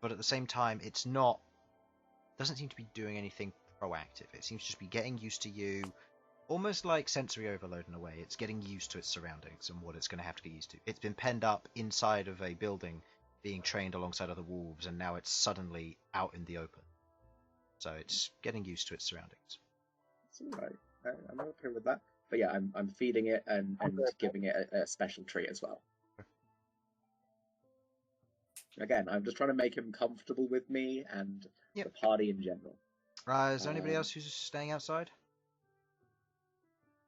But at the same time, doesn't seem to be doing anything proactive. It seems to just be getting used to you, almost like sensory overload in a way. It's getting used to its surroundings and what it's going to have to get used to. It's been penned up inside of a building, being trained alongside other wolves, and now it's suddenly out in the open. So it's getting used to its surroundings. It's all right. I'm okay with that. But yeah, I'm feeding it and giving it a special treat as well. Again, I'm just trying to make him comfortable with me and Yep. the party in general. Is there anybody else who's staying outside?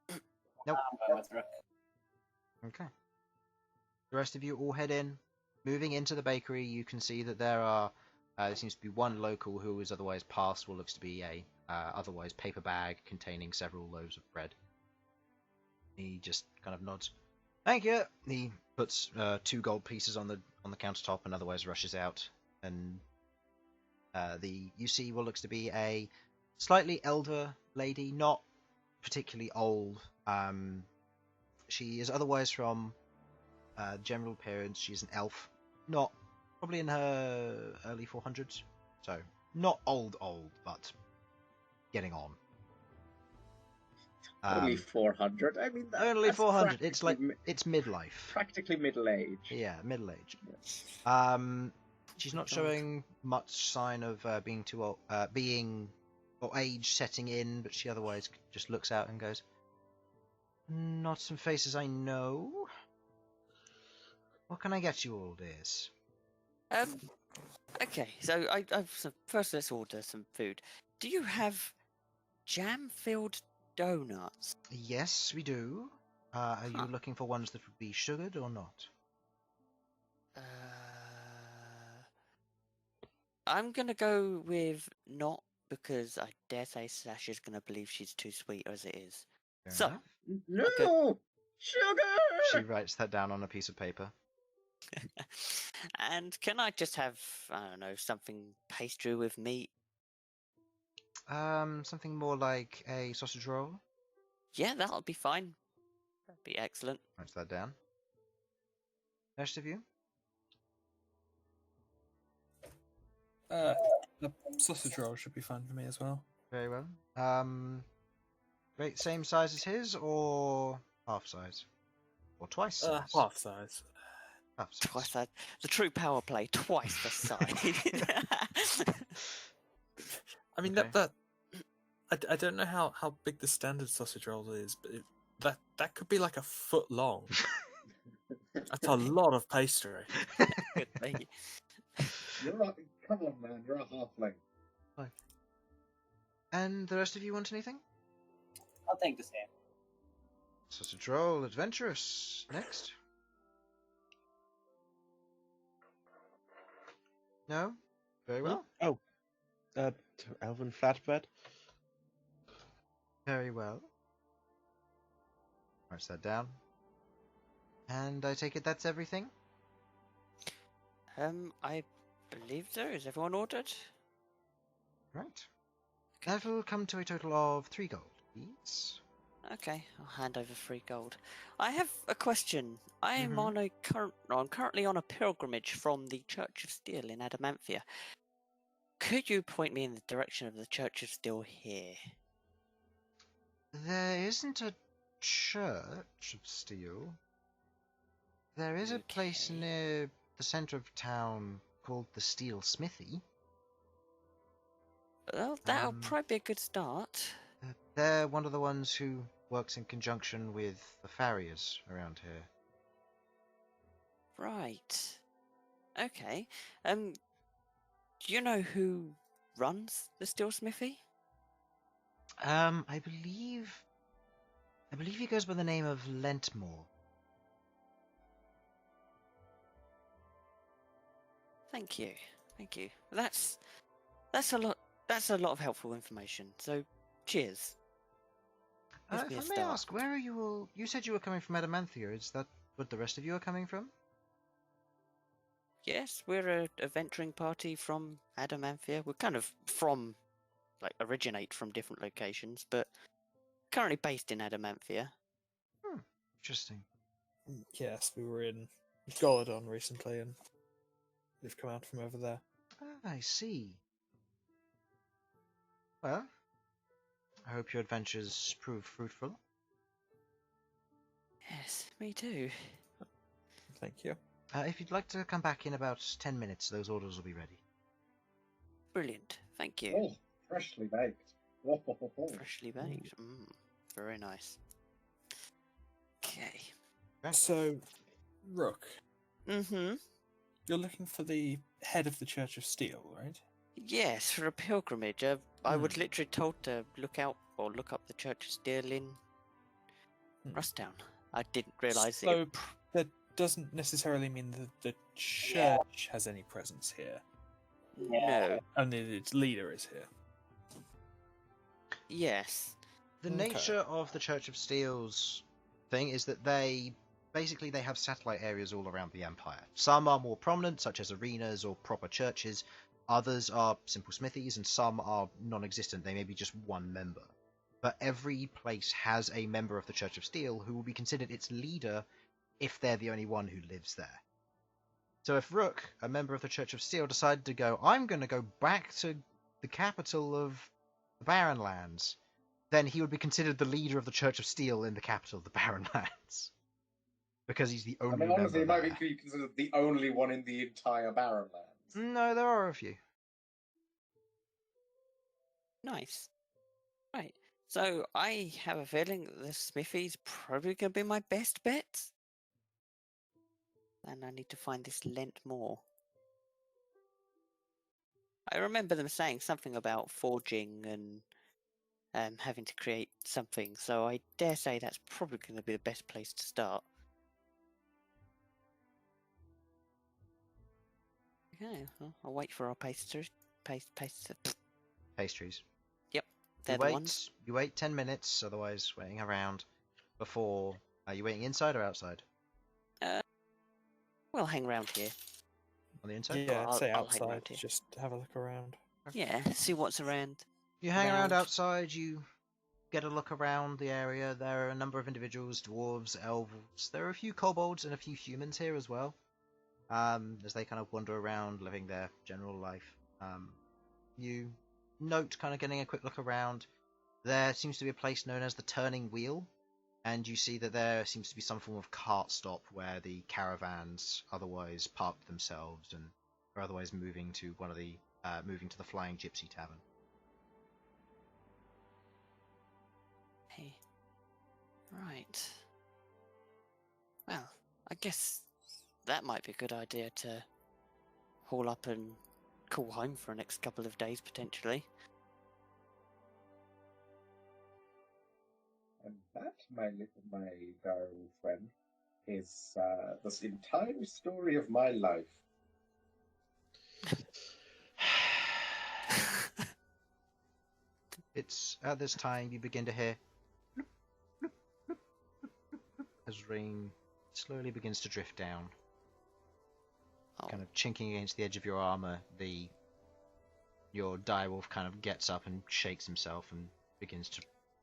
Nope. I'm going with Rook. Okay. The rest of you all head in. Moving into the bakery, you can see that there seems to be one local who is otherwise past what looks to be a otherwise paper bag containing several loaves of bread. He just kind of nods. Thank you. He puts 2 gold pieces on the countertop and otherwise rushes out. And you see what looks to be a slightly elder lady, not particularly old. She is otherwise from general appearance. She's an elf, not probably in her early 400s, so not old, but getting on. Only 400. I mean, Only that's 400. It's like practically it's midlife. practically middle age. Yeah, middle age. She's not God. showing much sign of being too old, or age setting in, but she otherwise just looks out and goes, "Not some faces I know. What can I get you all, dears?" Okay, so first let's order some food. Do you have jam-filled donuts? Yes, we do. Are you Huh. looking for ones that would be sugared or not? I'm gonna go with not, because I dare say Sasha's gonna believe she's too sweet as it is. Fair So, enough. No! Okay. Sugar! She writes that down on a piece of paper. and can I just have, I don't know, something pastry with meat? Something more like a sausage roll. Yeah, that'll be fine. That'd be excellent. Writes that down. Rest of you? The sausage roll should be fine for me as well. Very well. Great, same size as his, or half size? Or twice size? Half size. Half size. Twice that. The true power play, twice the size. I mean Okay. I don't know how big the standard sausage roll is, but that could be like a foot long. That's a lot of pastry. Could be. Come on, man. You're a halfling. And the rest of you want anything? I'll take the same. Sausage roll, adventurous. Next. No? Very well. Oh, elven flatbread. Very well. Writes that down. And I take it that's everything? I believe so. Is everyone ordered? Right. That will come to a total of 3 gold, please. Okay, I'll hand over 3 gold. I have a question. I am Mhm. I'm currently on a pilgrimage from the Church of Steel in Adamanthia. Could you point me in the direction of the Church of Steel here? There isn't a church of steel. There is a place Okay. near the center of town called the Steel Smithy. Well, that'll Um, probably be a good start. They're one of the ones who works in conjunction with the farriers around here. Right. Okay. Do you know who runs the steelsmithy? I believe he goes by the name of Lentmore. Thank you. Thank you. That's a lot. That's a lot of helpful information. So, cheers. Gives me If a I may start. ask, where are you all? You said you were coming from Adamanthia. Is that what the rest of you are coming from? Yes, we're a venturing party from Adamanthia. We're kind of originate from different locations, but currently based in Adamanthia. Interesting. Yes, we were in Goladon recently, and we've come out from over there. I see. Well, I hope your adventures prove fruitful. Yes, me too. Thank you. If you'd like to come back in about 10 minutes, those orders will be ready. Brilliant. Thank you. Oh, freshly baked. Whoa, ho, ho, ho. Freshly baked. Very nice. Okay. So, Rook, Mm-hmm. you're looking for the head of the Church of Steel, right? Yes, for a pilgrimage. I was literally told to look out or look up the Church of Steel in Rusttown. I didn't realise So, it. that doesn't necessarily mean that the church has any presence here. No. Only that its leader is here. Yes. The Okay. nature of the Church of Steel's thing is that they have satellite areas all around the Empire. Some are more prominent, such as arenas or proper churches. Others are simple smithies, and some are non-existent. They may be just one member. But every place has a member of the Church of Steel who will be considered its leader if they're the only one who lives there. So if Rook, a member of the Church of Steel, decided to go, I'm going to go back to the capital of the Barrenlands, then he would be considered the leader of the Church of Steel in the capital of the Barrenlands. Because he's the I only mean, member honestly, he might there. be considered the only one in the entire Barrenlands. No, there are a few. Nice. Right. So I have a feeling that the smithy's probably going to be my best bet. And I need to find this Lent more. I remember them saying something about forging and having to create something, so I dare say that's probably going to be the best place to start. Okay, well, I'll wait for our pastries. Pastries. Yep, You they're the wait, ones. you wait 10 minutes, otherwise waiting around before... Are you waiting inside or outside? We'll hang around here. On the inside? Yeah, I'll say hang outside, around here. just have a look around. Yeah, see what's around. You hang around Round. outside, you get a look around the area. There are a number of individuals, dwarves, elves. There are a few kobolds and a few humans here as well. As they kind of wander around, living their general life. You note, kind of getting a quick look around, there seems to be a place known as the Turning Wheel, and you see that there seems to be some form of cart stop where the caravans otherwise park themselves and are otherwise moving to the Flying Gypsy Tavern. Hey. Right. Well, I guess that might be a good idea to haul up and call home for the next couple of days, potentially. And that, my darling friend, is the entire story of my life. It's at this time you begin to hear as rain slowly begins to drift down, Oh, kind of chinking against the edge of your armor. Your direwolf kind of gets up and shakes himself and begins to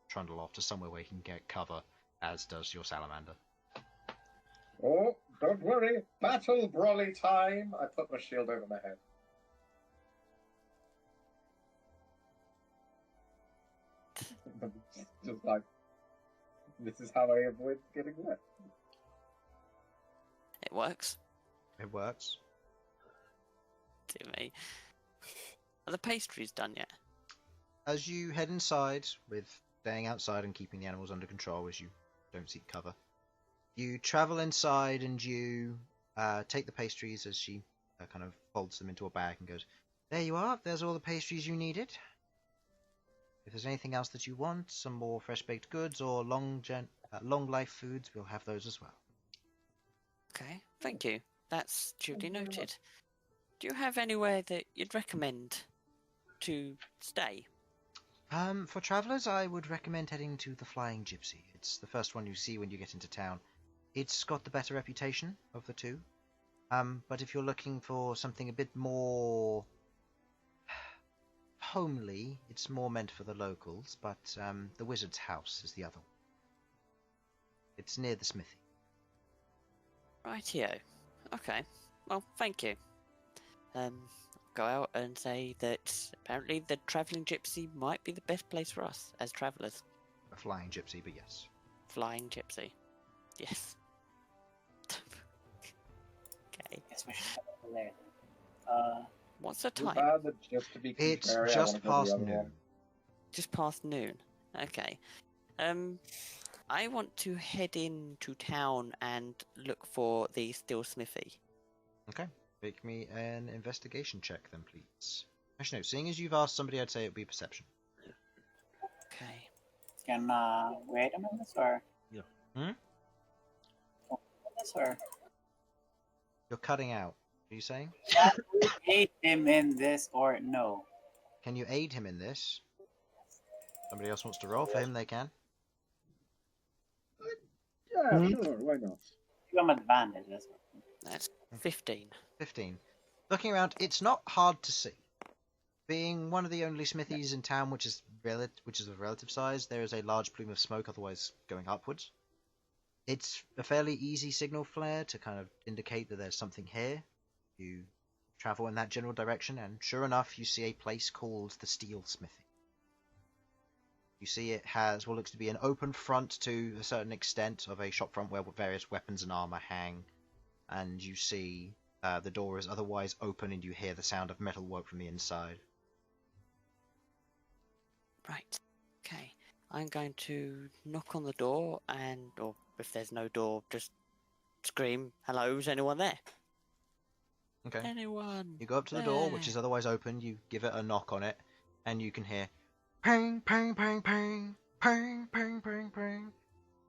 trundle off to somewhere where he can get cover, as does your salamander. Oh, don't worry, battle brawly time! I put my shield over my head. Just like, this is how I avoid getting wet. it works. It works. Dear me. Are the pastries done yet? as you head inside, with staying outside and keeping the animals under control as you don't seek cover, you travel inside and you take the pastries as she kind of folds them into a bag and goes, "There you are. There's all the pastries you needed. If there's anything else that you want, some more fresh baked goods or long life foods, we'll have those as well." Okay, thank you. That's duly noted. Do you have anywhere that you'd recommend to stay? For travellers, I would recommend heading to the Flying Gypsy. It's the first one you see when you get into town. It's got the better reputation of the two. But if you're looking for something a bit more homely, it's more meant for the locals, but the Wizard's House is the other one. It's near the smithy. Rightio. Okay. Well, thank you. Go out and say that apparently the travelling gypsy might be the best place for us as travellers. A Flying Gypsy, but yes. Flying gypsy. Yes. Okay. Guess we should head over there then. What's the Too time? bad that just to be It's contrary, I just wanna go the past other noon. one. Just past noon. Okay. I want to head into town and look for the steel smithy. Okay. Make me an investigation check then, please. Actually, no, seeing as you've asked somebody, I'd say it would be perception. Okay. Can wait a minute or? Yeah. Oh, this or? You're cutting out. Are you saying? Aid him in this or no? Can you aid him in this? Somebody else wants to roll for him, they can. Yeah, sure, why not? Give him advantage. That's 15. 15. Looking around, it's not hard to see. Being one of the only smithies in town which is of relative size, there is a large plume of smoke otherwise going upwards. It's a fairly easy signal flare to kind of indicate that there's something here. You travel in that general direction, and sure enough, you see a place called the Steel Smithy. You see it has what looks to be an open front to a certain extent of a shop front where various weapons and armor hang, and you see the door is otherwise open and you hear the sound of metal work from the inside. Right. Okay. I'm going to knock on the door or if there's no door, just scream, "Hello, is anyone there?" Okay. Anyone? You go up to the door, which is otherwise open, you give it a knock on it, and you can hear ping, ping, ping, ping, ping, ping, ping, ping,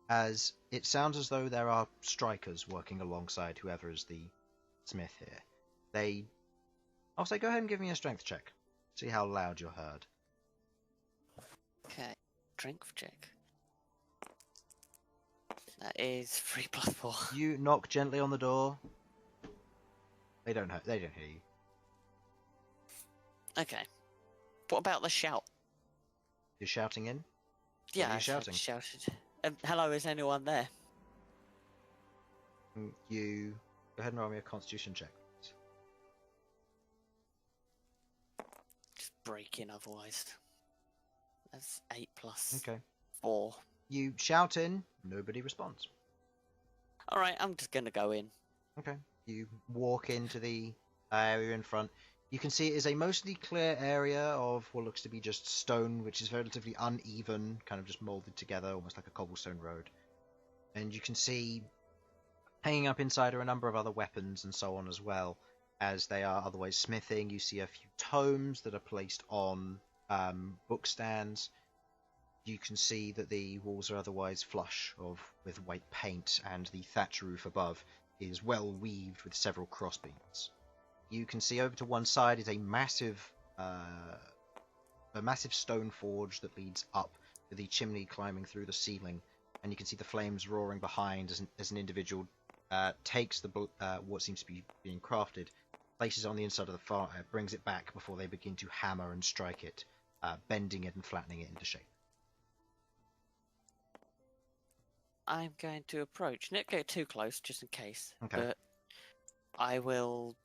as it sounds as though there are strikers working alongside whoever is the smith here. I'll say go ahead and give me a strength check. See how loud you're heard. Okay. Strength check. That is 3 + 4. You knock gently on the door. They don't hear you. Okay. What about the shout? You're shouting in? Yeah, are you I shouting? shouted. Hello, is anyone there? You go ahead and roll me a constitution check. Just break in otherwise. That's 8 + Okay. 4. You shout in, nobody responds. Alright, I'm just gonna go in. Okay. You walk into the area in front. You can see it is a mostly clear area of what looks to be just stone, which is relatively uneven, kind of just molded together, almost like a cobblestone road. And you can see hanging up inside are a number of other weapons and so on as well, as they are otherwise smithing. You see a few tomes that are placed on book stands. You can see that the walls are otherwise flush with white paint, and the thatch roof above is well weaved with several crossbeams. You can see over to one side is a massive stone forge that leads up to the chimney climbing through the ceiling, and you can see the flames roaring behind as an individual takes what seems to be being crafted, places it on the inside of the fire, brings it back before they begin to hammer and strike it, bending it and flattening it into shape. I'm going to approach. Not go too close, just in case. Okay. But I will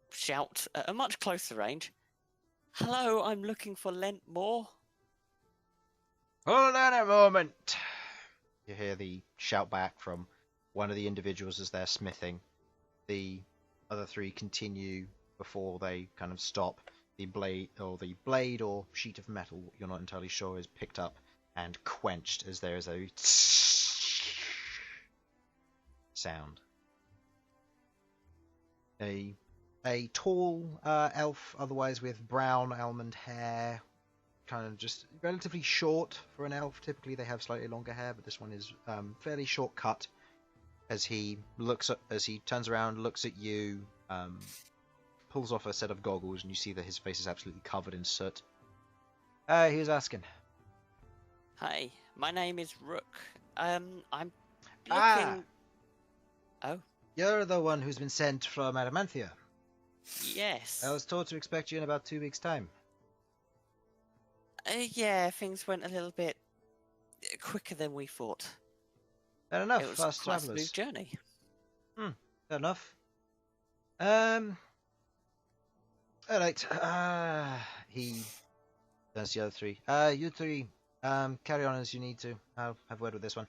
shout at a much closer range. Hello, I'm looking for Lent Moore. Hold on a moment! You hear the shout back from one of the individuals as they're smithing. The other three continue before they kind of stop. the blade or sheet of metal, you're not entirely sure, is picked up and quenched as there is a sound. A tall elf, otherwise with brown almond hair, kind of just relatively short for an elf. Typically they have slightly longer hair, but this one is fairly short cut. As he turns around, looks at you, pulls off a set of goggles, and you see that his face is absolutely covered in soot. He was asking. Hi, my name is Rook. I'm looking. Oh, You're the one who's been sent from Adamanthia. yes. I was told to expect you in about 2 weeks' time. Yeah, things went a little bit quicker than we thought. Fair enough, It was fast quite a travellers. smooth journey. Fair enough. Alright. He turns to the other three. You three, carry on as you need to. I'll have a word with this one.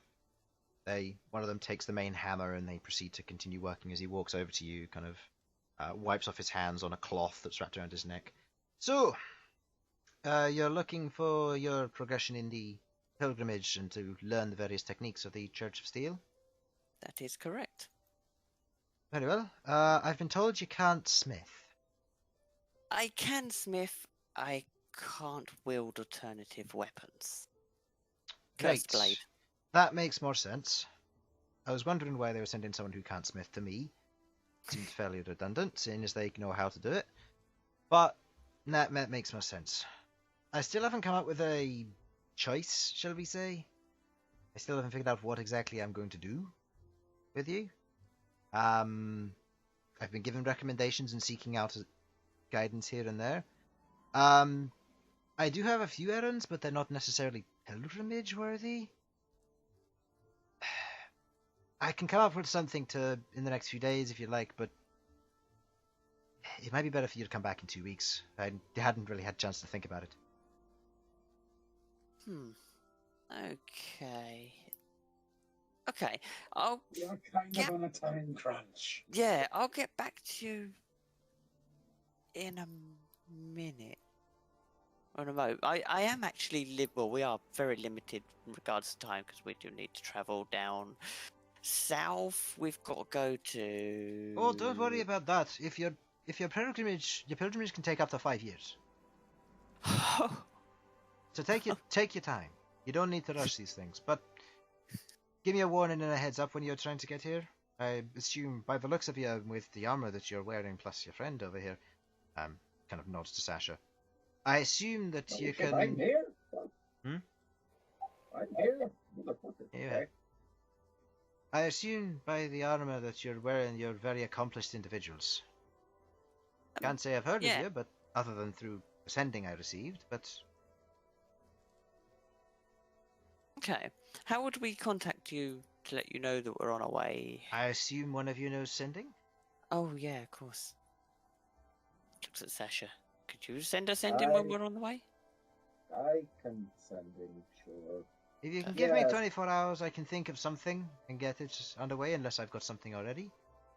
One of them takes the main hammer and they proceed to continue working as he walks over to you, kind of wipes off his hands on a cloth that's wrapped around his neck. So, you're looking for your progression in the pilgrimage and to learn the various techniques of the Church of Steel? That is correct. Very well. I've been told you can't smith. I can smith. I can't wield alternative weapons. Cursed blade. That makes more sense. I was wondering why they were sending someone who can't smith to me. Seems fairly redundant, seeing as they know how to do it. But that makes more sense. I still haven't come up with a choice, shall we say? I still haven't figured out what exactly I'm going to do with you. I've been given recommendations and seeking out guidance here and there. I do have a few errands, but they're not necessarily pilgrimage worthy. I can come up with something in the next few days if you like, but it might be better for you to come back in 2 weeks. I hadn't really had a chance to think about it. Okay. We are kind of on a time crunch. Yeah, I'll get back to you in a minute. On a moment. I am actually we are very limited in regards to time because we do need to travel down south. We've got to go to. Oh, don't worry about that. If your pilgrimage can take up to 5 years. So take your time. You don't need to rush these things, but give me a warning and a heads up when you're trying to get here. I assume by the looks of you, with the armor that you're wearing, plus your friend over here, kind of nods to Sasha. I assume that you can. I'm here. I'm here. Yeah. I assume by the armor that you're wearing, you're very accomplished individuals. Can't say I've heard of you, but other than through the sending I received, but. Okay. How would we contact you to let you know that we're on our way? I assume one of you knows sending? Oh, yeah, of course. Looks at Sasha. Could you send us sending when we're on the way? I can send in, sure. If you can give me 24 hours, I can think of something and get it underway, unless I've got something already.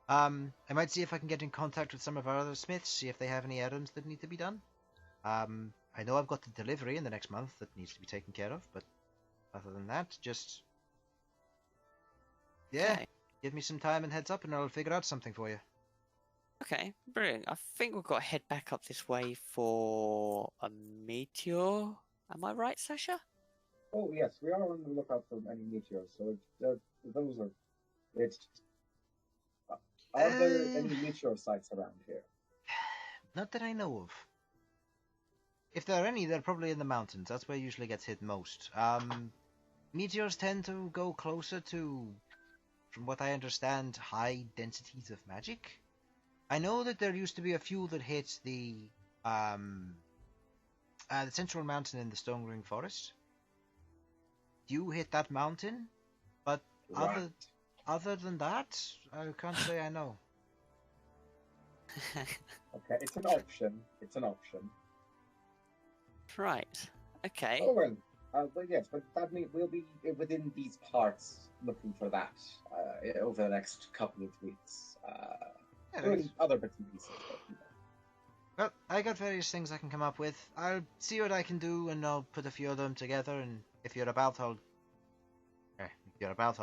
I might see if I can get in contact with some of our other smiths, see if they have any errands that need to be done. I know I've got the delivery in the next month that needs to be taken care of, but other than that, just... Yeah, Okay. give me some time and heads up and I'll figure out something for you. Okay, brilliant. I think we've got to head back up this way for a meteor. Am I right, Sasha? Oh, yes, we are on the lookout for any meteors, so those are... Are there any meteor sites around here? Not that I know of. If there are any, they're probably in the mountains. That's where it usually gets hit most. Meteors tend to go closer to, from what I understand, high densities of magic. I know that there used to be a few that hit the central mountain in the Stone Ring Forest. You hit that mountain, but Right. other than that, I can't say I know. Okay, it's an option. It's an option. Right. Okay. Oh, well, but yes, but that means we'll be within these parts looking for that over the next couple of weeks. Yeah, Doing other bits and pieces. But, Well, I got various things I can come up with. I'll see what I can do, and I'll put a few of them together. And if you're about, I'll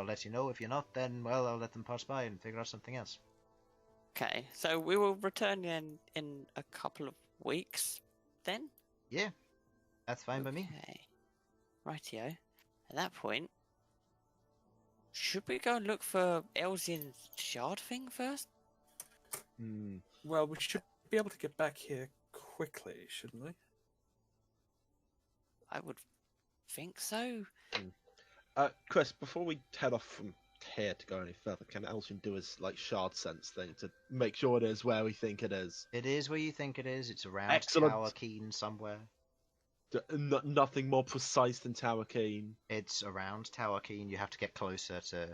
let you know. If you're not, then well, I'll let them pass by and figure out something else. Okay, so we will return in a couple of weeks, then. Yeah, that's fine by me. Okay, rightio. At that point, should we go and look for Elsyan's shard thing first? Well, we should be able to get back here quickly, shouldn't we? I would think so. Chris, before we head off from here to go any further, can Elsyan do his shard sense thing to make sure it is where we think it is? It is where you think it is. It's around Excellent. Tower Keen somewhere. Nothing more precise than Tower Keen. It's around Tower Keen. You have to get closer to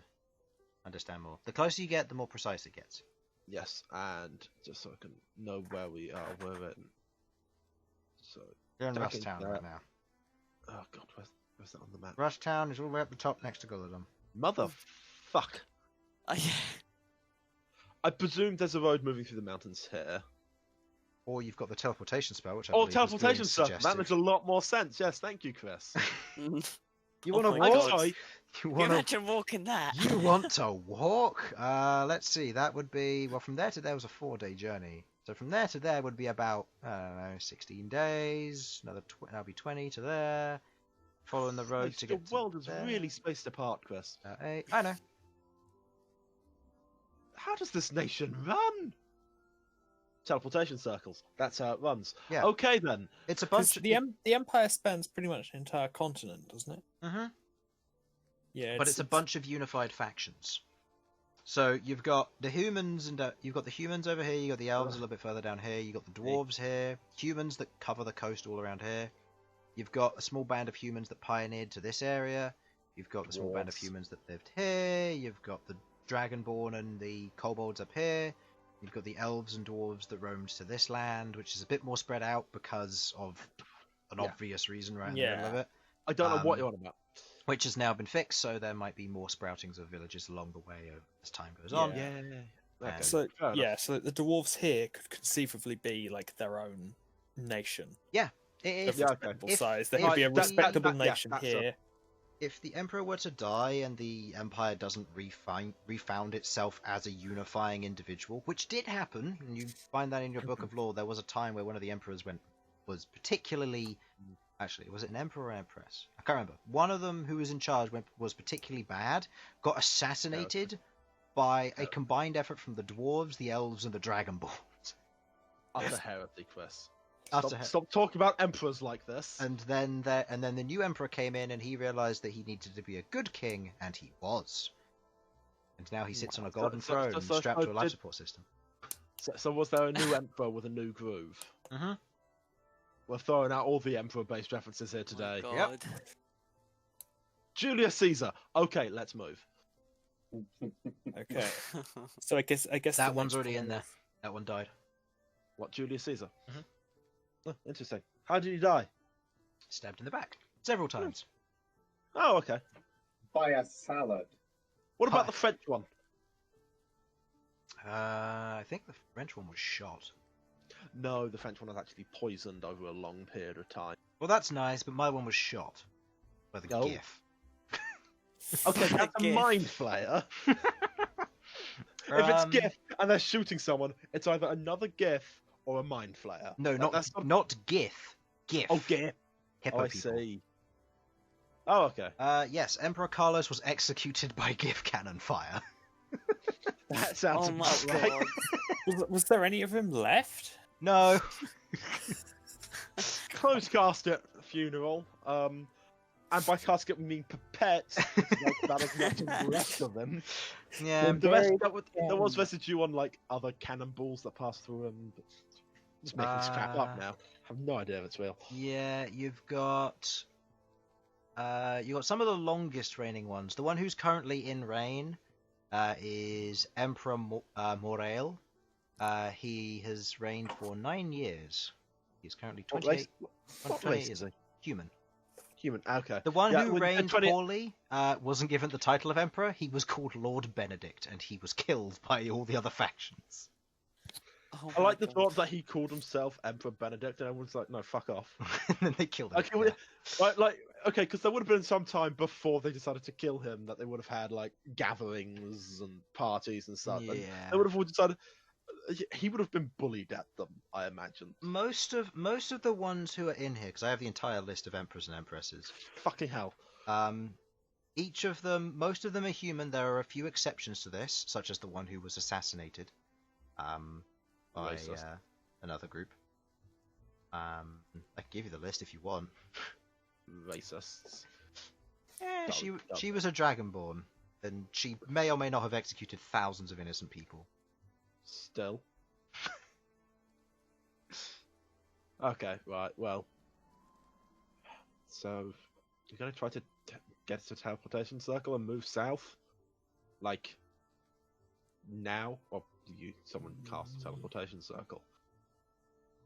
understand more. The closer you get, the more precise it gets. Yes, and just so I can know where we are with it. So You're in Don't Rush think Town that- right now. oh god, where's that on the map? Rush Town is all the way up the top next to Gulladum. Motherfuck! Yeah. I presume there's a road moving through the mountains here. Or you've got the teleportation spell, which I Oh, believe was teleportation being stuff. That suggested. makes a lot more sense. Yes, thank you, Chris. You Oh want to my walk? God. Sorry. You Can you want to? imagine walking that? You want to walk? Let's see. That would be from there to there was a 4-day journey. So from there to there would be about 16 days. That'll be 20 to there. Following the road to The get. world to is there. really spaced apart, Chris. 8. I know. How does this nation run? Teleportation circles. That's how it runs. Yeah. Okay then. It's a 'Cause bunch. the Empire spans pretty much an entire continent, doesn't it? Mm-hmm. Yeah, But it's a bunch of unified factions. So you've got the humans and you've got the humans over here. You got the elves a little bit further down here. You got the dwarves here. Humans that cover the coast all around here. You've got a small band of humans that pioneered to this area. You've got the small band of Dwarves. humans that lived here. You've got the dragonborn and the kobolds up here. You've got the elves and dwarves that roamed to this land, which is a bit more spread out because of an Yeah. obvious reason right in the Yeah. middle of it. I don't know what Um, you're on about. Which has now been fixed, so there might be more sproutings of villages along the way as time goes on. Yeah. Okay. So fair enough. yeah, so the dwarves here could conceivably be like their own nation If, of Yeah, okay. respectable If- size. There if could be a that- respectable yeah, nation that's a- here. if the Emperor were to die and the Empire doesn't refound itself as a unifying individual, which did happen, and you find that in your Book of Lore, there was a time where one of the Emperors was particularly... Actually, was it an Emperor or an Empress? I can't remember. One of them who was in charge was particularly bad, got assassinated by a combined effort from the dwarves, the elves, and the dragonborns. Utter heresy, Chris. Utter Stop talking about emperors like this. And then the new emperor came in, and he realized that he needed to be a good king, and he was. And now he sits on a golden throne strapped to a life support system. So was there a new emperor with a new groove? Mm-hmm. We're throwing out all the emperor-based references here today. Oh, God. Julius Caesar. Okay, let's move. Okay, so I guess That the one's next already in one there. is- That one died. What, Julius Caesar? Mhm. Oh, interesting. How did he die? Stabbed in the back several times. Oh, okay. By a salad. What about Hi. the French one? I think the French one was shot. No, the French one was actually poisoned over a long period of time. Well, that's nice, but my one was shot by the Oh. GIF. Okay, that's a Gif. mind flayer. If it's Um, GIF and they're shooting someone, it's either another GIF or a mind flayer. No, That's not GIF. GIF. Oh, GIF. Hippo Oh, I people. see. Oh, okay. Yes, Emperor Carlos was executed by GIF cannon fire. That sounds Oh my about right. God. Was there any of him left? No. Closed casket funeral. And by casket we mean pipette. Like, that is not the rest of them. Yeah. The rest, Very there was residue on like other cannonballs that passed through them. But just making this crap up now. I have no idea if it's real. Yeah, you've got some of the longest reigning ones. The one who's currently in reign is Emperor Morale. He has reigned for 9 years. He's currently What 28. race? What 28 race years. is he? Human. Human. Okay. The one Yeah, who with- reigned 20 poorly wasn't given the title of emperor. He was called Lord Benedict, and he was killed by all the other factions. Oh I my like the God. thought that he called himself Emperor Benedict, and everyone's like, "No, fuck off." And then they killed him. Okay, okay, because there would have been some time before they decided to kill him that they would have had like gatherings and parties and stuff, and Yeah. they would have all decided he would have been bullied at them. I imagine. Most of the ones who are in here, because I have the entire list of emperors and empresses. Fucking hell. Each of them, most of them are human. There are a few exceptions to this, such as the one who was assassinated by another group. I can give you the list if you want. Racists. She was a dragonborn, and she may or may not have executed thousands of innocent people. Still. Okay, right, well. So, you're going to try to get to a teleportation circle and move south? Like, now? Or someone cast a teleportation circle?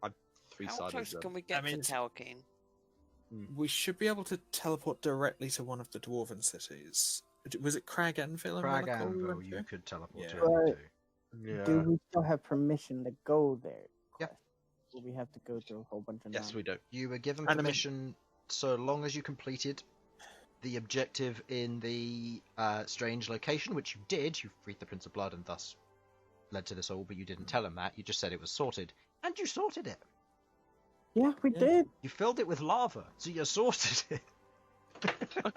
I'm How three-sided. close can we get to Towakeen? We should be able to teleport directly to one of the dwarven cities. Was it Crag Anvil? Crag Anvil, you could teleport to. Right. Yeah. Do we still have permission to go there? Yep. Or we have to go through a whole bunch of Yes, we do. You were given And I mean- permission so long as you completed the objective in the strange location, which you did. You freed the Prince of Blood and thus led to this all, but you didn't tell him that. You just said it was sorted. And you sorted it. Yeah, we did. You filled it with lava, so you sorted it.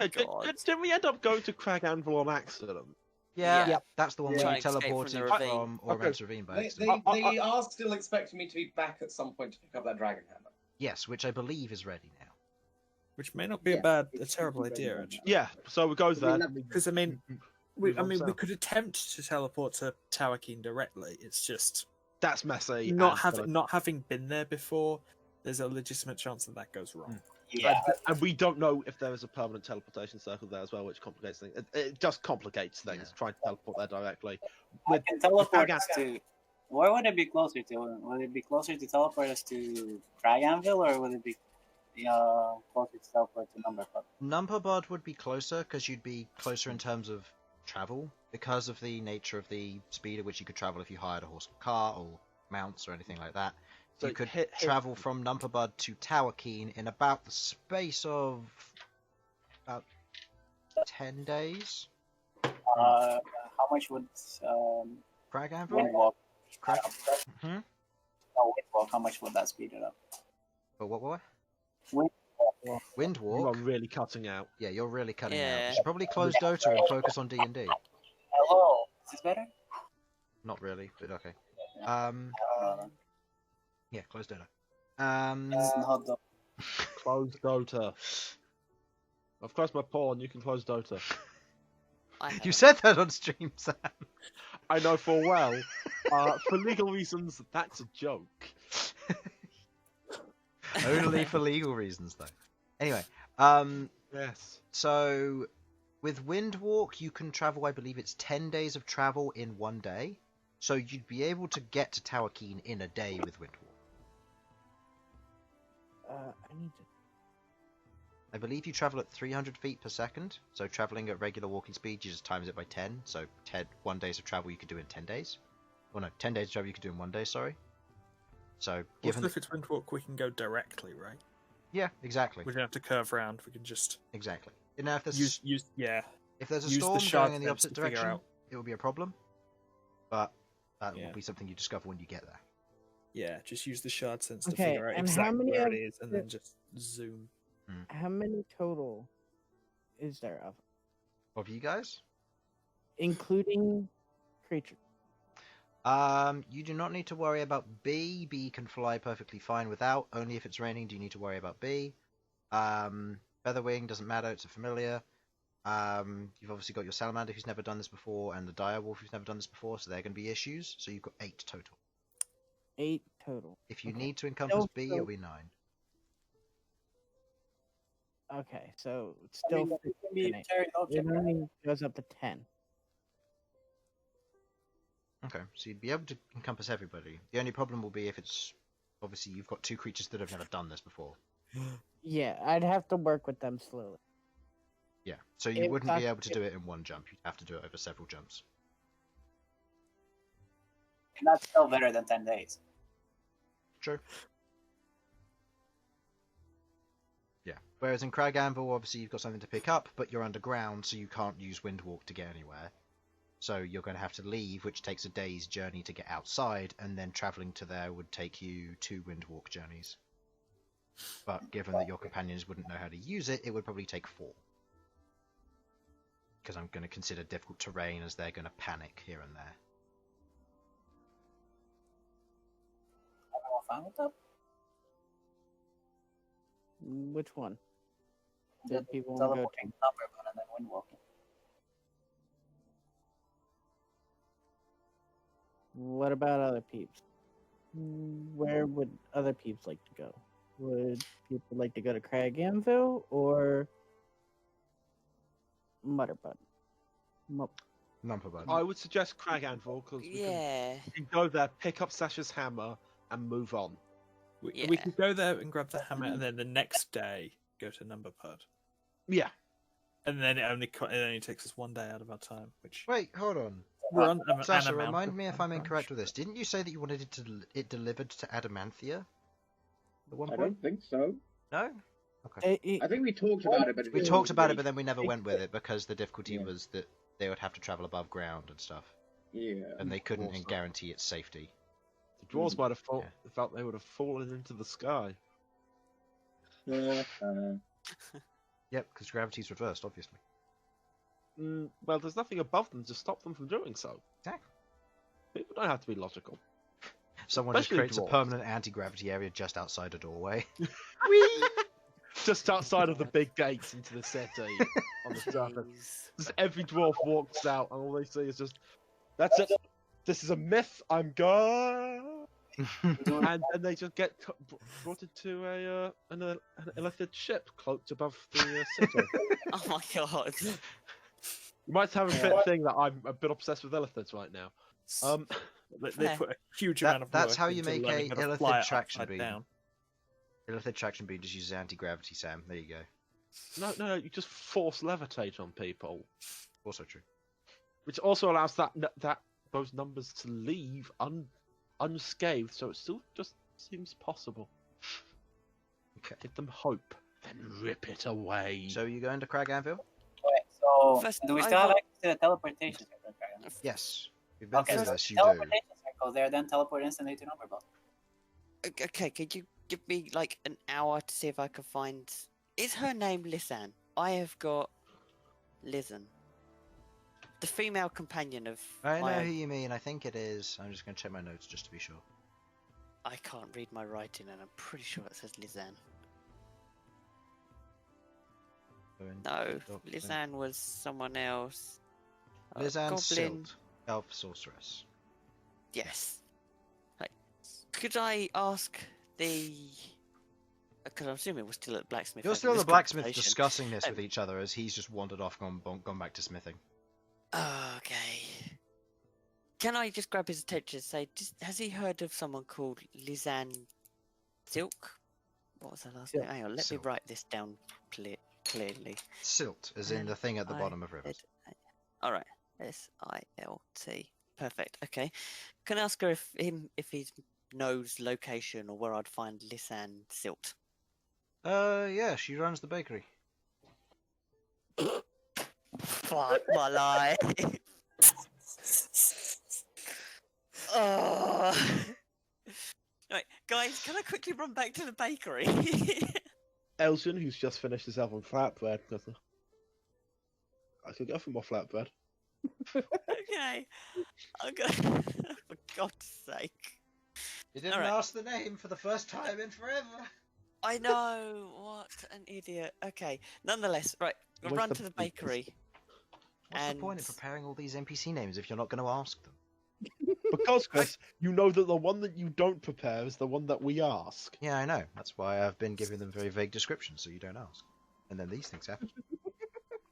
Okay, did we end up going to Crag Anvil on accident? Yeah, Yep. That's the one Yeah. where you Trying to escape from the teleported ravine. from Orman's Ravine by They, accident. they are still expecting me to be back at some point to pick up that dragon hammer. Yes, which I believe is ready now. Which may not be a terrible idea, actually. Yeah, so we go there. Because I mean, we could attempt to teleport to Towakeen directly. It's just That's messy. not and having been there before. There's a legitimate chance that goes wrong. Yeah. And we don't know if there is a permanent teleportation circle there as well, which complicates things. It just complicates things, Yeah. trying to teleport there directly. I can teleport Crag us to. Where would it be closer to? Would it be closer to teleport us to Crag Anvil, or would it be closer to teleport to Numberbud? Numberbud would be closer because you'd be closer in terms of travel because of the nature of the speed at which you could travel if you hired a horse or car or mounts or anything like that. So You could hit- travel from Numberbud to Towakeen in about the space of about 10 days. How much would Crag Anvil? Windwalk? Crag? Hmm? Oh, Windwalk. How much would that speed it up? Oh, what? Windwalk. You are Windwalk? really cutting out. Yeah, you're really cutting out. Yeah. You should probably close Dota and focus on D&D. Hello. Is this better? Not really, but okay. Uh, Yeah, close Dota. it's not the- Close Dota. I've closed my pawn, you can close Dota. I You haven't. said that on stream, Sam. I know full well. For legal reasons, that's a joke. Only for legal reasons, though. Anyway, Yes. so with Windwalk, you can travel, I believe it's 10 days of travel in one day. So you'd be able to get to Towakeen in a day with Windwalk. I need to. I believe you travel at 300 feet per second. So traveling at regular walking speed, you just times it by 10. So 1 days of travel you could do in 10 days. Well, no, 10 days of travel you could do in 1 day, sorry. So given... Also, if it's Windwalk, we can go directly, right? Yeah, exactly. We don't have to curve round. We can just Exactly. And now if there's, use if there's a use the storm shard going in the fence opposite to figure direction, out. it will be a problem. But that Yeah. will be something you discover when you get there. Yeah, just use the shard sense to Okay, figure out and how exactly many where of it is, and the- then just zoom. How many total is there of, Of you guys? including creatures? You do not need to worry about B. B can fly perfectly fine without. Only if it's raining do you need to worry about B. Featherwing doesn't matter, it's a familiar. You've obviously got your salamander who's never done this before, and the direwolf who's never done this before, so they're going to be issues. So you've got 8 total. 8 total. If you Okay. need to encompass Still- B, it'll be 9. Okay, so it's I still mean, it can be 15. carried It object. only goes up to 10. Okay, so you'd be able to encompass everybody. The only problem will be if it's... Obviously, you've got 2 creatures that have never done this before. Yeah, I'd have to work with them slowly. Yeah, so you If wouldn't be that's- able to do it in one jump. You'd have to do it over several jumps. And that's still better than 10 days. True. Yeah. Whereas in Crag Anvil, obviously you've got something to pick up, but you're underground, so you can't use Windwalk to get anywhere. So you're going to have to leave, which takes a day's journey to get outside, and then travelling to there would take you 2 Windwalk journeys. But given that your companions wouldn't know how to use it, it would probably take 4. Because I'm going to consider difficult terrain as they're going to panic here and there. Everyone fine with that? Which one? The Did people want to go teleporting number button and then windwalking. What about other peeps? Where would other peeps like to go? Would people like to go to Crag Anvil or Mutterbud? Numperbud. I would suggest Crag Anvil because Yeah. we can go there, pick up Sasha's hammer, and move on. We Yeah. could go there and grab the hammer, and then the next day go to Numberpud. Yeah. And then it only takes us 1 day out of our time, which Wait, hold on. we're on Sasha, an amount remind of me if I'm time incorrect crunch. with this. Didn't you say that you wanted it delivered to Adamanthia? At one I point? don't think so. No? Okay. I think we talked about it, but We it talked about it, really- but then we never went with it because the difficulty Yeah. was that they would have to travel above ground and stuff, Yeah. and they couldn't Also. guarantee its safety. The dwarves might have Yeah. felt they would have fallen into the sky. Yep, because gravity's reversed, obviously. Well, there's nothing above them to stop them from doing so. Exactly. People don't have to be logical. Someone just Especially creates a dwarves. permanent anti-gravity area just outside a doorway. Just outside of the big gates into the city on the surface. Jeez. Just every dwarf walks out, and all they see is just, "That's it. This is a myth. I'm gone." And then they just get brought into an electric ship cloaked above the city. Oh my god. You might have a thing that I'm a bit obsessed with illithids right now. They Yeah. put a huge amount of that's work how you into make learning a how to illithid fly it traction upside beam. down. Illithid traction beam just uses anti-gravity, Sam. There you go. No, you just force levitate on people, Also true. which also allows those numbers to leave unscathed, so it still just seems possible. Okay. Give them hope, then rip it away. So you going to Crag Anvil? Okay, so First, do we I still have got- access to the teleportation circle? Dragon? Yes. You've been Okay, through so this, you do. teleportation circle there, then teleport instantly to number button. Okay, could you give me like an hour to see if I can find? Is her name Lisanne? I have got Lisan, the female companion of. I know my... who you mean. I think it is. I'm just going to check my notes just to be sure. I can't read my writing, and I'm pretty sure it says Lisanne. No, Lisanne was someone else. Lisanne Goblin. Silt, elf sorceress. Yes. Right. Could I ask the? Because I'm assuming we're still at blacksmith. You're having still in the this blacksmith conversation. discussing this Oh. with each other as he's just wandered off, gone back to smithing. Okay. Can I just grab his attention and say, has he heard of someone called Lisanne Silk? What was her last name? Hang on, let Silk. me write this down clearly. Silt, as in the thing at the bottom of rivers. Alright, S-I-L-T. Perfect, okay. Can I ask her if he knows location or where I'd find Lisanne Silt? Yeah, she runs the bakery. Fuck my life. Oh. Right, guys, can I quickly run back to the bakery? Elsyan, who's just finished his elven flatbread, goes, I could go for more flatbread. Okay. I'm gonna... For God's sake. You didn't Alright. ask the name for the first time in forever. I know. What an idiot. Okay. Nonetheless, right. We'll What's run the to the biggest- bakery. What's And- the point in preparing all these NPC names if you're not going to ask them? Because, Chris, you know that the one that you don't prepare is the one that we ask. Yeah, I know. That's why I've been giving them very vague descriptions so you don't ask. And then these things happen.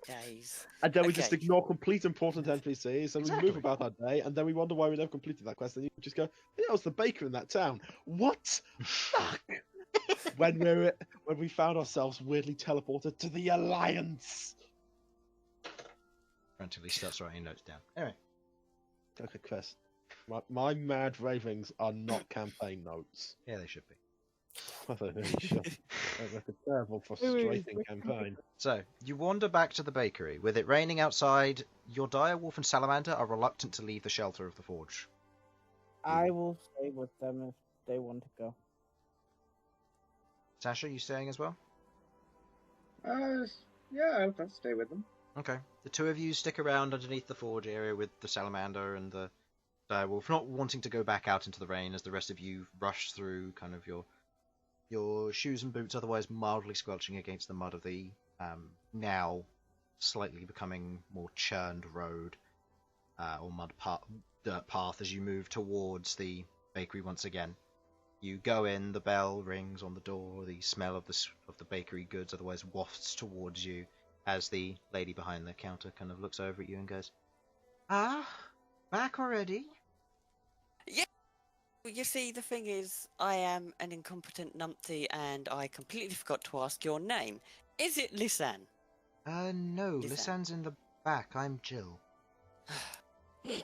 Guys. And then we just Okay. ignore complete important NPCs, and we Exactly. move about our day, and then we wonder why we never completed that quest, and you just go, yeah, I was the baker in that town. What? Fuck! when we found ourselves weirdly teleported to the Alliance! Until he starts writing notes down. Anyway. Okay, Chris. My mad ravings are not campaign notes. Yeah, they should be. That's like a terrible, frustrating campaign. So, you wander back to the bakery. With it raining outside, your direwolf and salamander are reluctant to leave the shelter of the forge. I will stay with them if they want to go. Sasha, you staying as well? Yeah, I'll stay with them. Okay. The two of you stick around underneath the forge area with the salamander and the direwolf, not wanting to go back out into the rain as the rest of you rush through kind of your shoes and boots, otherwise mildly squelching against the mud of the now slightly becoming more churned road or dirt path as you move towards the bakery once again. You go in, the bell rings on the door, the smell of the bakery goods otherwise wafts towards you as the lady behind the counter kind of looks over at you and goes, "Ah, back already?" Yeah. You see, the thing is, I am an incompetent numpty, and I completely forgot to ask your name. Is it Lisanne? No, Lisanne. Lisanne's in the back. I'm Jill.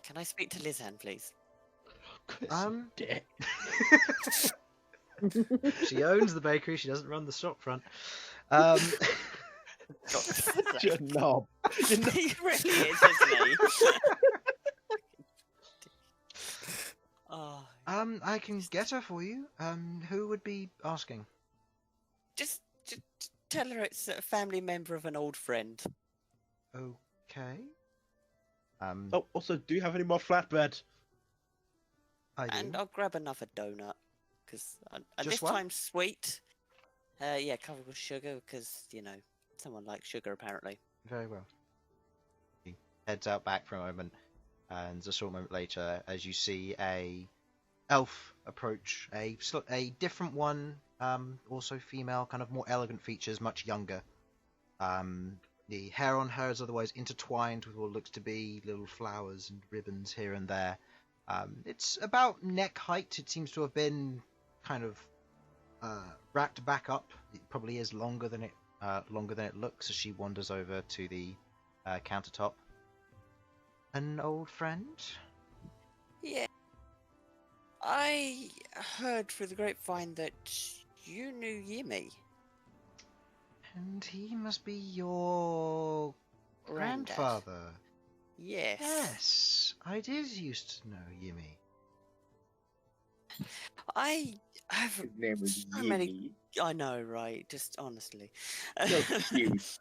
Can I speak to Lisanne, please? Dick. She owns the bakery. She doesn't run the shop front. Such a knob. He really is, isn't he? Oh, I can get her for you. Who would be asking? just tell her it's a family member of an old friend. Okay. Oh, also, do you have any more flatbread? I do. And I'll grab another donut, because Just this one? time sweet. Yeah, covered with sugar, because, you know, someone likes sugar, apparently. Very well. He heads out back for a moment, and a short moment later, as you see a elf approach, a different one, also female, kind of more elegant features, much younger. The hair on her is otherwise intertwined with what looks to be little flowers and ribbons here and there. It's about neck height. It seems to have been kind of wrapped back up. It probably is longer than it looks as she wanders over to the countertop. An old friend? Yeah. I heard through the grapevine that you knew Yimmy. And he must be your Granddad. grandfather. Yes. Yes, I did used to know Yimmy. I have His name was so many. Yimmy. I know, right? Just honestly. So cute.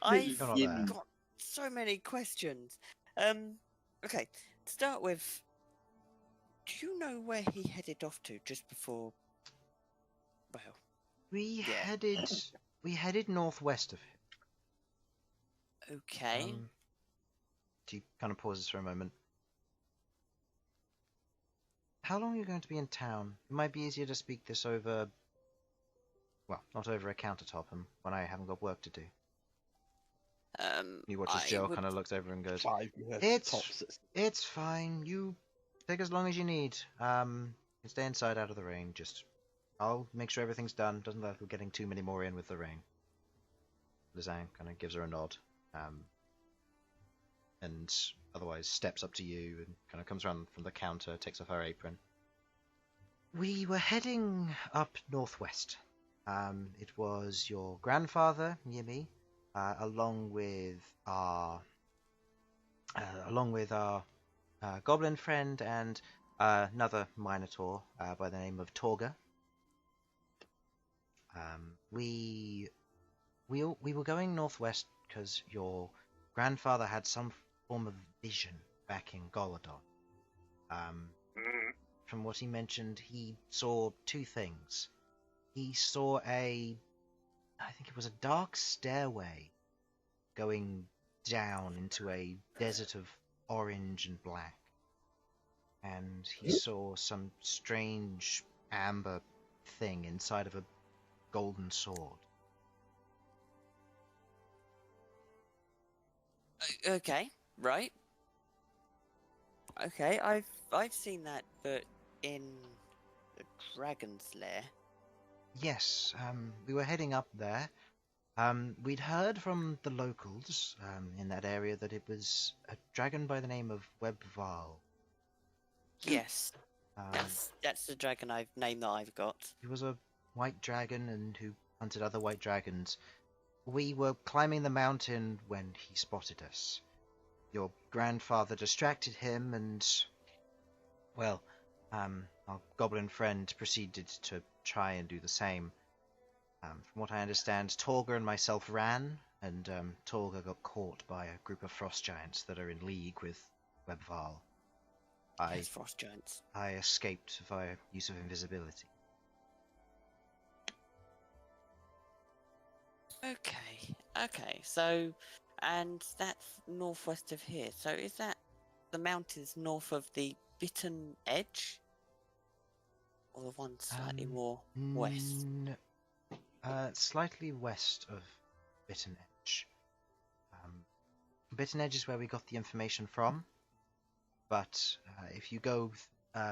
I've Not bad. got so many questions. Okay, to start with, do you know where he headed off to just before? Well, We Yeah. headed northwest of him. okay. She kind of pauses for a moment. How long are you going to be in town? It might be easier to speak this over. Well, not over a countertop, and when I haven't got work to do. You watch as I Jill would- kind of looks over and goes, 5 minutes It's- tops. "It's fine. You take as long as you need. You can stay inside out of the rain. Just, I'll make sure everything's done. Doesn't look like we're getting too many more in with the rain." Lisanne kind of gives her a nod, and otherwise steps up to you and kind of comes around from the counter, takes off her apron. We were heading up northwest. It was your grandfather, Yimmy, along with our goblin friend and another Minotaur by the name of Torga. We were going northwest because your grandfather had some form of vision back in Golodon. From what he mentioned, he saw two things. He saw I think it was a dark stairway going down into a desert of orange and black. And he saw some strange amber thing inside of a golden sword. Okay, right. Okay, I've seen that, but in the Dragon's Lair. Yes, we were heading up there. We'd heard from the locals in that area that it was a dragon by the name of Webval. Yes, Um, that's the dragon name that I've got. he was a white dragon and who hunted other white dragons. We were climbing the mountain when he spotted us. Your grandfather distracted him and, well, our goblin friend proceeded to try and do the same. From what I understand, Torga and myself ran, and Torga got caught by a group of frost giants that are in league with Webval. Yes, frost giants. I escaped via use of invisibility. Okay, so, and that's northwest of here. So is that the mountains north of the Bitten Edge? Or the one slightly more west? Slightly west of Bitten Edge. Bitten Edge is where we got the information from, but if you go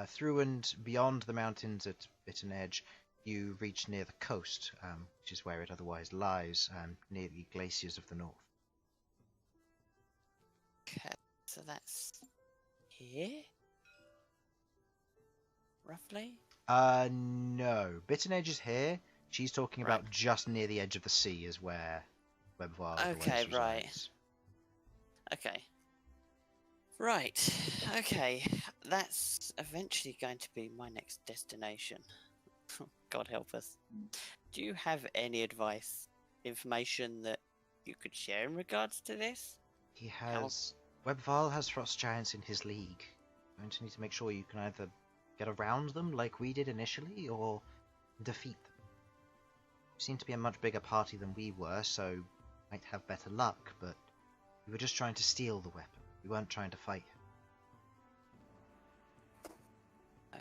through and beyond the mountains at Bitten Edge, you reach near the coast, which is where it otherwise lies, near the glaciers of the north. Okay, so that's here? Roughly? No. Bitten Edge is here. She's talking Right. about just near the edge of the sea is where Webvar Okay, right. resides. Okay. Right, okay. That's eventually going to be my next destination. God help us. Do you have any advice, information that you could share in regards to this? He has... Webval has frost giants in his league. You're going to need to make sure you can either get around them like we did initially, or defeat them. You seem to be a much bigger party than we were, so might have better luck, but we were just trying to steal the weapon. We weren't trying to fight him.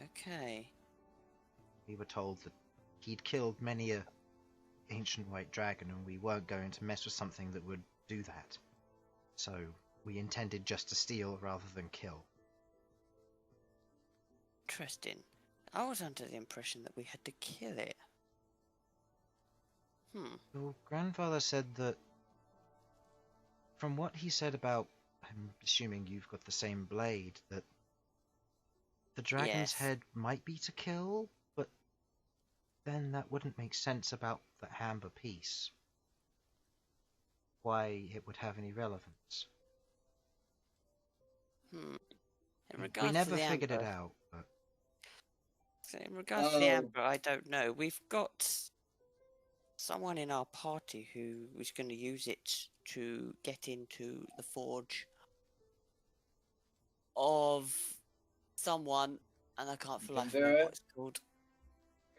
Okay. We were told that he'd killed many a ancient white dragon, and we weren't going to mess with something that would do that. So we intended just to steal rather than kill. Interesting. I was under the impression that we had to kill it. Your grandfather said that... From what he said about... I'm assuming you've got the same blade, that the dragon's Yes. head might be to kill, but then that wouldn't make sense about the amber piece. Why it would have any relevance. In We regards never to the figured it amber, out, but so in regards to the amber, I don't know. We've got someone in our party who is going to use it to get into the forge of someone, and I can't for You life can do remember it. what it's called.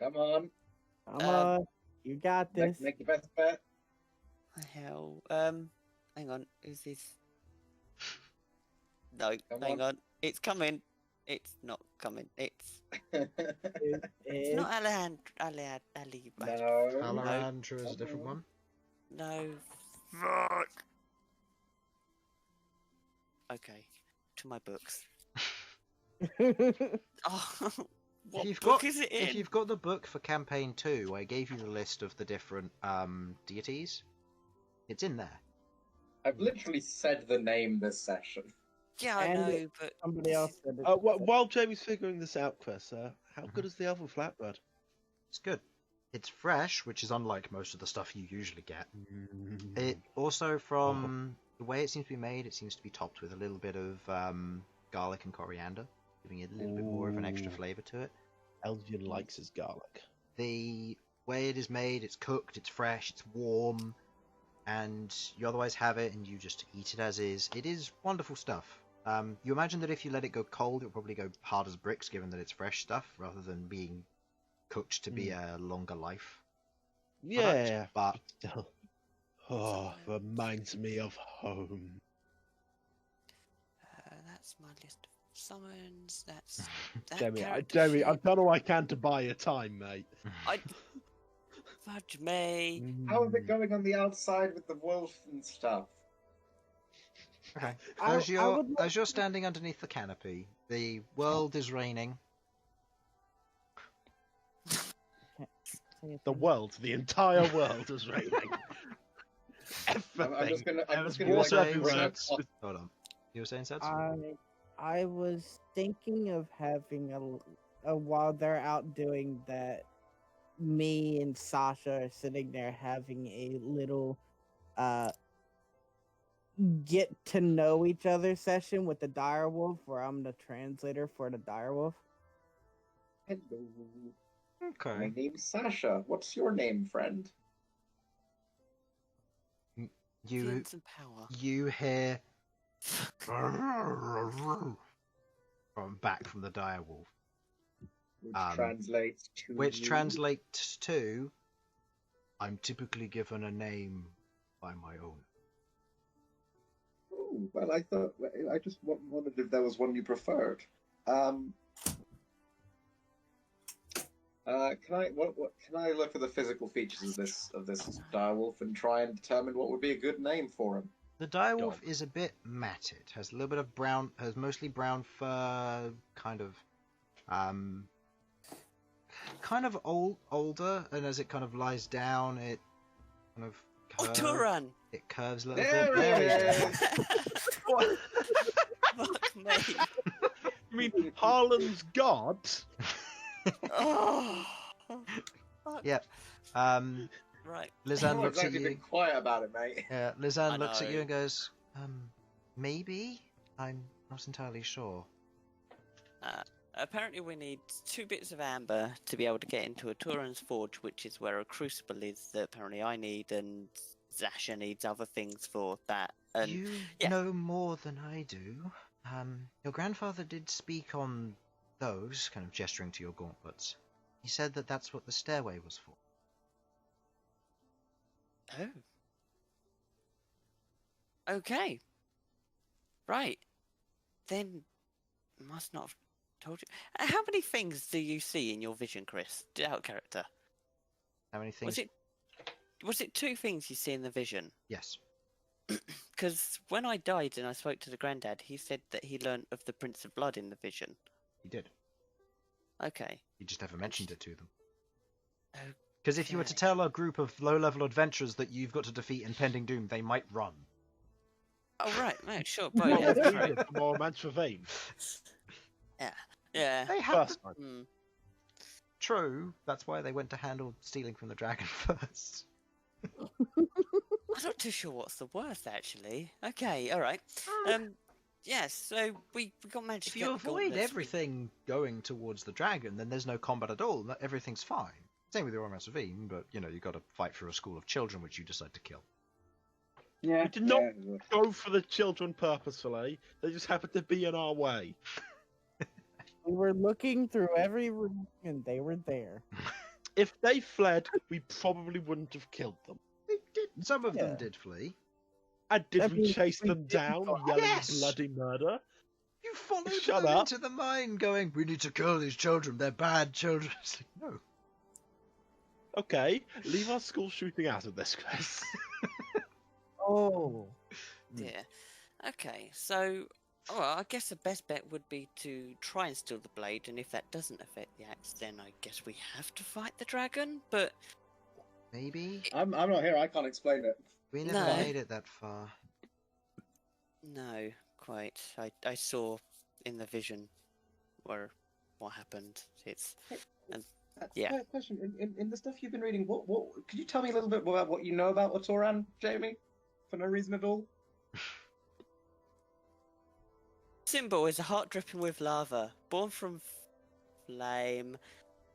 Come on, Come on, you got this. make your best bet. Hell, hang on, who's this? No, Come hang on. on, it's coming. It's not coming. It's It's not Ali. No. Halorandra is a different one. No. Fuck. Okay, to my books. Oh, what book is it in? If you've got the book for campaign 2, I gave you the list of the different deities. It's in there. I've literally said the name this session. Yeah, I And know, but somebody else said it. While Jamie's figuring this out, Chris, how good is the elven flatbread? It's good. It's fresh, which is unlike most of the stuff you usually get. It also, from the way it seems to be made, it seems to be topped with a little bit of garlic and coriander, giving it a little bit more of an extra Ooh. flavour to it. Elsyan likes his garlic. The way it is made, it's cooked, it's fresh, it's warm, and you otherwise have it and you just eat it as is. It is wonderful stuff. You imagine that if you let it go cold, it'll probably go hard as bricks, given that it's fresh stuff, rather than being cooked to be a longer life. Yeah, But still. Oh, reminds me of home. that's my list of summons. That's that Jamie, character Jamie, sheet. I've done all I can to buy your time, mate. I fudge me. How is it going on the outside with the wolf and stuff? okay. I- As I you're would as you're standing underneath the canopy, the world is raining. The world, the entire world is raining. Everything. I'm just gonna Water like, everywhere. grab Hold on. You were saying, Sudz? I was thinking of having a while they're out doing that, me and Sasha are sitting there having a little uh get to know each other session with the direwolf, where I'm the translator for the direwolf. Hello. My Okay. name's Sasha. What's your name, friend? You Influence and power. you hear from back from the direwolf, Which which translates to, "I'm typically given a name by my owner." Oh, well, I just wondered if there was one you preferred. Can I look at the physical features of this direwolf and try and determine what would be a good name for him? The direwolf Dog. is a bit matted, has a little bit of brown, has mostly brown fur, kind of older, and as it kind of lies down, it kind of Turan! it curves a little There bit. it There we go. is! Fuck me. I mean, Harlan's god. Oh. Fuck. Yep. Right. Lizanne Oh, looks at exactly you. been quiet about it, mate. Yeah, I Lizanne looks at you know. and goes, maybe? I'm not entirely sure. Apparently we need 2 bits of amber to be able to get into a Turan's forge, which is where a crucible is that apparently I need, and Sasha needs other things for that. And You yeah. know more than I do. Your grandfather did speak on those, kind of gesturing to your gauntlets. He said that that's what the stairway was for. Oh. Okay. Right. Then must not have told you. How many things do you see in your vision, Chris? Out of character. How many things? Was it 2 things you see in the vision? Yes. Because when I died and I spoke to the granddad, he said that he learnt of the Prince of Blood in the vision. He did. Okay. You just never mentioned it to them. Because if you were to tell a group of low-level adventurers that you've got to defeat impending doom, they might run. Oh right, no, sure, Well, but yeah, let's that's do right. it for more Mantra Vein. Yeah. They have First to... time. Hmm. True. That's why they went to handle stealing from the dragon first. I'm not too sure what's the worst actually. Okay, all right. Yes. So we got managed If to you get the avoid gauntlets. everything going towards the dragon, then there's no combat at all. Everything's fine. Same with the Romance of Veen, but you know you've got to fight for a school of children, which you decide to kill. Yeah. We did not go for the children purposefully. They just happened to be in our way. We were looking through every room, and they were there. If they fled, we probably wouldn't have killed them. They did. Some of them Yeah. did flee. And did I we mean, chase we them didn't down, go- yelling Yes! bloody murder? You followed Shut them up. into the mine, going, "We need to kill these children. They're bad children." It's like, no. Okay, leave our school shooting out of this, Chris. Oh, Yeah. Okay. So, well, I guess the best bet would be to try and steal the blade, and if that doesn't affect the axe, then I guess we have to fight the dragon. But Maybe I'm not here. I can't explain it. we never No. made it that far. no, quite. I saw in the vision where what happened. It's Yeah. Question. In the stuff you've been reading, what could you tell me a little bit more about what you know about Otoran, Jamie? For no reason at all. symbol is a heart dripping with lava, born from flame.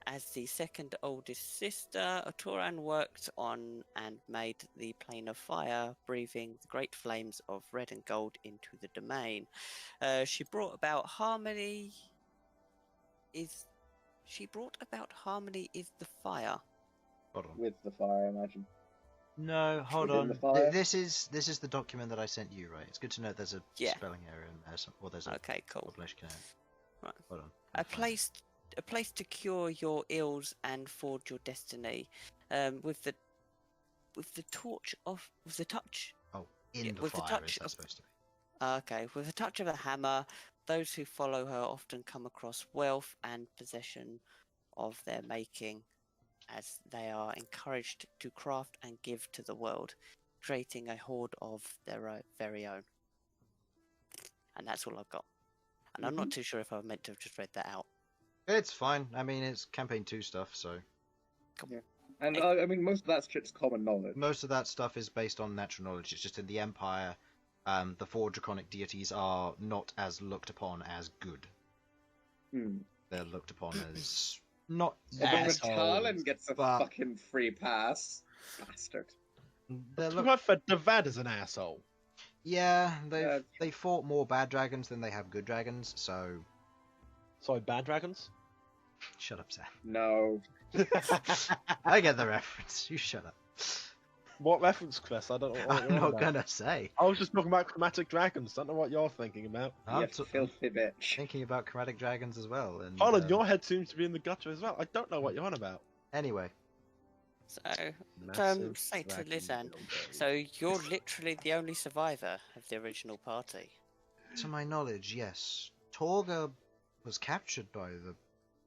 As the second oldest sister, Otoran worked on and made the plane of fire, breathing the great flames of red and gold into the domain. She brought about harmony. Is the fire? Hold on. With the fire, I imagine. No, hold Within on. the fire? This is the document that I sent you, right? It's good to know there's a Yeah. spelling error in there, or there's a Okay, cool. population error. Right. Hold on. A I'll find it. place to cure your ills and forge your destiny. With the touch. Oh, in Yeah, the with the fire touch is that of- supposed to be? Okay, with a touch of a hammer, those who follow her often come across wealth and possession of their making, as they are encouraged to craft and give to the world, creating a hoard of their very own. And that's all I've got. And I'm not too sure if I meant to have just read that out. It's fine. I mean, it's campaign 2 stuff, so And I mean, most of that shit's common knowledge. most of that stuff is based on natural knowledge. It's just in the Empire, the 4 draconic deities are not as looked upon as good. They're looked upon as not assholes. Harlan gets a but- fucking free pass. Bastard. They're To looked be fair, Devad is an asshole. Yeah, Yeah. they fought more bad dragons than they have good dragons, so Sorry, bad dragons? shut up, Sam. No. I get the reference. You shut up. What reference, Chris? I don't know what I'm you're on not about. gonna say. I was just talking about chromatic dragons. Don't know what you're thinking about. I'm You t- filthy bitch. thinking about chromatic dragons as well. And Harlan, your head seems to be in the gutter as well. I don't know what you're on about. anyway, So, Massive say to dragon Lizanne, dildo. so you're literally the only survivor of the original party. to my knowledge, yes, Torga was captured by the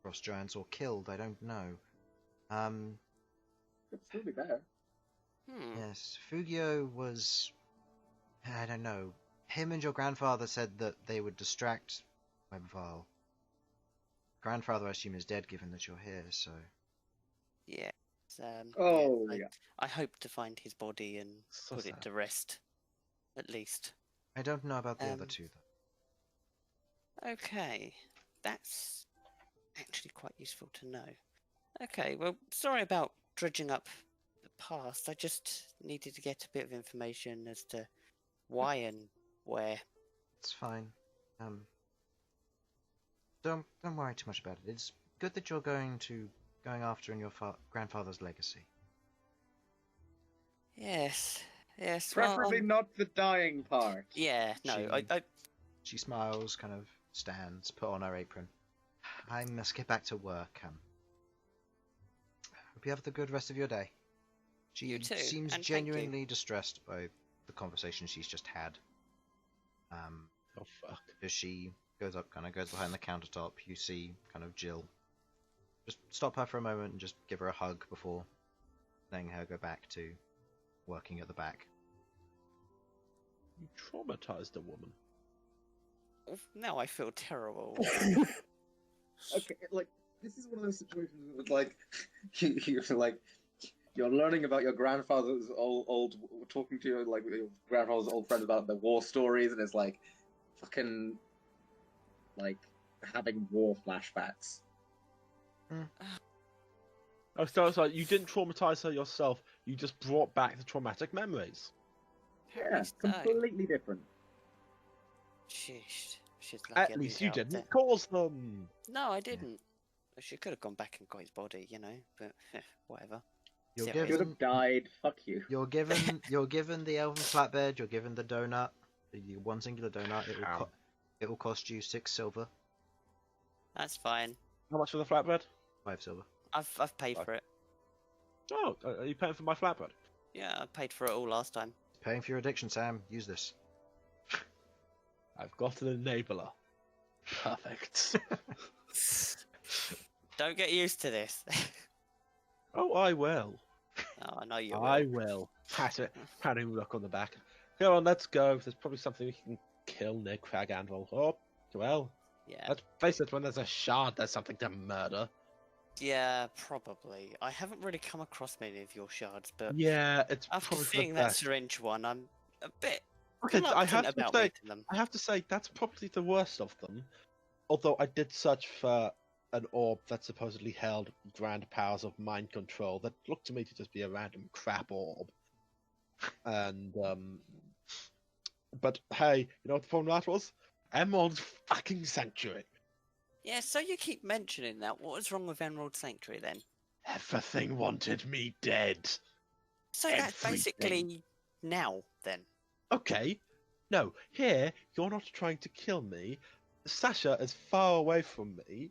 frost giants or killed. I don't know. Could still be there. Hmm. Yes, Fugio was. I don't know. Him and your grandfather said that they would distract Webval. Grandfather, I assume, is dead, given that you're here. So Yeah. Oh, I, yeah. I hope to find his body and So put it sad. to rest, at least. I don't know about the other Um, two, though. Okay, that's actually quite useful to know. Okay, well, sorry about dredging up the past. I just needed to get a bit of information as to why and where. It's fine. Don't worry too much about it. It's good that you're going after in your grandfather's legacy. Yes, yes. Preferably well, not the dying part. yeah, no, She- I She smiles, kind of stands, put on her apron. I must get back to work. Hope you have the good rest of your day. She You too, seems and thank you. genuinely distressed by the conversation she's just had. Oh, fuck. As she goes behind the countertop, you see kind of Jill. Just stop her for a moment and just give her a hug before letting her go back to working at the back. You traumatized a woman. now I feel terrible. Okay, like, this is one of those situations with, like, you're learning about your grandfather's old talking to your, like, your grandfather's old friend about the war stories, and it's like, fucking, like, having war flashbacks. Oh, so it's like you didn't traumatize her yourself. You just brought back the traumatic memories. Yeah, Harry's died. completely different. Sheesh. She's lucky At I least didn't you get up didn't cause them. there. No, I didn't. She could have gone back and got his body, you know, but whatever. You're See how it Should is. have died. Fuck you. You're given the elven flatbed. You're given the donut, the one singular donut. Ow. It will cost you 6 silver, That's fine. How much for the flatbread? 5 silver. I've paid Fuck. for it. Oh, are you paying for my flatbread? Yeah, I paid for it all last time. Paying for your addiction, Sam. Use this. I've got an enabler. Perfect. Don't get used to this. Oh, I will. Oh, I know you I will. will. Pat him look on the back. Come on, let's go. There's probably something we can kill near Crag Anvil. Oh, well. Yeah, Let's face it, when there's a shard, there's something to murder. yeah, probably. I haven't really come across many of your shards, but Yeah, it's after probably seeing the that best. syringe one, I'm a bit Okay, I have reluctant to about say, making them. I have to say that's probably the worst of them. Although I did search for an orb that supposedly held grand powers of mind control that looked to me to just be a random crap orb. And but hey, you know what the problem with that was? Emerald's fucking sanctuary. Yeah, so you keep mentioning that. What was wrong with Emerald Sanctuary then? Everything wanted me dead. So that's Everything. basically now then. Okay, no, here you're not trying to kill me. Sasha is far away from me.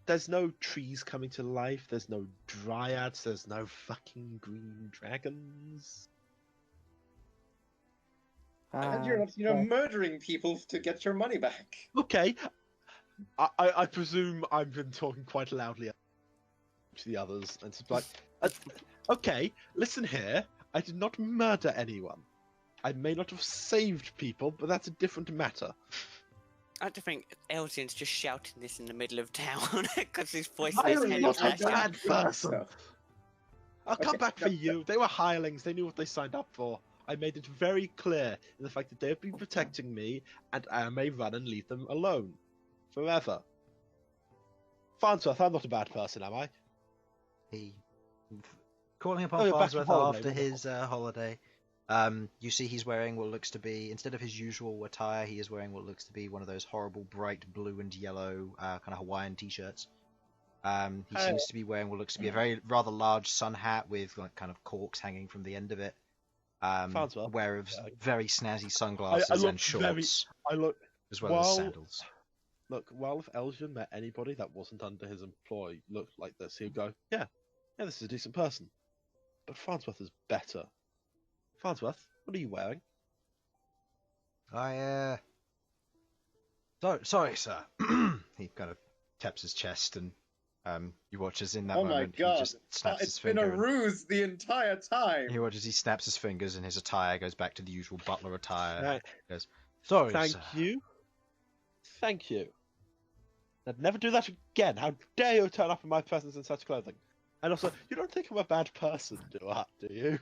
There's no trees coming to life. There's no dryads. There's no fucking green dragons. And you're not, murdering people to get your money back. Okay, I presume I've been talking quite loudly to the others, and it's like, okay, listen here. I did not murder anyone. I may not have saved people, but that's a different matter. I like to think Elsyan's just shouting this in the middle of town because his voice I is am kind not of a bad person. I'll come Okay, back for no, you. They were hirelings. They knew what they signed up for. I made it very clear in the fact that they have been protecting me, and I may run and leave them alone. Forever. Farnsworth, I'm not a bad person, am I? He calling upon Oh, you're back Farnsworth from holiday, after wonderful. his holiday. You see he's wearing what looks to be, instead of his usual attire, he is wearing what looks to be one of those horrible bright blue and yellow kind of Hawaiian t-shirts. He Hey. seems to be wearing what looks to be a very rather large sun hat with like kind of corks hanging from the end of it. Farnsworth. Aware of Yeah. very snazzy sunglasses look and shorts, I look. as well as While- sandals. Look, while if Elsyan met anybody that wasn't under his employ looked like this, he'd go, yeah, this is a decent person. But Farnsworth is better. Farnsworth, what are you wearing? Sorry, sir. He kind of taps his chest, and you watch as in that Oh my moment god, he just snaps his it's been a finger. And ruse the entire time. he watches he snaps his fingers, and his attire goes back to the usual butler attire. Right. He goes, sorry, Thank sir. you. Thank you. I'd never do that again. How dare you turn up in my presence in such clothing? And also, you don't think I'm a bad person, do you?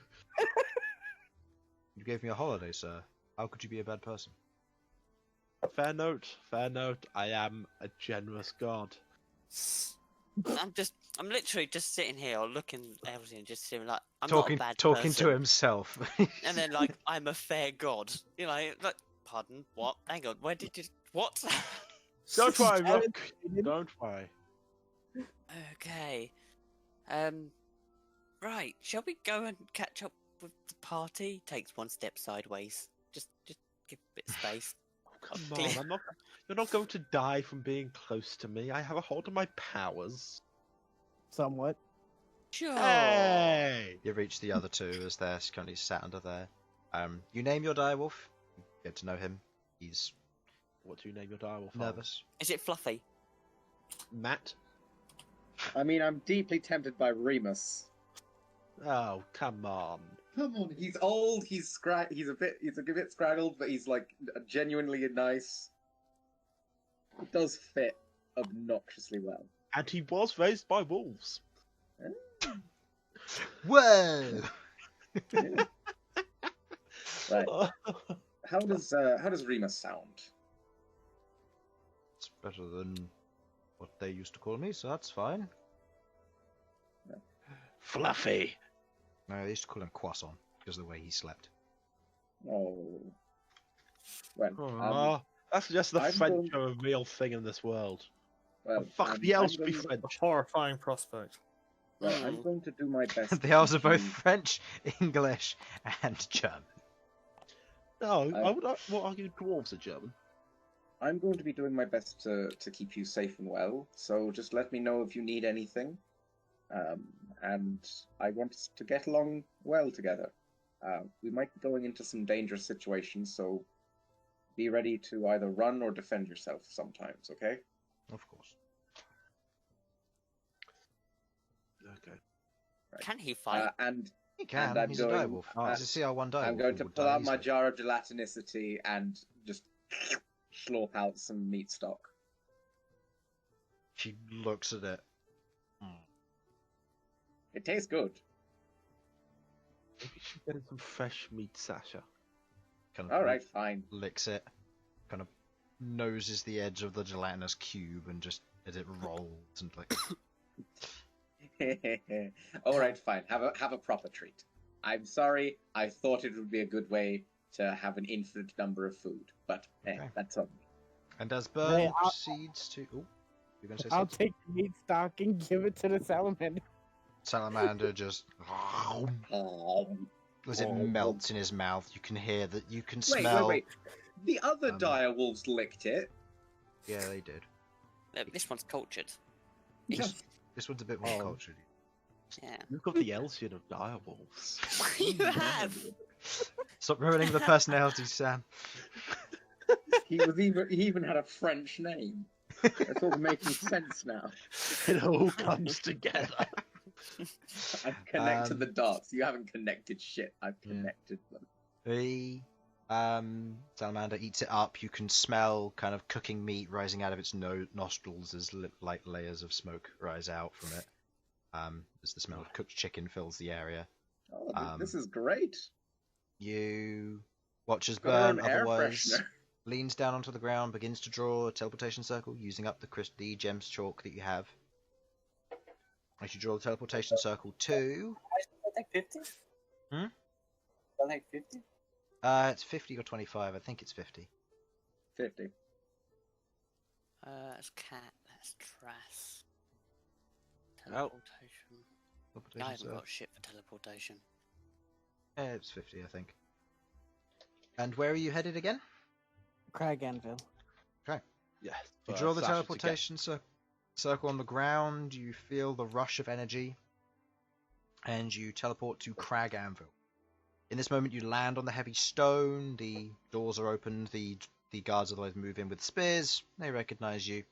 You gave me a holiday, sir. How could you be a bad person? Fair note, fair note. I am a generous god. I'm literally just sitting here or looking at Elsyan, just sitting like, I'm Talking, not a bad talking person. to himself. And then like, I'm a fair god. You know, like, pardon, what? Hang on, where did you, what? Don't worry, Rook. Don't worry. Okay. Right, shall we go and catch up with the party? Takes one step sideways. Just give a bit of space. Come clear. on, you're not going to die from being close to me. I have a hold of my powers. Somewhat. Sure. Hey! You reach the other two as they're currently sat under there. You name your direwolf. You get to know him. He's What do you name your direwolf? nervous. Is it fluffy? Matt? I mean, I'm deeply tempted by Remus. Oh, come on. Come on, he's old. He's a bit scraggled, but he's like genuinely nice. It does fit obnoxiously well. And he was raised by wolves. Whoa! Right. How does Remus sound? It's better than what they used to call me, so that's fine. Fluffy. No, they used to call him Croissant because of the way he slept. Oh. Well, Oh, that's just the I'm French going- are a real thing in this world. well, Fuck the elves I'm be going, French. A horrifying prospect. well, I'm going to do my best. The elves are both to- French, English, and German. No, I would argue dwarves are German. I'm going to be doing my best to keep you safe and well. So just let me know if you need anything. And I want us to get along well together. We might be going into some dangerous situations, so be ready to either run or defend yourself sometimes, okay? Of course. Okay. Can he fight? And He can. And I'm He's going- a direwolf. He's a CR1 direwolf. I'm going He to would pull die out my easily. jar of gelatinicity and just slurp out some meat stock. She looks at it. It tastes good. Maybe you should get him some fresh meat, Sasha. Kind of All right, fine. licks it. Kind of noses the edge of the gelatinous cube and just as it rolls and like. All right, fine. Have a proper treat. I'm sorry. I thought it would be a good way to have an infinite number of food, but hey, Okay. that's on me. And as Bern Hey, I'll- proceeds to. Oh, you're going to say I'll something? take the meat stock and give it to the salamander. Salamander just. As it Oh. melts in his mouth, you can hear that. You can Wait, smell. wait. The other Um, dire wolves licked it. Yeah, they did. This one's cultured. This one's a bit more Oh. cultured. Yeah. You've got the Elsyan of direwolves. You have. Stop ruining the personality, Sam. He even had a French name. It's all making sense now. It all comes together. I've connected Um, the dots. You haven't connected shit. I've yeah. connected them. He Salamander eats it up. You can smell kind of cooking meat rising out of its nostrils as light layers of smoke rise out from it. As the smell of cooked chicken fills the area. Oh, this is great. You watch as Got our Bern own air otherwise freshener. leans down onto the ground, begins to draw a teleportation circle using up the gems chalk that you have. As you draw the teleportation circle to... I think 50? Hmm? I think 50? It's 50 or 25. I think it's 50. 50. That's cat. That's Trass. Oh. Teleportation. I Teleportation haven't circle. got shit for teleportation. Yeah, it's 50, I think. And where are you headed again? Crag Anvil. Yes. You for draw the Sasha to get- teleportation circle on the ground, you feel the rush of energy, and you teleport to Crag Anvil. In this moment, you land on the heavy stone, the doors are opened, the guards otherwise move in with spears, they recognize you,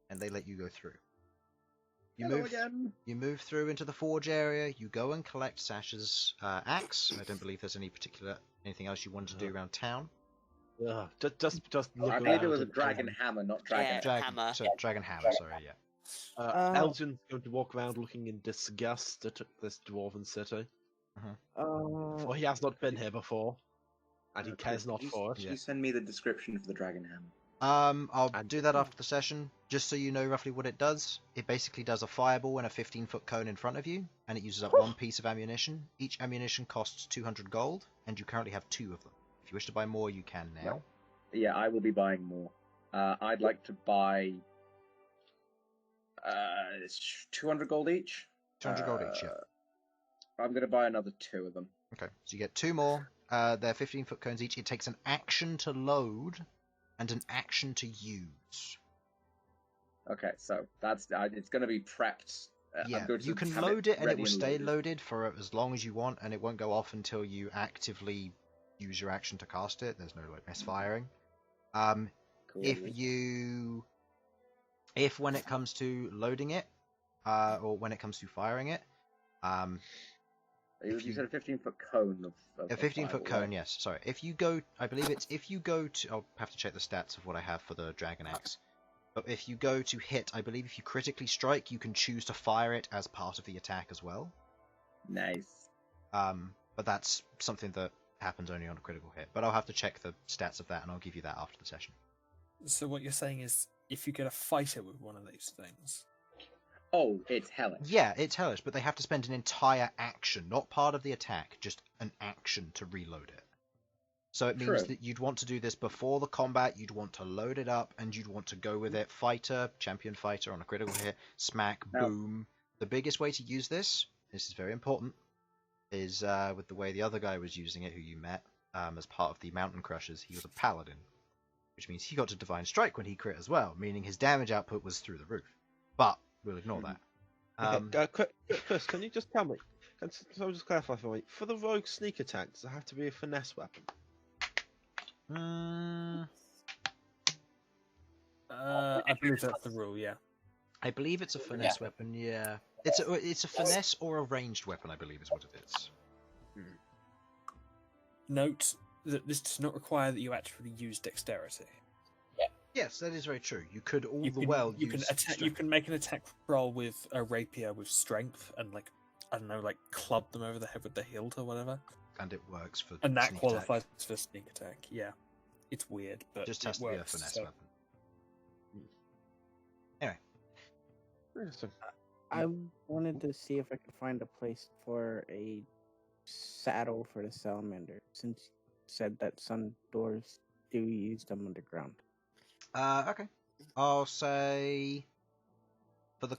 and they let you go through. Hello again. You move through into the forge area, you go and collect Sasha's axe. I don't believe there's anything else you wanted to do around town. Just look I believe it around was a and- dragon hammer, not dragon. Yeah. Hammer. Dragon hammer, sorry, yeah. Elsyan's going to walk around looking in disgust at this dwarven city. For he has not been here before, and he cares not for it. Can you send me the description for the dragon hammer? I'll do that after the session, just so you know roughly what it does. It basically does a fireball and a 15-foot cone in front of you, and it uses up one piece of ammunition. Each ammunition costs 200 gold, and you currently have 2 of them. If you wish to buy more, you can now. Right. Yeah, I will be buying more. I'd like to buy 200 gold each. 200 gold each, yeah. I'm going to buy another 2 of them. Okay, so you get 2 more. They're 15-foot cones each. It takes an action to load and an action to use. Okay, so that's it's going to be prepped. I'm Yeah, going to you can have load it and it ready will stay loaded. loaded for as long as you want, and it won't go off until you actively use your action to cast it. There's no like misfiring. Cool. If when it comes to loading it, or when it comes to firing it, you said a 15-foot cone of a 15-foot fireball, cone, yes. Sorry. If you go to, I'll have to check the stats of what I have for the dragon axe. But if you go to hit, I believe if you critically strike, you can choose to fire it as part of the attack as well. Nice. But that's something that happens only on a critical hit. But I'll have to check the stats of that, and I'll give you that after the session. So what you're saying is, if you get a fighter with one of these things, Oh, it's hellish. Yeah, it's hellish, but they have to spend an entire action, not part of the attack, just an action to reload it. So it means True. that you'd want to do this before the combat, you'd want to load it up, and you'd want to go with it fighter, champion fighter on a critical hit, smack, Now- boom. The biggest way to use this is very important, is with the way the other guy was using it, who you met, as part of the Mountain Crushers. He was a paladin, which means he got to Divine Strike when he crit as well, meaning his damage output was through the roof. But we'll ignore that. Okay, Chris, can you just tell me? So I'll just clarify for me. For the rogue sneak attack, does it have to be a finesse weapon? I believe that's the rule. Yeah. I believe it's a finesse weapon, yeah. It's a finesse or a ranged weapon, I believe is what it is. Note that this does not require that you actually use dexterity. Yes, that is very true. You could You can use attack. You can make an attack roll with a rapier with strength and club them over the head with the hilt or whatever, and it works for and that sneak qualifies attack. for sneak attack. Yeah, it's weird, but Just it has to be a works, finesse so- weapon. Anyway, Interesting. I wanted to see if I could find a place for a saddle for the salamander, since you said that some doors do use them underground. okay. I'll say for the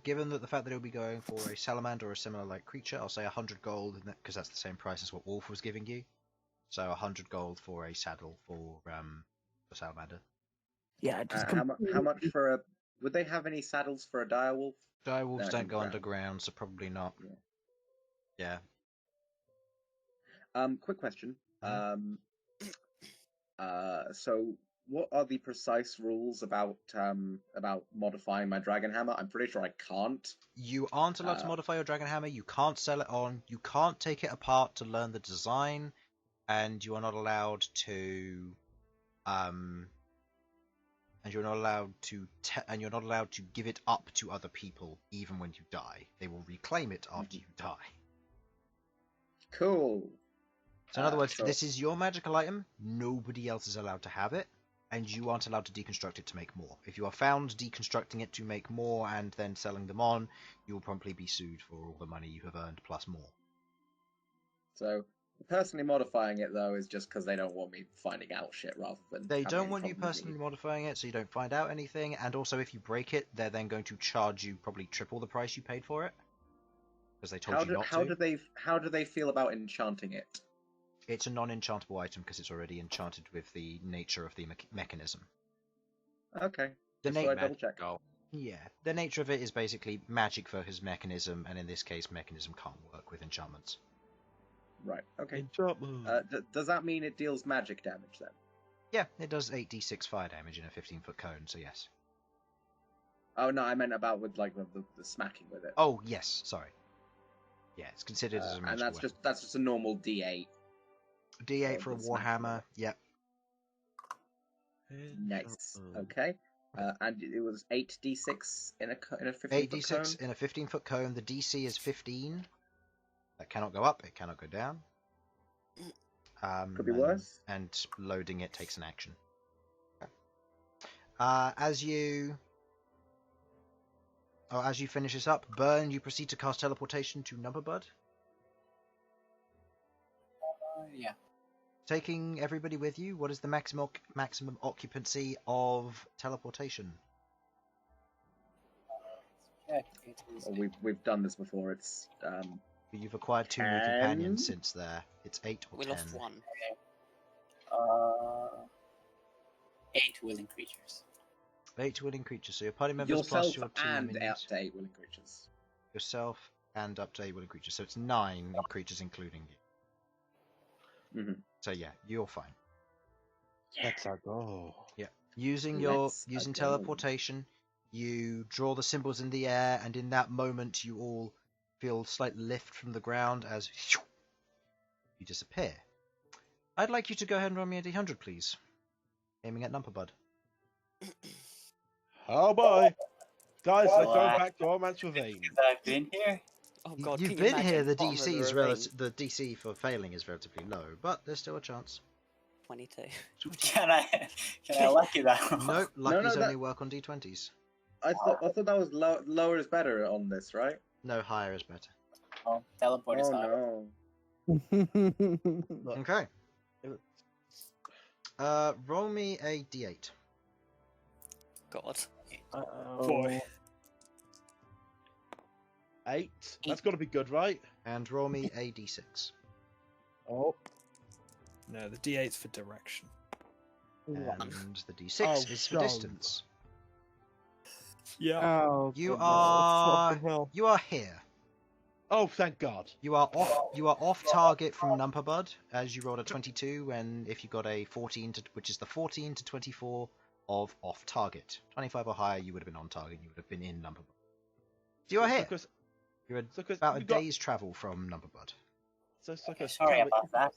given that the fact that it'll be going for a salamander or a similar like creature, I'll say 100 gold, because that's the same price as what Wolf was giving you. So 100 gold for a saddle for salamander. Yeah, just How much for a? Would they have any saddles for a direwolf? Direwolves don't go underground. underground, so probably not. Yeah. Quick question. So what are the precise rules about modifying my dragon hammer? I'm pretty sure I can't. You aren't allowed to modify your dragon hammer. You can't sell it on. You can't take it apart to learn the design, and you are not allowed to and you're not allowed to give it up to other people even when you die. They will reclaim it after you die. Cool. So in other words, so- this is your magical item. Nobody else is allowed to have it, and you aren't allowed to deconstruct it to make more. If you are found deconstructing it to make more and then selling them on, you will promptly be sued for all the money you have earned plus more. So personally modifying it though is just because they don't want me finding out shit rather than They having don't any want you problem with personally me. modifying it, so you don't find out anything. And also, if you break it, they're then going to charge you probably triple the price you paid for it, because they told you not to. How do they feel about enchanting it? It's a non-enchantable item because it's already enchanted with the nature of the mechanism. Okay. The Just so I double check. Yeah, the nature of it is basically magic versus mechanism, and in this case, mechanism can't work with enchantments. Right. Okay. Enchantment. Does that mean it deals magic damage then? Yeah, it does 8d6 fire damage in a 15-foot cone, so yes. Oh no, I meant about with like the smacking with it. Oh, yes, sorry. Yeah, it's considered as a and magical that's just a normal D8. D8 for a with smacking warhammer, with yep. Nice. Okay. And it was 8d6 in a 15-foot 8d6 cone. in a 15-foot cone. The DC is 15. That cannot go up, it cannot go down. Could be worse. And loading it takes an action. As you finish this up, Bern, you proceed to cast teleportation to Numberbud, Yeah. taking everybody with you. What is the maximum occupancy of teleportation? Yeah, it is. Well, we've done this before. It's You've acquired 2 new 10? companions since there. It's 8 or We 10. lost one. 8 willing creatures. 8 willing creatures. So your party members plus yourself your 2 and minions. up to 8 willing creatures. Yourself and up to 8 willing creatures. So it's 9 creatures including you. Mm-hmm. So yeah, you're fine. Let's go. Yeah. Using Let's using go. teleportation, you draw the symbols in the air, and in that moment you all feel slight lift from the ground as you disappear. I'd like you to go ahead and roll me a d100, please. Aiming at Numberbud. Oh boy. Guys, let's go What? back to our match with aim. Because I've been here. Oh god, You've can you been imagine here. The bottom of DC is ravine? the DC for failing is relatively low, but there's still a chance. 22. Can I lucky that one? Nope, luckies that- only work on d20s. I thought that was lower is better on this, right? No, higher is better. Oh, teleport is not. no. Look, Okay. Roll me a d8. God. Boy. 8. That's got to be good, right? And roll me a d6. Oh. No, the D8's for direction. And the d6 Oh, is for God. distance. Yeah. Oh, You good are Fucking hell. you are here. Oh, thank God. You are off target from Numberbud as you rolled a 22, and if you got a 14 which is the 14 to 24 of off target. 25 or higher, you would have been on target. You would have been in Numberbud. So you are here. Because, You're so 'cause about a you got- day's travel from Numberbud. so it's like a Sorry tell me, about that.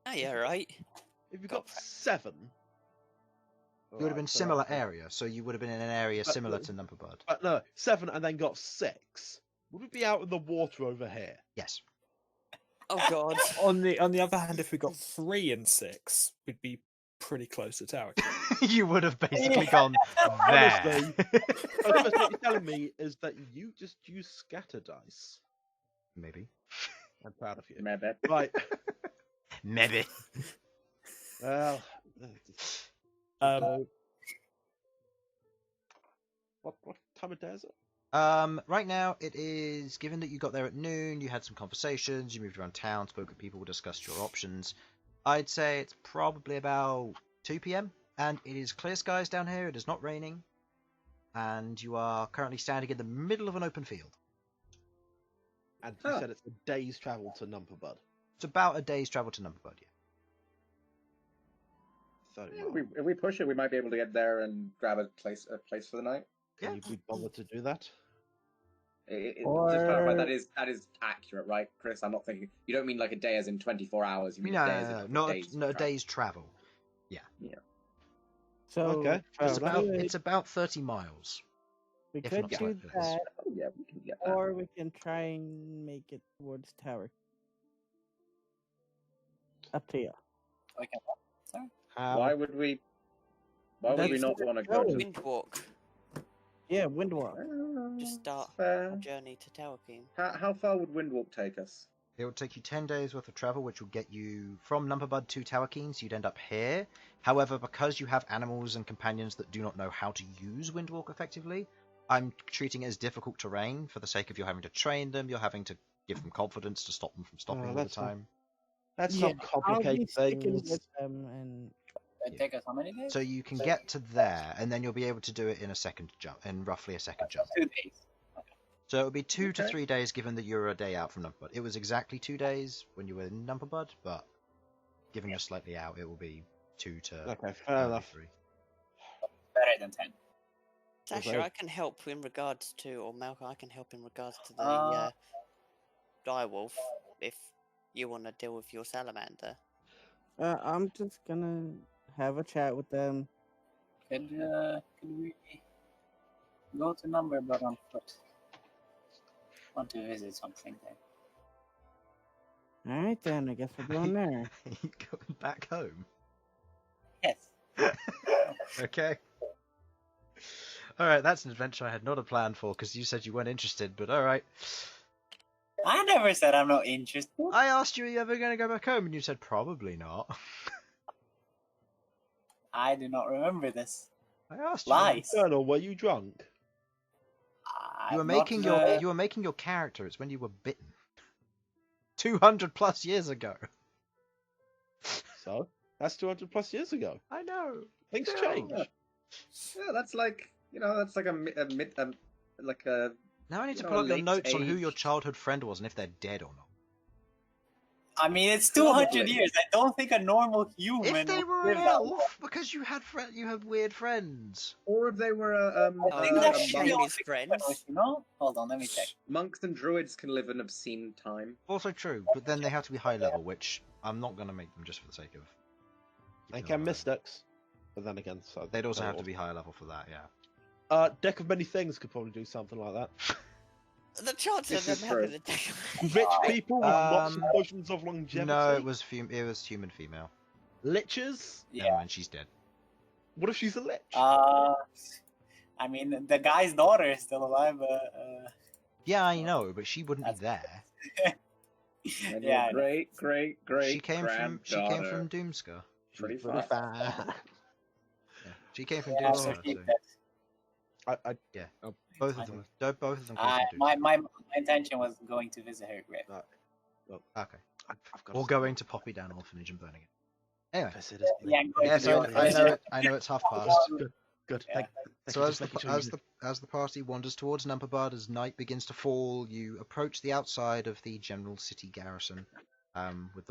Oh, yeah, right. If you got 7. You would have been similar area, so you would have been in an area But- similar to Numberbud. But no, 7 and then got 6. Would we be out in the water over here? Yes. Oh god. On the other hand, if we got 3 and 6, we'd be pretty close to tower. You would have basically gone Honestly. there. Honestly, what you're telling me is that you just use scatter dice. Maybe. I'm proud of you. Maybe. Right. Maybe. Well. Um, What time of day is it? Right now it is, given that you got there at noon, you had some conversations, you moved around town, spoke with people, discussed your options. I'd say it's probably about 2 p.m. and it is clear skies down here, it is not raining, and you are currently standing in the middle of an open field. And you Huh. said it's a day's travel to Numberbud. It's about a day's travel to Numberbud, yeah. So, If we push it, we might be able to get there and grab a place for the night. Yeah. can you be bothered to do that? Just clarify, Or- that is accurate, right, Chris? I'm not thinking. You don't mean like a day as in 24 hours. You mean No, a day as in a couple of days. not a day's travel. So Okay, fair It's enough. about it's about 30 miles. we if could not do slightly less. that, Oh yeah, we can get that. or we can try and make it towards Tower. Up to you. Okay. Sorry. Why would we? Why would we That's not where want to it's go to? going. Windwalk. Yeah, Windwalk. Just start Fair. our journey to Tower King. How far would Windwalk take us? It would take you 10 days worth of travel, which will get you from Numberbud to Tower King, so you'd end up here. However, because you have animals and companions that do not know how to use Windwalk effectively, I'm treating it as difficult terrain for the sake of you're having to train them, you're having to give them confidence to stop them from stopping all the that's fine. time. Let's Yeah, not I'll be complicate sticking things. with them, and It take us how many days? So you can get to there, and then you'll be able to do it in roughly a second jump. 2 days. So it would be 2 to Okay. 3 days, given that you're a day out from Numberbud. It was exactly 2 days when you were in Numberbud, but given you're slightly out, it will be 2 to Okay, fair enough. 3. Better than 10. Sasha, Okay. I can help in regards to, or Malcolm, I can help in regards to the direwolf if you want to deal with your salamander. I'm just gonna have a chat with them. Could we go to Numberbud on foot? Want to visit something there? All right, then. I guess we're going there. You going back home? Yes. Okay. Alright, that's an adventure I had not a plan for, because you said you weren't interested, but alright. I never said I'm not interested. I asked you, are you ever going to go back home? And you said, probably not. I do not remember this. I asked you. Lies. Colonel, were you drunk? You were I'm making not, you were making your character. It's when you were bitten. 200 plus years ago. So that's 200 plus years ago. I know. Things Yeah. change. Yeah, that's like that's like like a. Now I need to You know, pull up your late notes on who your age. childhood friend was and if they're dead or not. I mean, it's 200 Probably. years. I don't think a normal human. If they would were live an that long. elf, because you had weird friends. Or if they were I think Oh, that's shame beyond his friends. You know? Hold on, let me check. monks and druids can live an obscene time. Also true, but then they have to be high level, which I'm not going to make them just for the sake of. They keeping can them miss high. decks. But then again, so They'd also so have to what? be high level for that, yeah. Deck of Many Things could probably do something like that. The chance of This them is having true. a day. Rich people with lots of Um, potions of longevity. No, it was human female. Liches? Never Yeah. mind, she's dead. What if she's a lich? I mean, the guy's daughter is still alive, but Yeah, I know, but she wouldn't be there. And Yeah, your great She came from granddaughter. Doomscar. Pretty She's fine. Yeah, she came from yeah, so Doomscar. keep So that. both of them, both of them came I, from my, Doomscar. my intention was going to visit her grave. Okay, I've got or going to Poppy Down Orphanage and burning it. Anyway, Yeah, I'm going yeah, to so the I know orphanage. I know it's half past. Good. Yeah. Thank So you, as just making the, sure as the party wanders towards Numberbud, as night begins to fall, you approach the outside of the general city garrison. With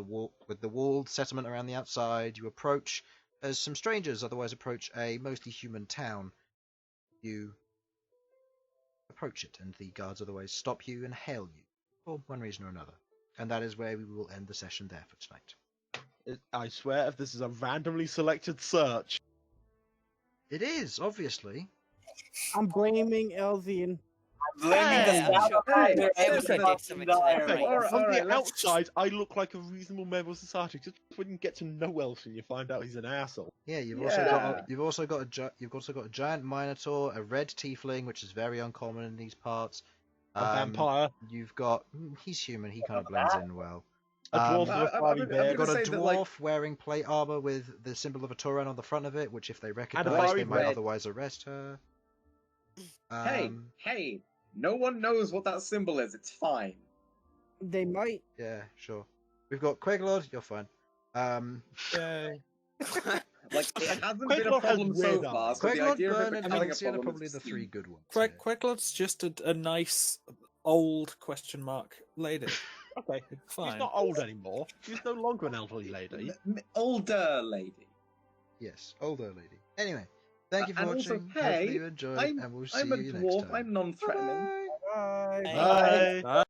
the walled settlement around the outside, you approach as some strangers otherwise approach a mostly human town. You approach it, and the guards otherwise stop you and hail you for one reason or another. And that is where we will end the session there for tonight. I swear, if this is a randomly selected search, It is, obviously. I'm blaming Elsyan. Blaming Hey, the I'm sure Salamander Elsie and the did fucking something to that, diary. right? Alright, from alright, the let's- outside, I look like a reasonable member of society. Just when you get to know Elsyan, you find out he's an asshole. Yeah, you've Yeah. also got a giant Minotaur, a red Tiefling, which is very uncommon in these parts. A vampire, You've got he's human. He kind of blends in well. a dwarf Um, with a I'm fiery gonna- beard, You've got a say that, like- dwarf wearing plate armor with the symbol of a Tauren on the front of it, which if they recognize, fiery they might red. otherwise arrest her. Hey, no one knows what that symbol is. It's fine. They might. Yeah, sure. We've got Queglod. You're fine. Yay. Like it hasn't been a Queglod has problem so weird far. eyes. So the Queglod, idea of Bern, it and becoming a Elsyan are problem probably is the three good ones. Queglod's just a nice old question mark lady. Okay, Fine. she's not old anymore. She's no longer an elderly lady. Older lady. Yes, older lady. Anyway, thank you for And watching. also, Hopefully hey, you enjoyed, and we'll see I'm a you dwarf. next time. I'm non-threatening. Bye-bye. Bye. Bye. Bye.